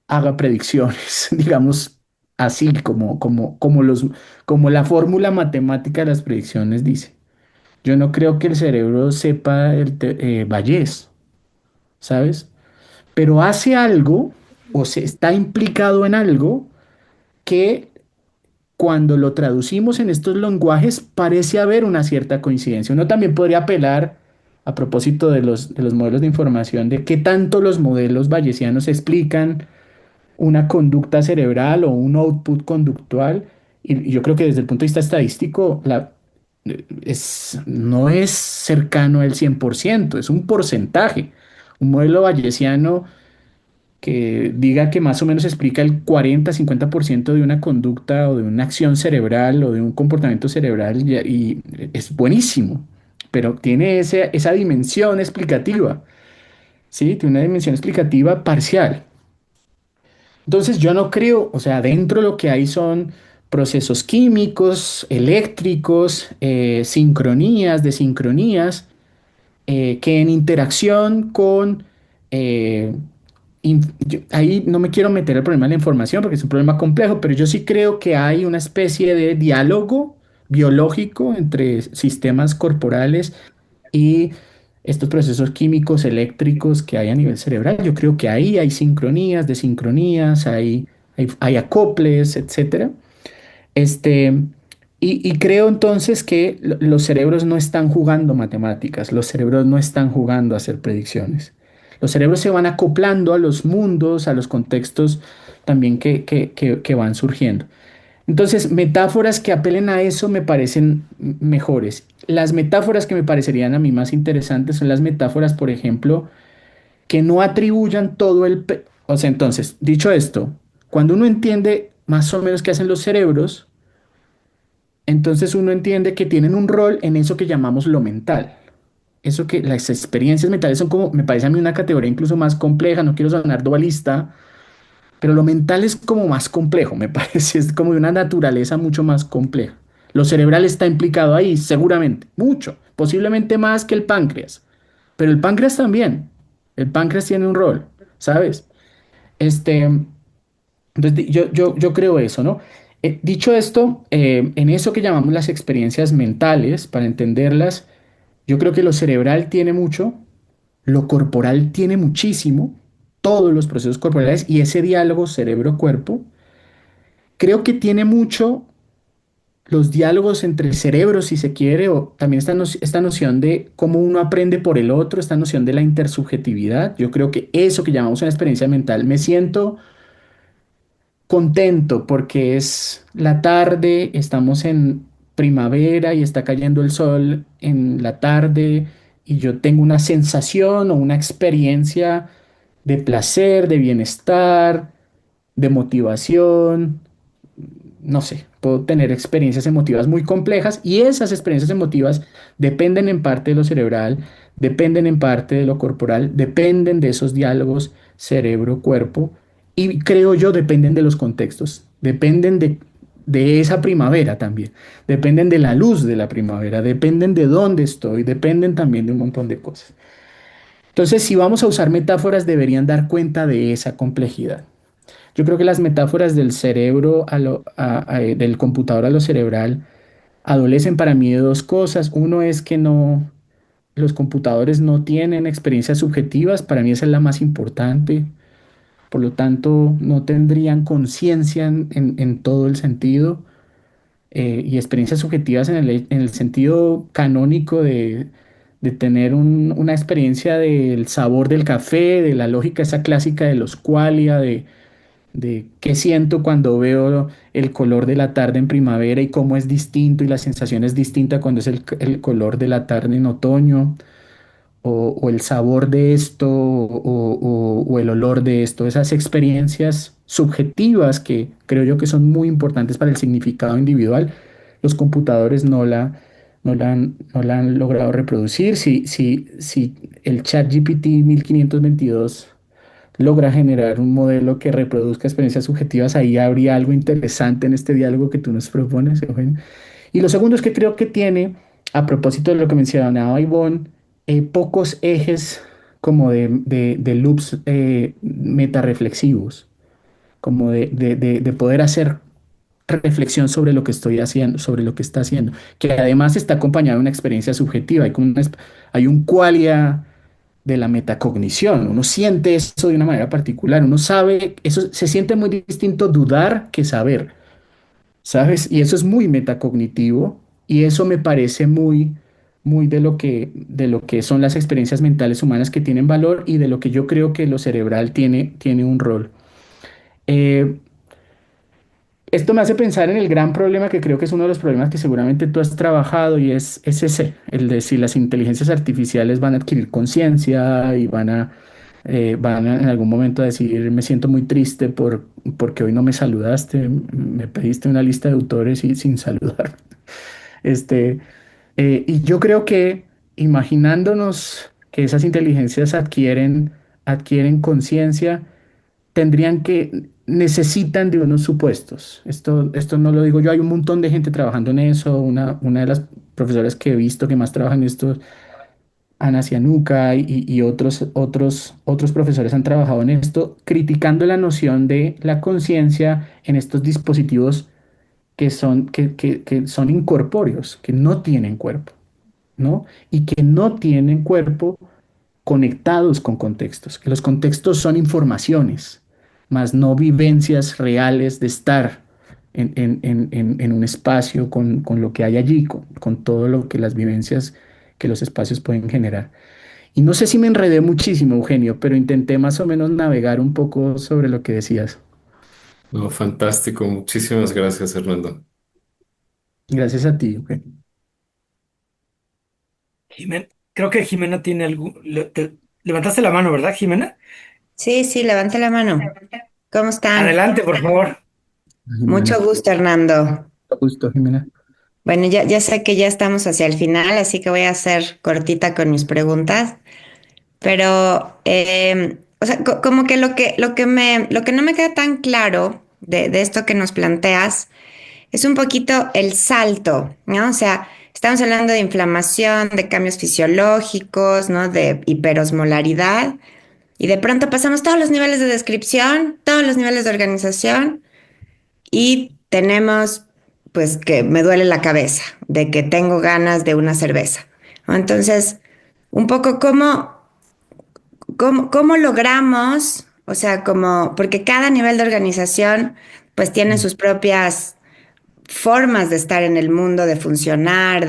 haga predicciones, digamos así, como la fórmula matemática de las predicciones dice. Yo no creo que el cerebro sepa Bayes, ¿sabes? Pero hace algo o se está implicado en algo que cuando lo traducimos en estos lenguajes parece haber una cierta coincidencia. Uno también podría apelar a propósito de los modelos de información, de qué tanto los modelos bayesianos explican una conducta cerebral o un output conductual. Y yo creo que desde el punto de vista estadístico no es cercano al 100%, es un porcentaje. Un modelo bayesiano que diga que más o menos explica el 40-50% de una conducta o de una acción cerebral o de un comportamiento cerebral y es buenísimo, pero tiene esa dimensión explicativa, ¿sí? Tiene una dimensión explicativa parcial. Entonces yo no creo, o sea, dentro lo que hay son procesos químicos, eléctricos, sincronías, desincronías, que en interacción con eh, ahí no me quiero meter el problema de la información porque es un problema complejo, pero yo sí creo que hay una especie de diálogo biológico entre sistemas corporales y estos procesos químicos, eléctricos que hay a nivel cerebral. Yo creo que ahí hay sincronías, desincronías, hay acoples, etcétera. Este, y creo entonces que los cerebros no están jugando matemáticas, los cerebros no están jugando a hacer predicciones. Los cerebros se van acoplando a los mundos, a los contextos también que van surgiendo. Entonces, metáforas que apelen a eso me parecen mejores. Las metáforas que me parecerían a mí más interesantes son las metáforas, por ejemplo, que no atribuyan todo O sea, entonces, dicho esto, cuando uno entiende más o menos qué hacen los cerebros, entonces uno entiende que tienen un rol en eso que llamamos lo mental. Eso que las experiencias mentales son como, me parece a mí una categoría incluso más compleja, no quiero sonar dualista, pero lo mental es como más complejo, me parece, es como de una naturaleza mucho más compleja. Lo cerebral está implicado ahí, seguramente, mucho, posiblemente más que el páncreas, pero el páncreas también. El páncreas tiene un rol, ¿sabes? Este, entonces, yo creo eso, ¿no? Dicho esto, en eso que llamamos las experiencias mentales, para entenderlas, yo creo que lo cerebral tiene mucho, lo corporal tiene muchísimo, todos los procesos corporales y ese diálogo cerebro-cuerpo. Creo que tiene mucho los diálogos entre cerebros, si se quiere, o también esta noción de cómo uno aprende por el otro, esta noción de la intersubjetividad. Yo creo que eso que llamamos una experiencia mental, me siento contento porque es la tarde, estamos en primavera y está cayendo el sol en la tarde y yo tengo una sensación o una experiencia de placer, de bienestar, de motivación, no sé, puedo tener experiencias emotivas muy complejas y esas experiencias emotivas dependen en parte de lo cerebral, dependen en parte de lo corporal, dependen de esos diálogos cerebro-cuerpo y creo yo dependen de los contextos, dependen de esa primavera también, dependen de la luz de la primavera, dependen de dónde estoy, dependen también de un montón de cosas. Entonces, si vamos a usar metáforas, deberían dar cuenta de esa complejidad. Yo creo que las metáforas del cerebro del computador a lo cerebral adolecen para mí de dos cosas. Uno es que no, los computadores no tienen experiencias subjetivas, para mí esa es la más importante. Por lo tanto, no tendrían conciencia en todo el sentido y experiencias subjetivas en el sentido canónico de tener una experiencia del sabor del café, de la lógica esa clásica de los qualia, de qué siento cuando veo el color de la tarde en primavera y cómo es distinto y la sensación es distinta cuando es el color de la tarde en otoño, o el sabor de esto, o el olor de esto, esas experiencias subjetivas que creo yo que son muy importantes para el significado individual, los computadores no la han logrado reproducir. Si el ChatGPT 1522 logra generar un modelo que reproduzca experiencias subjetivas, ahí habría algo interesante en este diálogo que tú nos propones, Eugenio. Y lo segundo es que creo que tiene, a propósito de lo que mencionaba Ivonne, pocos ejes como de loops metarreflexivos, como de poder hacer reflexión sobre lo que estoy haciendo, sobre lo que está haciendo, que además está acompañado de una experiencia subjetiva, hay un qualia de la metacognición. Uno siente eso de una manera particular, uno sabe, eso se siente muy distinto dudar que saber, ¿sabes? Y eso es muy metacognitivo y eso me parece muy de lo que son las experiencias mentales humanas que tienen valor y de lo que yo creo que lo cerebral tiene un rol. Eh, Esto me hace pensar en el gran problema que creo que es uno de los problemas que seguramente tú has trabajado y es ese, el de si las inteligencias artificiales van a adquirir conciencia y van en algún momento a decir, me siento muy triste porque hoy no me saludaste, me pediste una lista de autores y sin saludar. Este, y yo creo que imaginándonos que esas inteligencias adquieren conciencia, necesitan de unos supuestos. Esto no lo digo yo, hay un montón de gente trabajando en eso. Una de las profesoras que he visto que más trabajan en esto, Ana Cianuca y otros profesores han trabajado en esto, criticando la noción de la conciencia en estos dispositivos que son incorpóreos, que no tienen cuerpo, ¿no? Y que no tienen cuerpo conectados con contextos, que los contextos son informaciones, más no vivencias reales de estar en un espacio con lo que hay allí, con todo lo que las vivencias que los espacios pueden generar. Y no sé si me enredé muchísimo, Eugenio, pero intenté más o menos navegar un poco sobre lo que decías. No, fantástico. Muchísimas gracias, Hernando. Gracias a ti. Ok. Creo que Jimena tiene algún... levantaste la mano, ¿verdad, Jimena? Sí, sí, levante la mano. ¿Cómo están? Adelante, por favor. Jimena, Mucho gusto, Hernando. gusto, Jimena. Bueno, ya sé que ya estamos hacia el final, así que voy a ser cortita con mis preguntas, pero, o sea, como que lo que no me queda tan claro de esto que nos planteas es un poquito el salto, ¿no? O sea, estamos hablando de inflamación, de cambios fisiológicos, ¿no? De hiperosmolaridad, y de pronto pasamos todos los niveles de descripción, todos los niveles de organización. Y tenemos, pues, que me duele la cabeza, de que tengo ganas de una cerveza, ¿no? Entonces, un poco cómo logramos, o sea, como, porque cada nivel de organización, pues, tiene sus propias formas de estar en el mundo, de funcionar,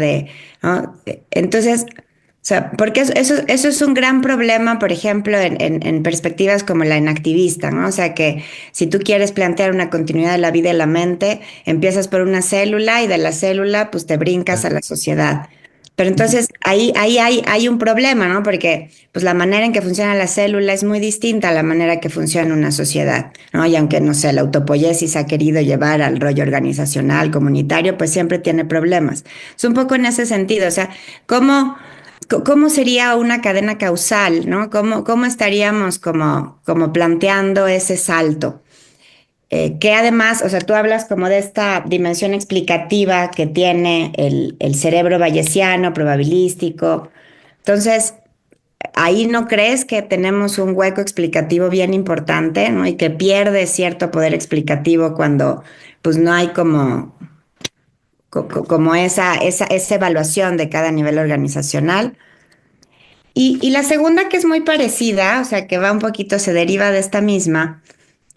¿no? Entonces, o sea, porque eso es un gran problema, por ejemplo, en perspectivas como la enactivista, ¿no? O sea, que si tú quieres plantear una continuidad de la vida y la mente, empiezas por una célula y de la célula, pues te brincas a la sociedad. Pero entonces ahí hay un problema, ¿no? Porque pues la manera en que funciona la célula es muy distinta a la manera que funciona una sociedad, ¿no? Y aunque, no sé, la autopoiesis ha querido llevar al rollo organizacional, comunitario, pues siempre tiene problemas. Es un poco en ese sentido, o sea, ¿cómo sería una cadena causal, ¿no? ¿Cómo estaríamos como planteando ese salto? Que además, o sea, tú hablas como de esta dimensión explicativa que tiene el cerebro bayesiano, probabilístico. Entonces, ahí no crees que tenemos un hueco explicativo bien importante, ¿no? Y que pierde cierto poder explicativo cuando pues no hay como esa evaluación de cada nivel organizacional. Y la segunda, que es muy parecida, o sea, que va un poquito, se deriva de esta misma,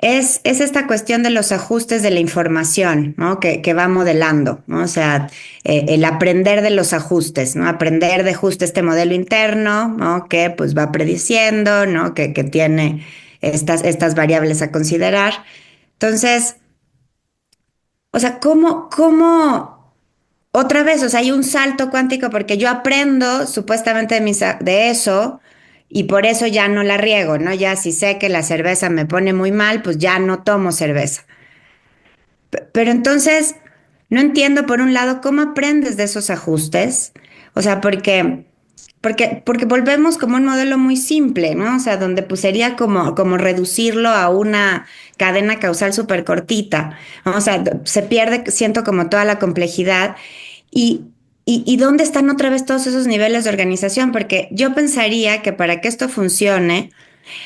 es esta cuestión de los ajustes de la información, ¿no? Que va modelando, ¿no? O sea, el aprender de los ajustes, ¿no? Aprender de justo este modelo interno, ¿no? Que pues va prediciendo, ¿no? Que tiene estas variables a considerar. Entonces, o sea, otra vez, o sea, hay un salto cuántico porque yo aprendo supuestamente de eso y por eso ya no la riego, ¿no? Ya si sé que la cerveza me pone muy mal, pues ya no tomo cerveza. Pero entonces, no entiendo por un lado cómo aprendes de esos ajustes, o sea, porque volvemos como un modelo muy simple, ¿no? O sea, donde pues sería como reducirlo a una cadena causal súper cortita, ¿no? O sea, se pierde, siento como toda la complejidad y, y dónde están otra vez todos esos niveles de organización, porque yo pensaría que para que esto funcione,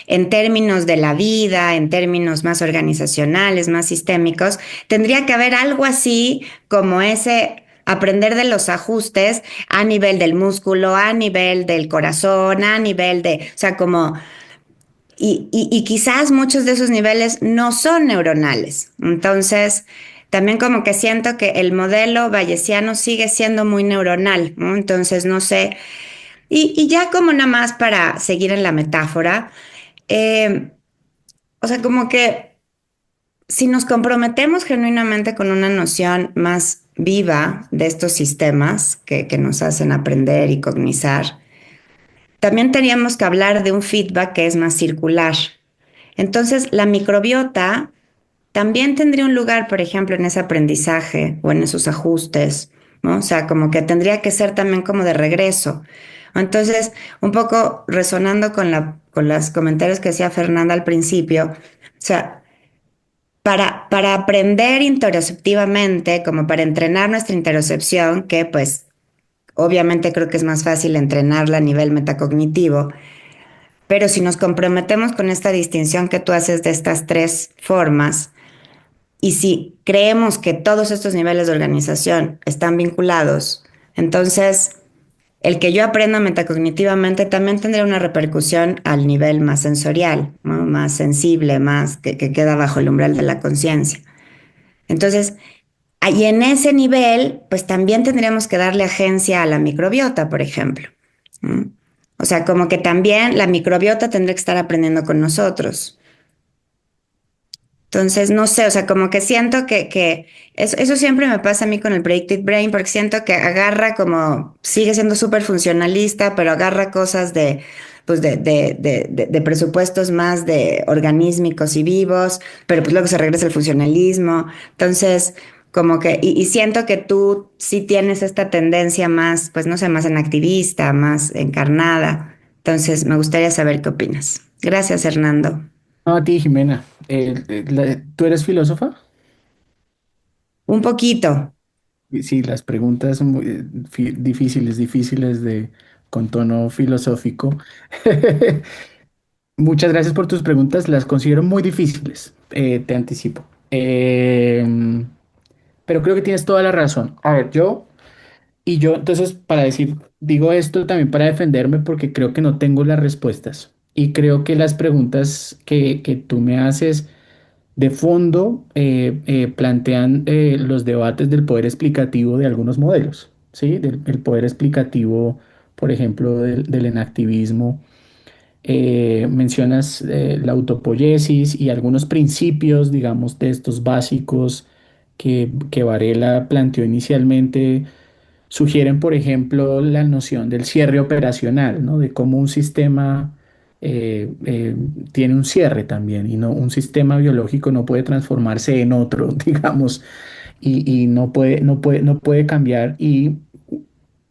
en términos de la vida, en términos más organizacionales, más sistémicos, tendría que haber algo así como ese aprender de los ajustes a nivel del músculo, a nivel del corazón, a nivel o sea, como, y quizás muchos de esos niveles no son neuronales. Entonces, también como que siento que el modelo bayesiano sigue siendo muy neuronal, ¿no? Entonces, no sé. Y ya como nada más para seguir en la metáfora, eh, o sea, como que si nos comprometemos genuinamente con una noción más viva de estos sistemas que nos hacen aprender y cognizar, también teníamos que hablar de un feedback que es más circular. Entonces, la microbiota también tendría un lugar, por ejemplo, en ese aprendizaje o en esos ajustes, ¿no? O sea, como que tendría que ser también como de regreso. Entonces, un poco resonando con los comentarios que hacía Fernanda al principio, o sea, para aprender interoceptivamente, como para entrenar nuestra interocepción, que pues obviamente creo que es más fácil entrenarla a nivel metacognitivo, pero si nos comprometemos con esta distinción que tú haces de estas tres formas, y si creemos que todos estos niveles de organización están vinculados, entonces el que yo aprenda metacognitivamente también tendrá una repercusión al nivel más sensorial, ¿no? Más sensible, más que queda bajo el umbral de la conciencia. Entonces, y en ese nivel, pues también tendríamos que darle agencia a la microbiota, por ejemplo. ¿No? O sea, como que también la microbiota tendría que estar aprendiendo con nosotros. Entonces, no sé, o sea, como que siento que eso siempre me pasa a mí con el Predictive Brain, porque siento que agarra como, sigue siendo súper funcionalista, pero agarra cosas pues de presupuestos más de organísmicos y vivos, pero pues luego se regresa al funcionalismo. Entonces, como que, y siento que tú sí tienes esta tendencia más, pues no sé, más en activista, más encarnada. Entonces, me gustaría saber qué opinas. Gracias, Hernando. No, a ti, Jimena. ¿Tú eres filósofa? Un poquito. Sí, las preguntas son muy difíciles con tono filosófico. Muchas gracias por tus preguntas, las considero muy difíciles, te anticipo. Pero creo que tienes toda la razón. A ver, entonces, para decir, digo esto también para defenderme porque creo que no tengo las respuestas. Y creo que las preguntas que tú me haces de fondo plantean los debates del poder explicativo de algunos modelos, ¿sí? El poder explicativo, por ejemplo, del enactivismo. Mencionas la autopoiesis y algunos principios, digamos, de estos básicos que Varela planteó inicialmente sugieren, por ejemplo, la noción del cierre operacional, ¿no? De cómo un sistema tiene un cierre también y no un sistema biológico no puede transformarse en otro, digamos, y no puede cambiar. Y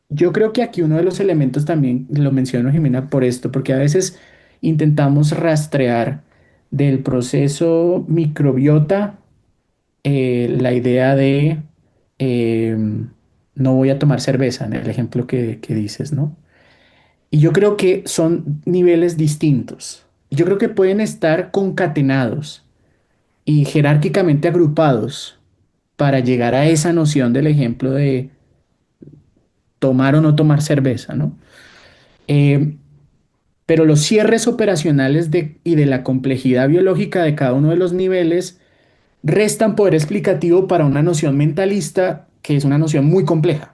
yo creo que aquí uno de los elementos también lo menciono, Jimena, por esto, porque a veces intentamos rastrear del proceso microbiota la idea de eh, no voy a tomar cerveza, en el ejemplo que dices, ¿no? Y yo creo que son niveles distintos. Yo creo que pueden estar concatenados y jerárquicamente agrupados para llegar a esa noción del ejemplo de tomar o no tomar cerveza, ¿no? Eh, pero los cierres operacionales y de la complejidad biológica de cada uno de los niveles restan poder explicativo para una noción mentalista que es una noción muy compleja.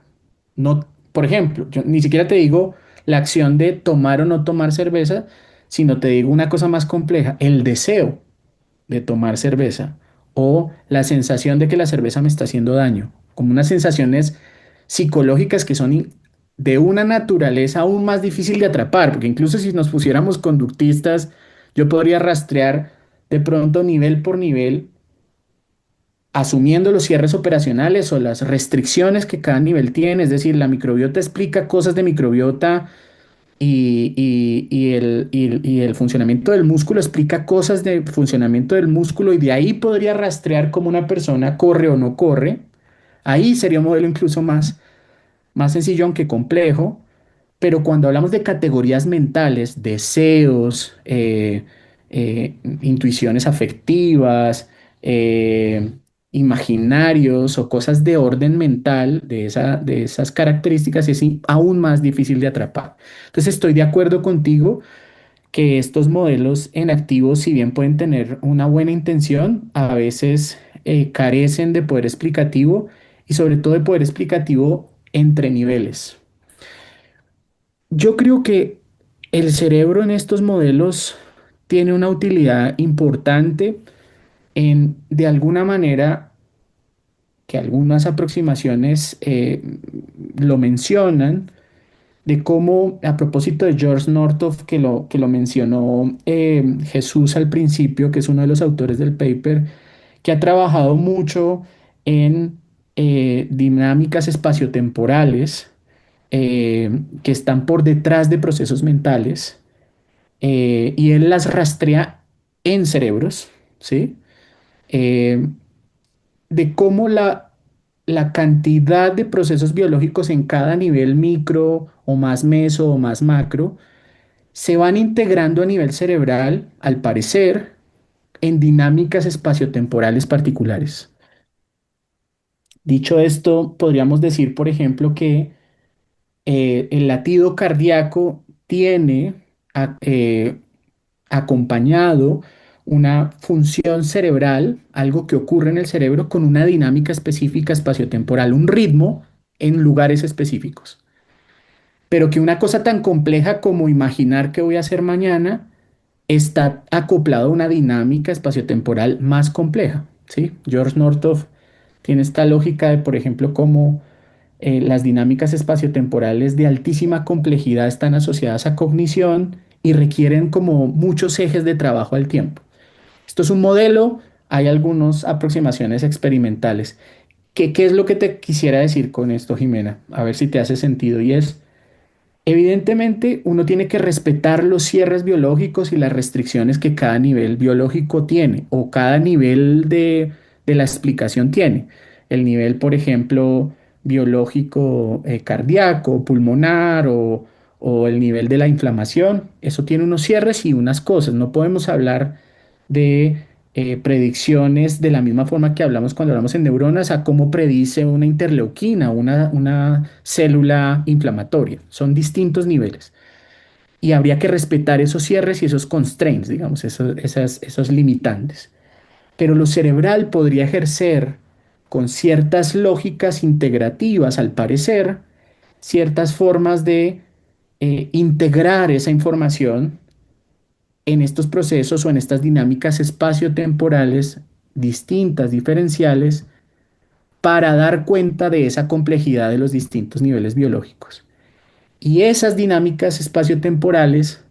No, por ejemplo, yo ni siquiera te digo la acción de tomar o no tomar cerveza, sino te digo una cosa más compleja, el deseo de tomar cerveza o la sensación de que la cerveza me está haciendo daño, como unas sensaciones psicológicas que son de una naturaleza aún más difícil de atrapar, porque incluso si nos pusiéramos conductistas, yo podría rastrear de pronto nivel por nivel asumiendo los cierres operacionales o las restricciones que cada nivel tiene, es decir, la microbiota explica cosas de microbiota y el funcionamiento del músculo explica cosas de funcionamiento del músculo y de ahí podría rastrear cómo una persona corre o no corre. Ahí sería un modelo incluso más sencillo, aunque complejo, pero cuando hablamos de categorías mentales, deseos, intuiciones afectivas, eh, imaginarios o cosas de orden mental de esas características, es aún más difícil de atrapar. Entonces estoy de acuerdo contigo que estos modelos en activo, si bien pueden tener una buena intención, a veces carecen de poder explicativo y sobre todo de poder explicativo entre niveles. Yo creo que el cerebro en estos modelos tiene una utilidad importante en, de alguna manera, que algunas aproximaciones lo mencionan, de cómo, a propósito de George Northrop, que lo mencionó Jesús al principio, que es uno de los autores del paper, que ha trabajado mucho en dinámicas espaciotemporales que están por detrás de procesos mentales y él las rastrea en cerebros, ¿sí? Eh, de cómo la cantidad de procesos biológicos en cada nivel micro o más meso o más macro se van integrando a nivel cerebral, al parecer, en dinámicas espaciotemporales particulares. Dicho esto, podríamos decir, por ejemplo, que el latido cardíaco tiene acompañado una función cerebral, algo que ocurre en el cerebro con una dinámica específica espaciotemporal, un ritmo en lugares específicos. Pero que una cosa tan compleja como imaginar qué voy a hacer mañana está acoplado a una dinámica espaciotemporal más compleja, ¿sí? George Northoff tiene esta lógica de, por ejemplo, cómo las dinámicas espaciotemporales de altísima complejidad están asociadas a cognición y requieren como muchos ejes de trabajo al tiempo. Esto es un modelo, hay algunas aproximaciones experimentales. ¿Qué es lo que te quisiera decir con esto, Jimena? A ver si te hace sentido. Y es, evidentemente, uno tiene que respetar los cierres biológicos y las restricciones que cada nivel biológico tiene o cada nivel de la explicación tiene. El nivel, por ejemplo, biológico cardíaco, pulmonar o el nivel de la inflamación, eso tiene unos cierres y unas cosas. No podemos hablar de predicciones de la misma forma que hablamos cuando hablamos en neuronas a cómo predice una interleuquina, una célula inflamatoria. Son distintos niveles. Y habría que respetar esos cierres y esos constraints, digamos, esos limitantes. Pero lo cerebral podría ejercer con ciertas lógicas integrativas, al parecer, ciertas formas de integrar esa información en estos procesos o en estas dinámicas espaciotemporales distintas, diferenciales, para dar cuenta de esa complejidad de los distintos niveles biológicos. Y esas dinámicas espaciotemporales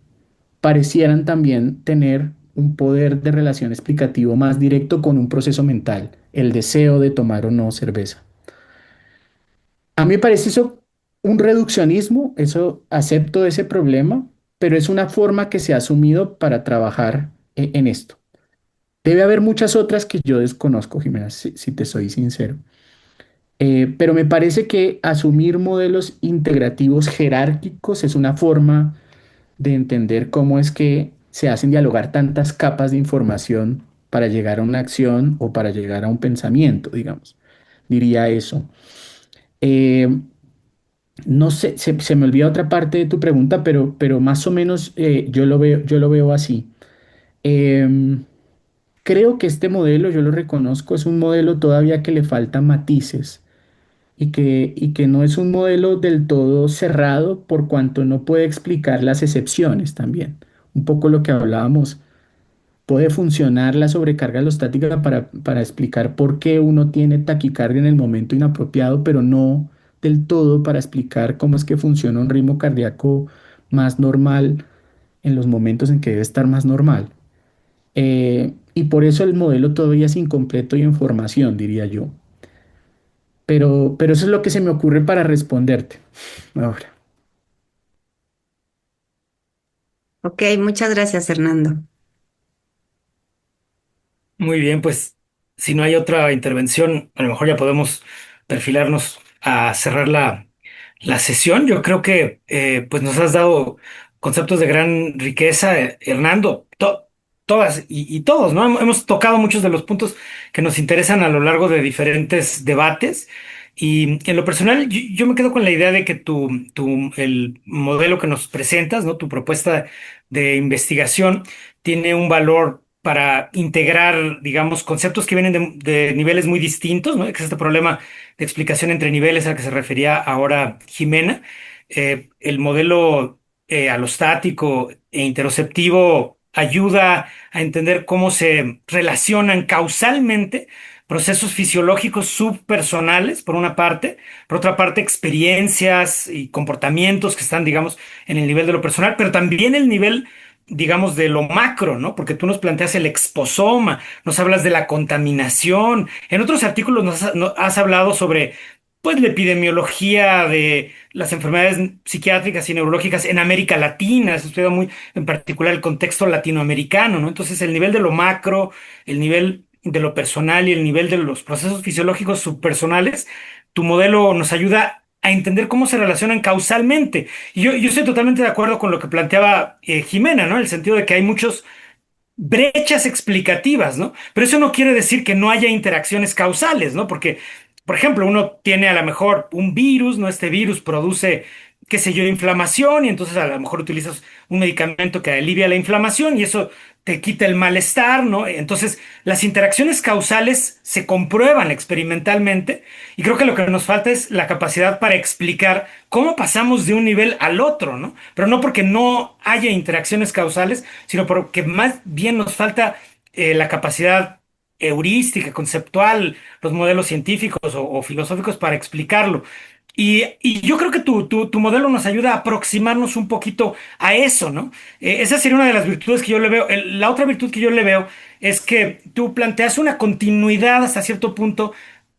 parecieran también tener un poder de relación explicativo más directo con un proceso mental, el deseo de tomar o no cerveza. A mí me parece eso un reduccionismo, eso acepto ese problema, pero es una forma que se ha asumido para trabajar en esto. Debe haber muchas otras que yo desconozco, Jimena, si te soy sincero. Pero me parece que asumir modelos integrativos jerárquicos es una forma de entender cómo es que se hacen dialogar tantas capas de información para llegar a una acción o para llegar a un pensamiento, digamos. Diría eso. Eh, no sé, se me olvida otra parte de tu pregunta, pero más o menos yo lo veo así. Em, Creo que este modelo, yo lo reconozco, es un modelo todavía que le faltan matices y que no es un modelo del todo cerrado por cuanto no puede explicar las excepciones también. Un poco lo que hablábamos, puede funcionar la sobrecarga alostática para explicar por qué uno tiene taquicardia en el momento inapropiado, pero no del todo para explicar cómo es que funciona un ritmo cardíaco más normal en los momentos en que debe estar más normal. Y por eso el modelo todavía es incompleto y en formación, diría yo. Pero eso es lo que se me ocurre para responderte. Ahora, Ok, muchas gracias, Hernando. Muy bien, pues si no hay otra intervención, a lo mejor ya podemos perfilarnos a cerrar la sesión. Yo creo que pues nos has dado conceptos de gran riqueza, Hernando, todas y todos, ¿no? Hemos tocado muchos de los puntos que nos interesan a lo largo de diferentes debates. Y en lo personal, yo me quedo con la idea de que el modelo que nos presentas, ¿no? Tu propuesta de investigación tiene un valor para integrar, digamos, conceptos que vienen de niveles muy distintos, ¿no? Que es este problema de explicación entre niveles al que se refería ahora Jimena. El modelo alostático e interoceptivo ayuda a entender cómo se relacionan causalmente procesos fisiológicos subpersonales, por una parte, por otra parte, experiencias y comportamientos que están, digamos, en el nivel de lo personal, pero también el nivel digamos, de lo macro, ¿no? Porque tú nos planteas el exposoma, nos hablas de la contaminación. En otros artículos nos has hablado sobre, pues, la epidemiología de las enfermedades psiquiátricas y neurológicas en América Latina. Has estudiado muy en particular el contexto latinoamericano, ¿no? Entonces, el nivel de lo macro, el nivel de lo personal y el nivel de los procesos fisiológicos subpersonales, tu modelo nos ayuda a entender cómo se relacionan causalmente. Y yo estoy totalmente de acuerdo con lo que planteaba Jimena, ¿no? En el sentido de que hay muchas brechas explicativas, ¿no? Pero eso no quiere decir que no haya interacciones causales, ¿no? Porque, por ejemplo, uno tiene a lo mejor un virus, ¿no? Este virus produce qué sé yo, inflamación y entonces a lo mejor utilizas un medicamento que alivia la inflamación y eso te quita el malestar, ¿no? Entonces, las interacciones causales se comprueban experimentalmente y creo que lo que nos falta es la capacidad para explicar cómo pasamos de un nivel al otro, ¿no? Pero no porque no haya interacciones causales, sino porque más bien nos falta la capacidad heurística, conceptual, los modelos científicos o filosóficos para explicarlo. Y yo creo que tu modelo nos ayuda a aproximarnos un poquito a eso, ¿no? Esa sería una de las virtudes que yo le veo. La otra virtud que yo le veo es que tú planteas una continuidad hasta cierto punto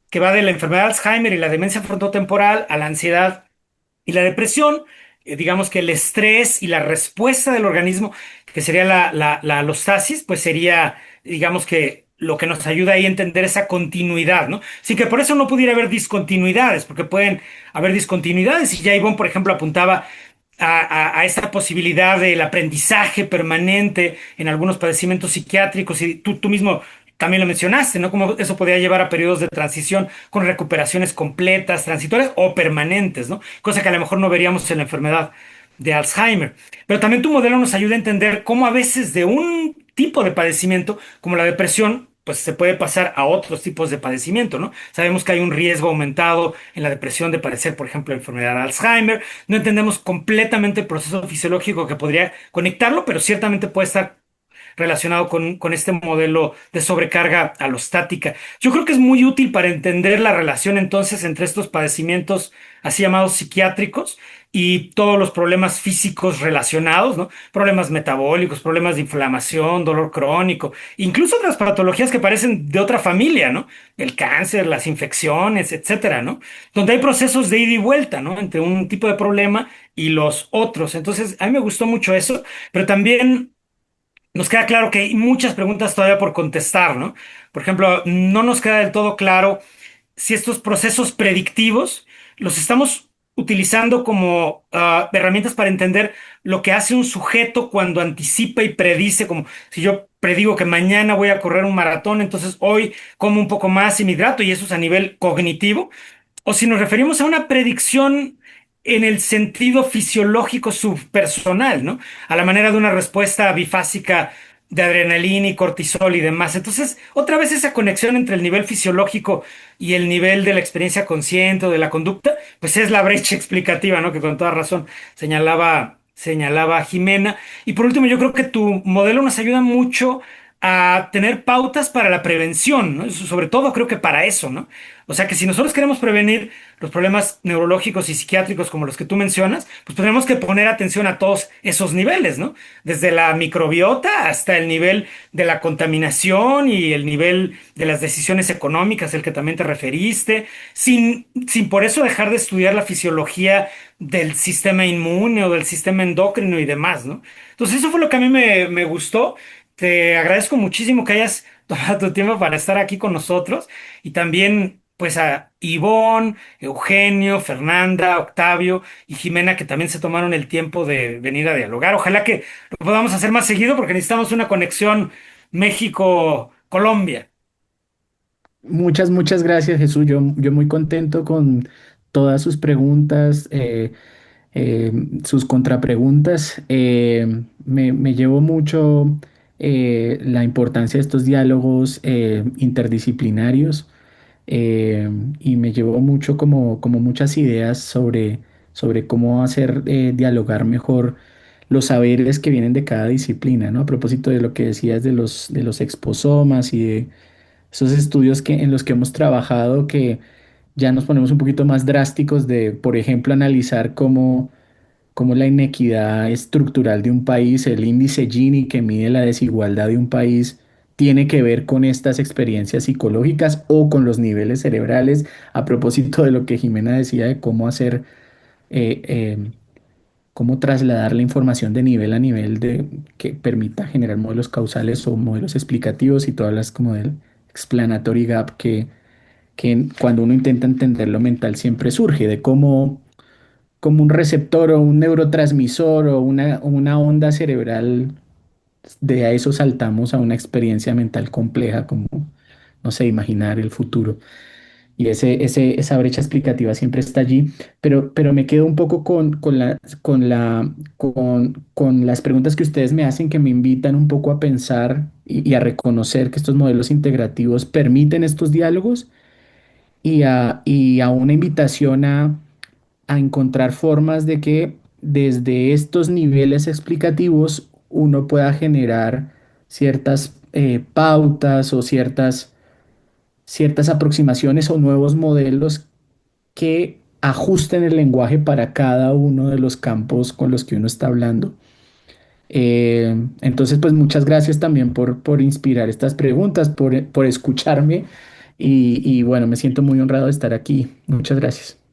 que va de la enfermedad de Alzheimer y la demencia frontotemporal a la ansiedad y la depresión. Digamos que el estrés y la respuesta del organismo, que sería la alostasis, pues sería, digamos que lo que nos ayuda ahí a entender esa continuidad, ¿no? Así que por eso no pudiera haber discontinuidades, porque pueden haber discontinuidades. Y ya Ivonne, por ejemplo, apuntaba a esta posibilidad del aprendizaje permanente en algunos padecimientos psiquiátricos, y tú mismo también lo mencionaste, ¿no? Como eso podría llevar a periodos de transición con recuperaciones completas, transitorias o permanentes, ¿no? Cosa que a lo mejor no veríamos en la enfermedad de Alzheimer. Pero también tu modelo nos ayuda a entender cómo a veces de un tipo de padecimiento, como la depresión, pues se puede pasar a otros tipos de padecimiento, ¿no? Sabemos que hay un riesgo aumentado en la depresión de padecer, por ejemplo, enfermedad de Alzheimer. No entendemos completamente el proceso fisiológico que podría conectarlo, pero ciertamente puede estar relacionado con este modelo de sobrecarga alostática. Yo creo que es muy útil para entender la relación entonces entre estos padecimientos así llamados psiquiátricos y todos los problemas físicos relacionados, ¿no? Problemas metabólicos, problemas de inflamación, dolor crónico, incluso otras patologías que parecen de otra familia, ¿no? El cáncer, las infecciones, etcétera, ¿no? Donde hay procesos de ida y vuelta, ¿no? Entre un tipo de problema y los otros. Entonces, a mí me gustó mucho eso, pero también nos queda claro que hay muchas preguntas todavía por contestar, ¿no? Por ejemplo, no nos queda del todo claro si estos procesos predictivos los estamos utilizando como herramientas para entender lo que hace un sujeto cuando anticipa y predice, como si yo predigo que mañana voy a correr un maratón, entonces hoy como un poco más y me hidrato, y eso es a nivel cognitivo, o si nos referimos a una predicción en el sentido fisiológico subpersonal, ¿no? A la manera de una respuesta bifásica de adrenalina y cortisol y demás. Entonces, otra vez esa conexión entre el nivel fisiológico y el nivel de la experiencia consciente o de la conducta, pues es la brecha explicativa, ¿no? Que con toda razón señalaba Jimena. Y por último, yo creo que tu modelo nos ayuda mucho a tener pautas para la prevención, ¿no? Sobre todo creo que para eso, ¿no? O sea que si nosotros queremos prevenir los problemas neurológicos y psiquiátricos como los que tú mencionas, pues tenemos que poner atención a todos esos niveles, ¿no? Desde la microbiota hasta el nivel de la contaminación y el nivel de las decisiones económicas, el que también te referiste, sin por eso dejar de estudiar la fisiología del sistema inmune o del sistema endocrino y demás, ¿no? Entonces eso fue lo que a mí me gustó. Te agradezco muchísimo que hayas tomado tu tiempo para estar aquí con nosotros y también pues a Ivonne, Eugenio, Fernanda, Octavio y Jimena que también se tomaron el tiempo de venir a dialogar. Ojalá que lo podamos hacer más seguido porque necesitamos una conexión México-Colombia. Muchas gracias, Jesús. Yo muy contento con todas sus preguntas, eh, sus contrapreguntas. Me llevo mucho la importancia de estos diálogos interdisciplinarios, eh, y me llevó mucho como muchas ideas sobre cómo hacer dialogar mejor los saberes que vienen de cada disciplina, ¿no? A propósito de lo que decías de los exposomas y de esos estudios en los que hemos trabajado, que ya nos ponemos un poquito más drásticos de, por ejemplo, analizar cómo la inequidad estructural de un país, el índice Gini que mide la desigualdad de un país, tiene que ver con estas experiencias psicológicas o con los niveles cerebrales, a propósito de lo que Jimena decía de cómo hacer, eh, eh, cómo trasladar la información de nivel a nivel que permita generar modelos causales o modelos explicativos, y tú hablas como del explanatory gap que cuando uno intenta entender lo mental siempre surge, de cómo como un receptor o un neurotransmisor o una onda cerebral, de a eso saltamos a una experiencia mental compleja como, no sé, imaginar el futuro. y esa brecha explicativa siempre está allí, pero me quedo un poco con las preguntas que ustedes me hacen que me invitan un poco a pensar y a reconocer que estos modelos integrativos permiten estos diálogos y a una invitación a encontrar formas de que desde estos niveles explicativos uno pueda generar ciertas pautas o ciertas aproximaciones o nuevos modelos que ajusten el lenguaje para cada uno de los campos con los que uno está hablando. Entonces, pues muchas gracias también por inspirar estas preguntas, por escucharme y bueno, me siento muy honrado de estar aquí. Muchas gracias.